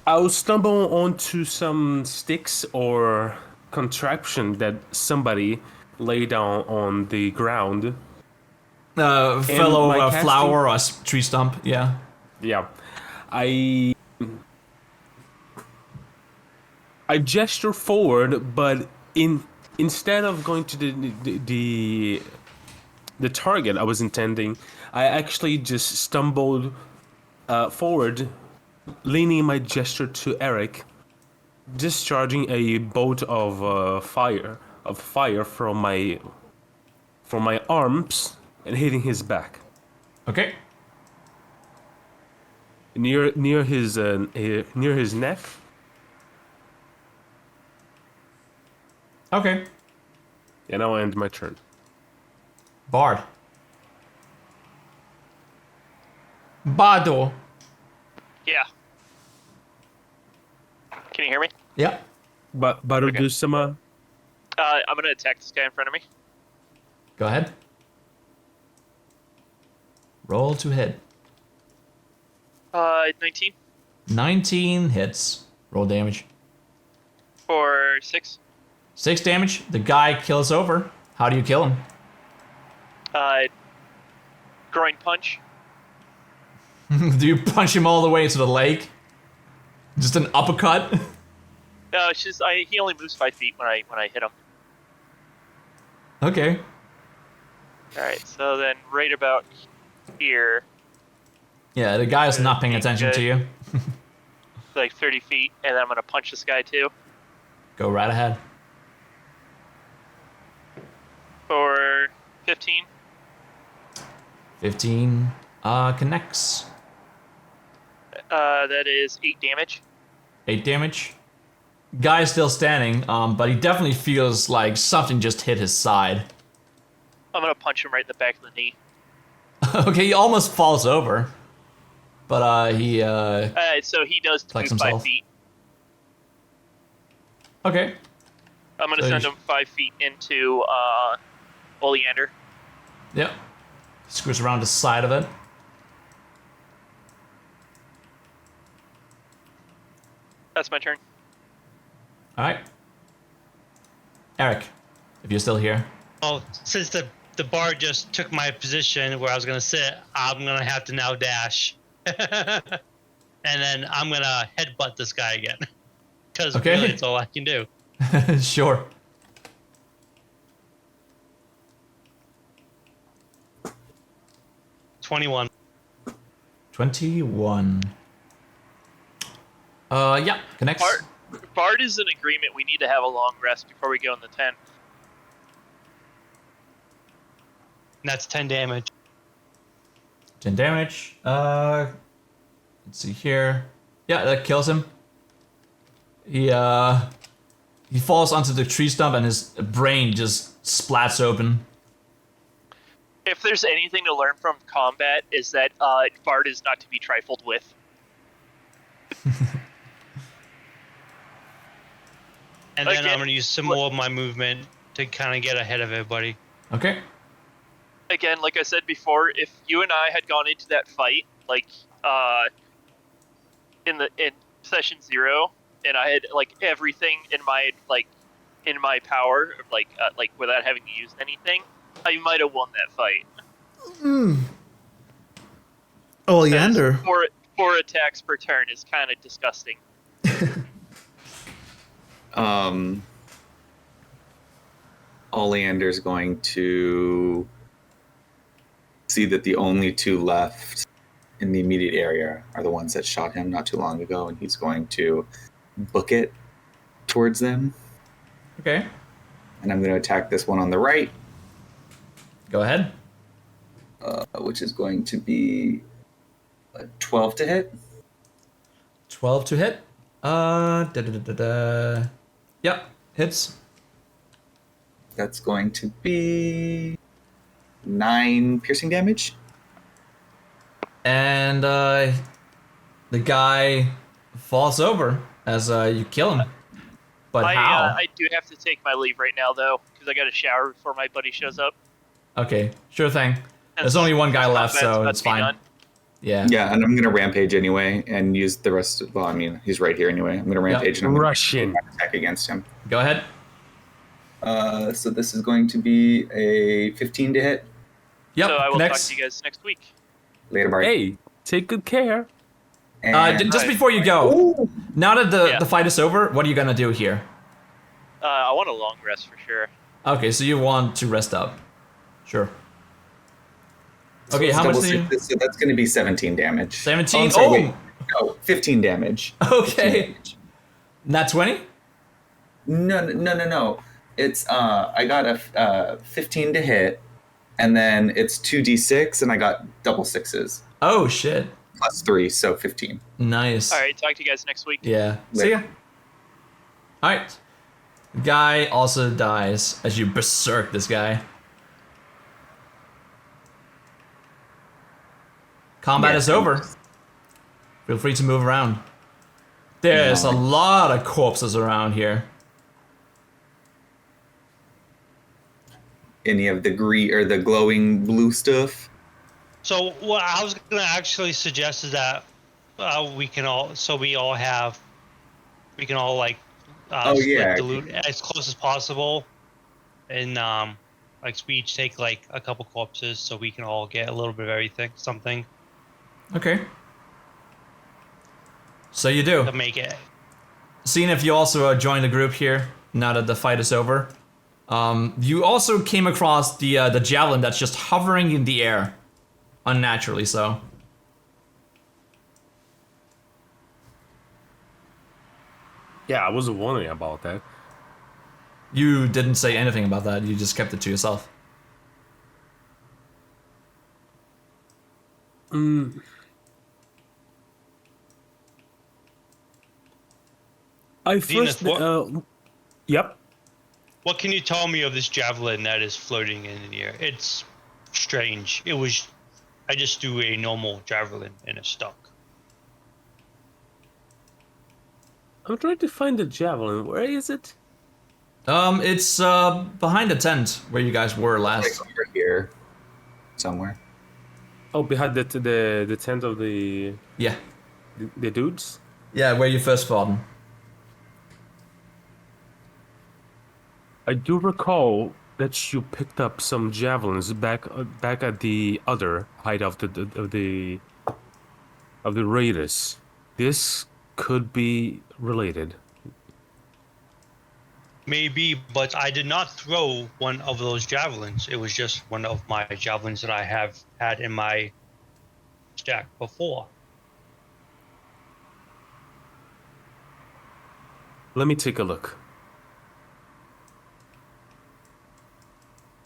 I'll stumble onto some sticks or contraption that somebody laid down on the ground. Fell over my a casting- flower or a tree stump, yeah. Yeah, I gesture forward, but instead of going to the target I was intending, I actually just stumbled forward leaning my gesture to Eric, discharging a bolt of fire from my arms and hitting his back Okay. near his neck. Okay. And I'll end my turn. Bard. Bardo. Yeah. Can you hear me? Yeah. But Barudusama, I'm gonna attack this guy in front of me. Go ahead. Roll to hit. 19 19 hits. Roll damage. for 6. 6 damage. The guy kills over. How do you kill him? Groin punch. Do you punch him all the way to the leg? Just an uppercut? No, it's just he only moves 5 feet when I hit him. Okay. All right, so then right about here, Yeah, the guy is not paying attention Good. to you. like 30 feet, and then I'm gonna punch this guy too Go right ahead. for 15. 15 connects. That is 8 damage. 8 damage. Guy's still standing, but he definitely feels like something just hit his side. I'm gonna punch him right in the back of the knee. Okay, he almost falls over. But he So he does move Flex 5 himself. feet. Okay. I'm gonna So send you- him 5 feet into Oleander. Yep. Screws around the side of it. That's my turn. Alright. Eric, if you're still here. Oh, since the bard just took my position where I was gonna sit, I'm gonna have to now dash, and then I'm gonna headbutt this guy again, because Okay. really it's all I can do. Sure. $21. 21. Yeah, connects. Bard is in agreement. We need to have a long rest before we go in the tent. And that's 10 damage. 10 damage. Let's see here. Yeah, that kills him. He falls onto the tree stump and his brain just splats open. If there's anything to learn from combat, is that Bard is not to be trifled with. And then Again, I'm gonna use some more of my movement to kind of get ahead of everybody. Okay. Again, like I said before, if you and I had gone into that fight, like in session 0, and I had like everything in my power, like without having to use anything, I might have won that fight. Oleander. 4 attacks per turn is kind of disgusting. Oleander's going to see that the only 2 left in the immediate area are the ones that shot him not too long ago, and he's going to book it towards them. Okay. And I'm going to attack this one on the right, Go ahead. which is going to be a 12 to hit. 12 to hit. Yep, hits. That's going to be 9 piercing damage. And the guy falls over as you kill him. But how? I do have to take my leave right now, though, because I got to shower before my buddy shows up. Okay, sure thing. There's only one guy left, Combat's so about it's to be fine. done. Yeah. Yeah, and I'm going to rampage anyway and use the rest of... Well, I mean, he's right here anyway. I'm going to rampage and I'm going Russian. to attack against him. Go ahead. So this is going to be a 15 to hit. Yep, So I will connects. talk to you guys next week. Later, Bart. Hey, take good care. And Just before you go, Ooh. now that Yeah. the fight is over, what are you gonna do here? I want a long rest for sure. Okay, so you want to rest up. Sure. So Okay, let's how much double do you... check this. So that's going to be 17 damage. 17? Oh, I'm sorry, Oh! wait. Oh, 15 damage. 15 Okay. damage. Not 20? No. It's I got a 15 to hit, and then it's 2d6, and I got double sixes Oh, shit. plus 3, so 15. Nice. All right, talk to you guys next week. Yeah. See ya. Alright. Guy also dies as you berserk this guy. Combat is over. Feel free to move around. There's a lot of corpses around here. Any of the green or the glowing blue stuff? So what I was gonna actually suggest is that we can all like Oh, split yeah. the loot as close as possible, and like we each take like a couple corpses so we can all get a little bit of everything, something Okay. So you do. to make it. Seeing if you also join the group here now that the fight is over. You also came across the javelin that's just hovering in the air, unnaturally so. Yeah, I was wondering about that. You didn't say anything about that. You just kept it to yourself. I Zenith, first. what- Yep. What can you tell me of this javelin that is floating in the air? It's strange. I just do a normal javelin and it's stuck. I'm trying to find the javelin. Where is it? It's behind the tent where you guys were last. Like over here somewhere. Oh, behind the tent of the Yeah. the dudes. Yeah, where you first fought him. I do recall that you picked up some javelins back at the other height of the raiders. This could be related. Maybe, but I did not throw one of those javelins. It was just one of my javelins that I have had in my stack before. Let me take a look.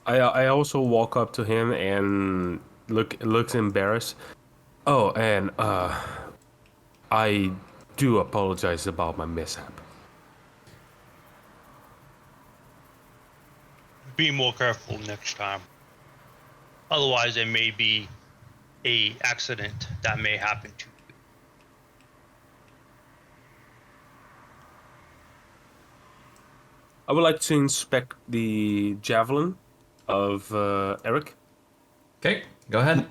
I also walk up to him and looks embarrassed. Oh, and I do apologize about my mishap. Be more careful next time. Otherwise, it may be a accident that may happen to you. I would like to inspect the javelin of Eric. Okay, go ahead.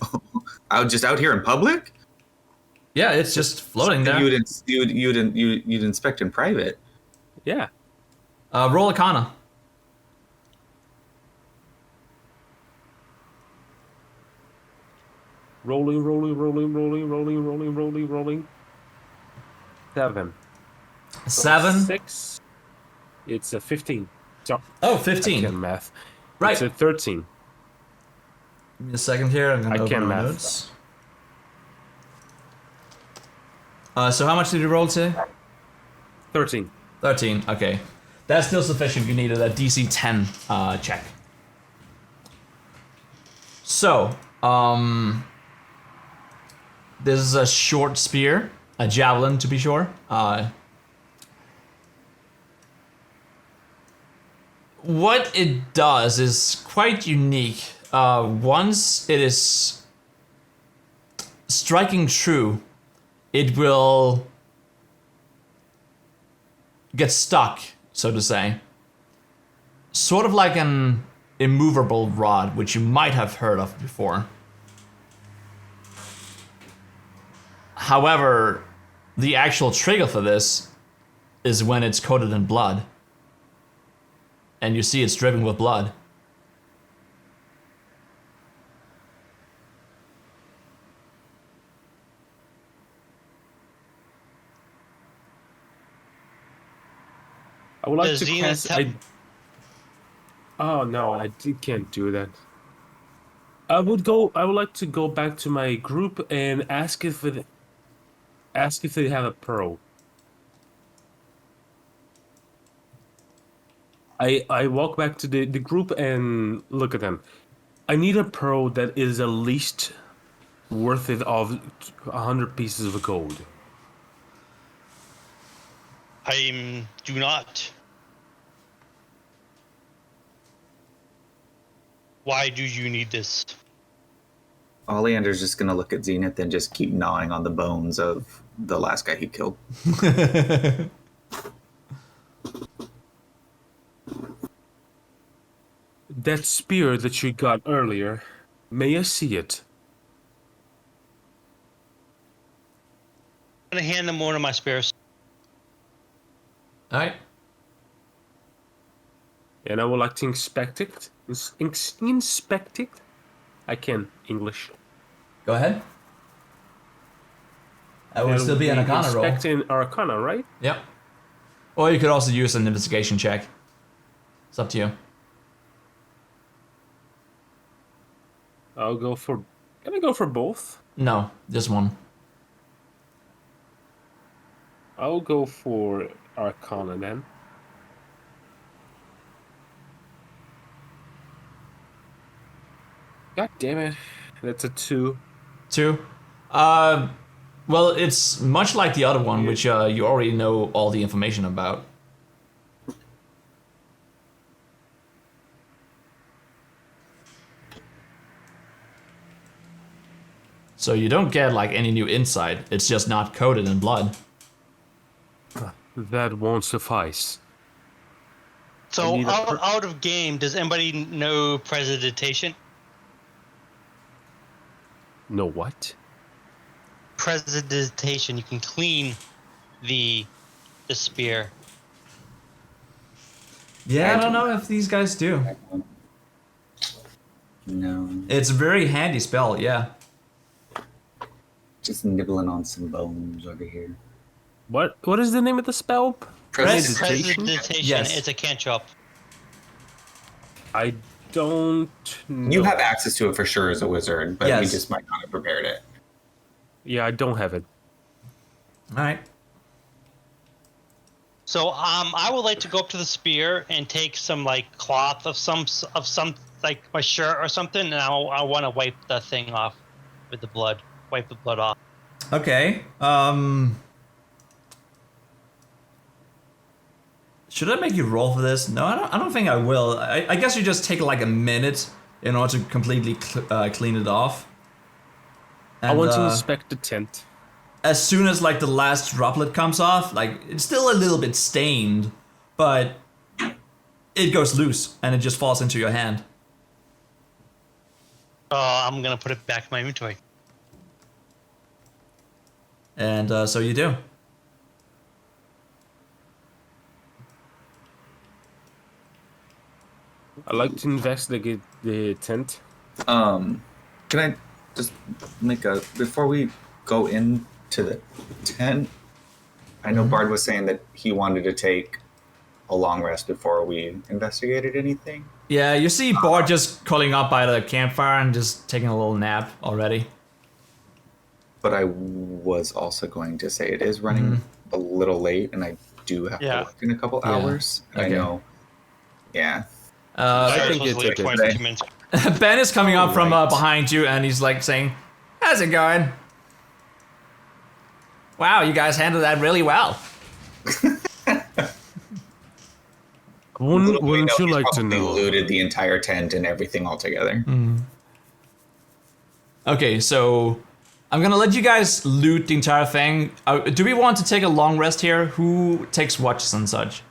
Out here in public? Yeah, it's just floating there. You'd inspect in private. Yeah. Roll Arcana. Rolling. 7. 7. 6. It's a 15. So Oh, I 15. can math. Right. It's a 13. Give me a second here. I'm gonna I open can my math. notes. So how much did you roll today? 13. 13. Okay, that's still sufficient. You needed a DC 10 check. So, this is a short spear, a javelin to be sure. What it does is quite unique. Once it is striking true, it will get stuck, so to say. Sort of like an immovable rod, which you might have heard of before. However, the actual trigger for this is when it's coated in blood. And you see it's dripping with blood. I would like Does to Zenith cast. have- Oh no, can't do that. I would like to go back to my group and ask if Ask if they have a pearl. I walk back to the group and look at them. I need a pearl that is at least worth it of 100 pieces of gold. I do not. Why do you need this? Oleander's just gonna look at Zenith and just keep gnawing on the bones of the last guy he killed. That spear that you got earlier, may I see it? I'm gonna hand them one of my spares. All right. And I would like to inspect it. Inspect it? I can English. Go ahead. That would still be an Arcana roll. Inspecting Arcana, right? Yep. Or you could also use an investigation check. It's up to you. I'll go for... Can I go for both? No, just one. I'll go for Arcana then. God damn it. That's a 2. 2. Well, it's much like the other one, which you already know all the information about. So you don't get like any new insight. It's just not coated in blood. That won't suffice. So need a out of game, does anybody know Prestidigitation? No what? Prestidigitation. You can clean the spear. Yeah, I don't know if these guys do. No. It's a very handy spell, yeah. Just nibbling on some bones over here. What is the name of the spell? Prestidigitation? Prestidigitation. Yes. It's a cantrip. I don't know. You have access to it for sure as a wizard, but we Yes. just might not have prepared it. Yeah, I don't have it. All right. So I would like to go up to the spear and take some like cloth of some like my shirt or something, and I want to wipe the thing off with the blood. Wipe the blood off. Okay. Should I make you roll for this? No, I don't think I will. I guess you just take like a minute in order to completely clean it off. And, I want to inspect the tent. as soon as like the last droplet comes off, like it's still a little bit stained, but it goes loose and it just falls into your hand. I'm gonna put it back in my inventory. And so you do. I like to investigate the tent. Can I just make a before we go into the tent? I know Bard was saying that he wanted to take a long rest before we investigated anything. Yeah, you see Bard just curling up by the campfire and just taking a little nap already. But I was also going to say it is running a little late, and I do have to work in a couple hours. Okay. I know. Yeah. I think Supposed to it's leave okay. 22 minutes. Ben is coming up from Alright. behind you and he's like saying, "How's it going? Wow, you guys handled that really well." Little do we Wouldn't know, you he's like to probably know? looted the entire tent and everything all together. Okay, so I'm gonna let you guys loot the entire thing. Do we want to take a long rest here? Who takes watches and such?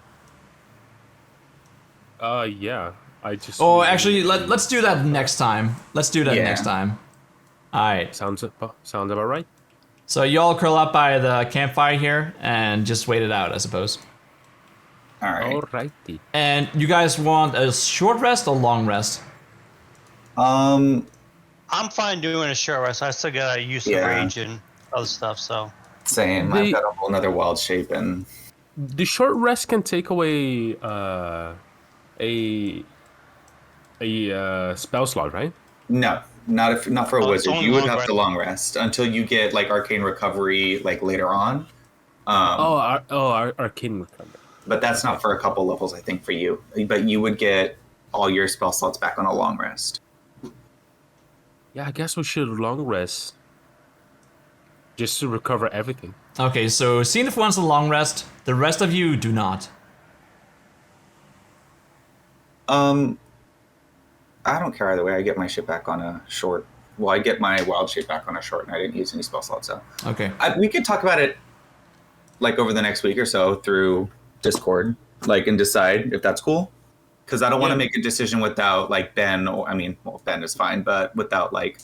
Yeah. I just. Oh, actually, let's do that next time. Let's do that Yeah. next time. All right. Sounds about right. So y'all curl up by the campfire here and just wait it out, I suppose. All right. Alrighty. And you guys want a short rest or long rest? Um, I'm fine doing a short rest. I still gotta use the Yeah. rage and other stuff. So same. I've got a whole nother wild shape, and The short rest can take away a spell slot, right? no, Not for a Oh, it's wizard. only You would long have rest. to long rest until you get like arcane recovery like later on. Arcane recovery. But that's not for a couple levels, I think, for you. But you would get all your spell slots back on a long rest. Yeah, I guess we should long rest. Just to recover everything. Okay, so Zenith wants a long rest. The rest of you do not. I don't care either way. I get my shit back on a short. Well, I get my wild shape back on a short, and I didn't use any spell slots. So Okay. we could talk about it like over the next week or so through Discord, like, and decide if that's cool. Because I don't want to make a decision without like Ben. Or I mean, well, Ben is fine, but without like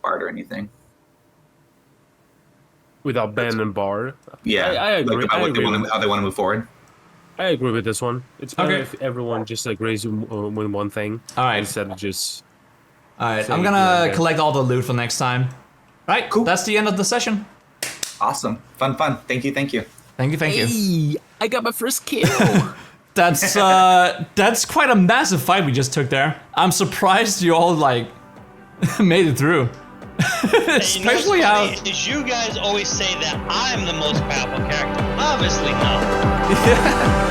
Bard or anything. Without Ben and Bard. Yeah, I agree. Like about I what agree. how they want to move forward. I agree with this one. It's better Okay. if everyone just agrees with one thing. All right. Instead of just. Alright, Say I'm you're gonna okay. collect all the loot for next time. Right, Cool. That's the end of the session. Awesome, fun. Thank you. Thank you, thank you. Hey, I got my first kill. That's quite a massive fight we just took there. I'm surprised you all like made it through. Especially how Is you guys always say that I'm the most powerful character. Obviously not. yeah.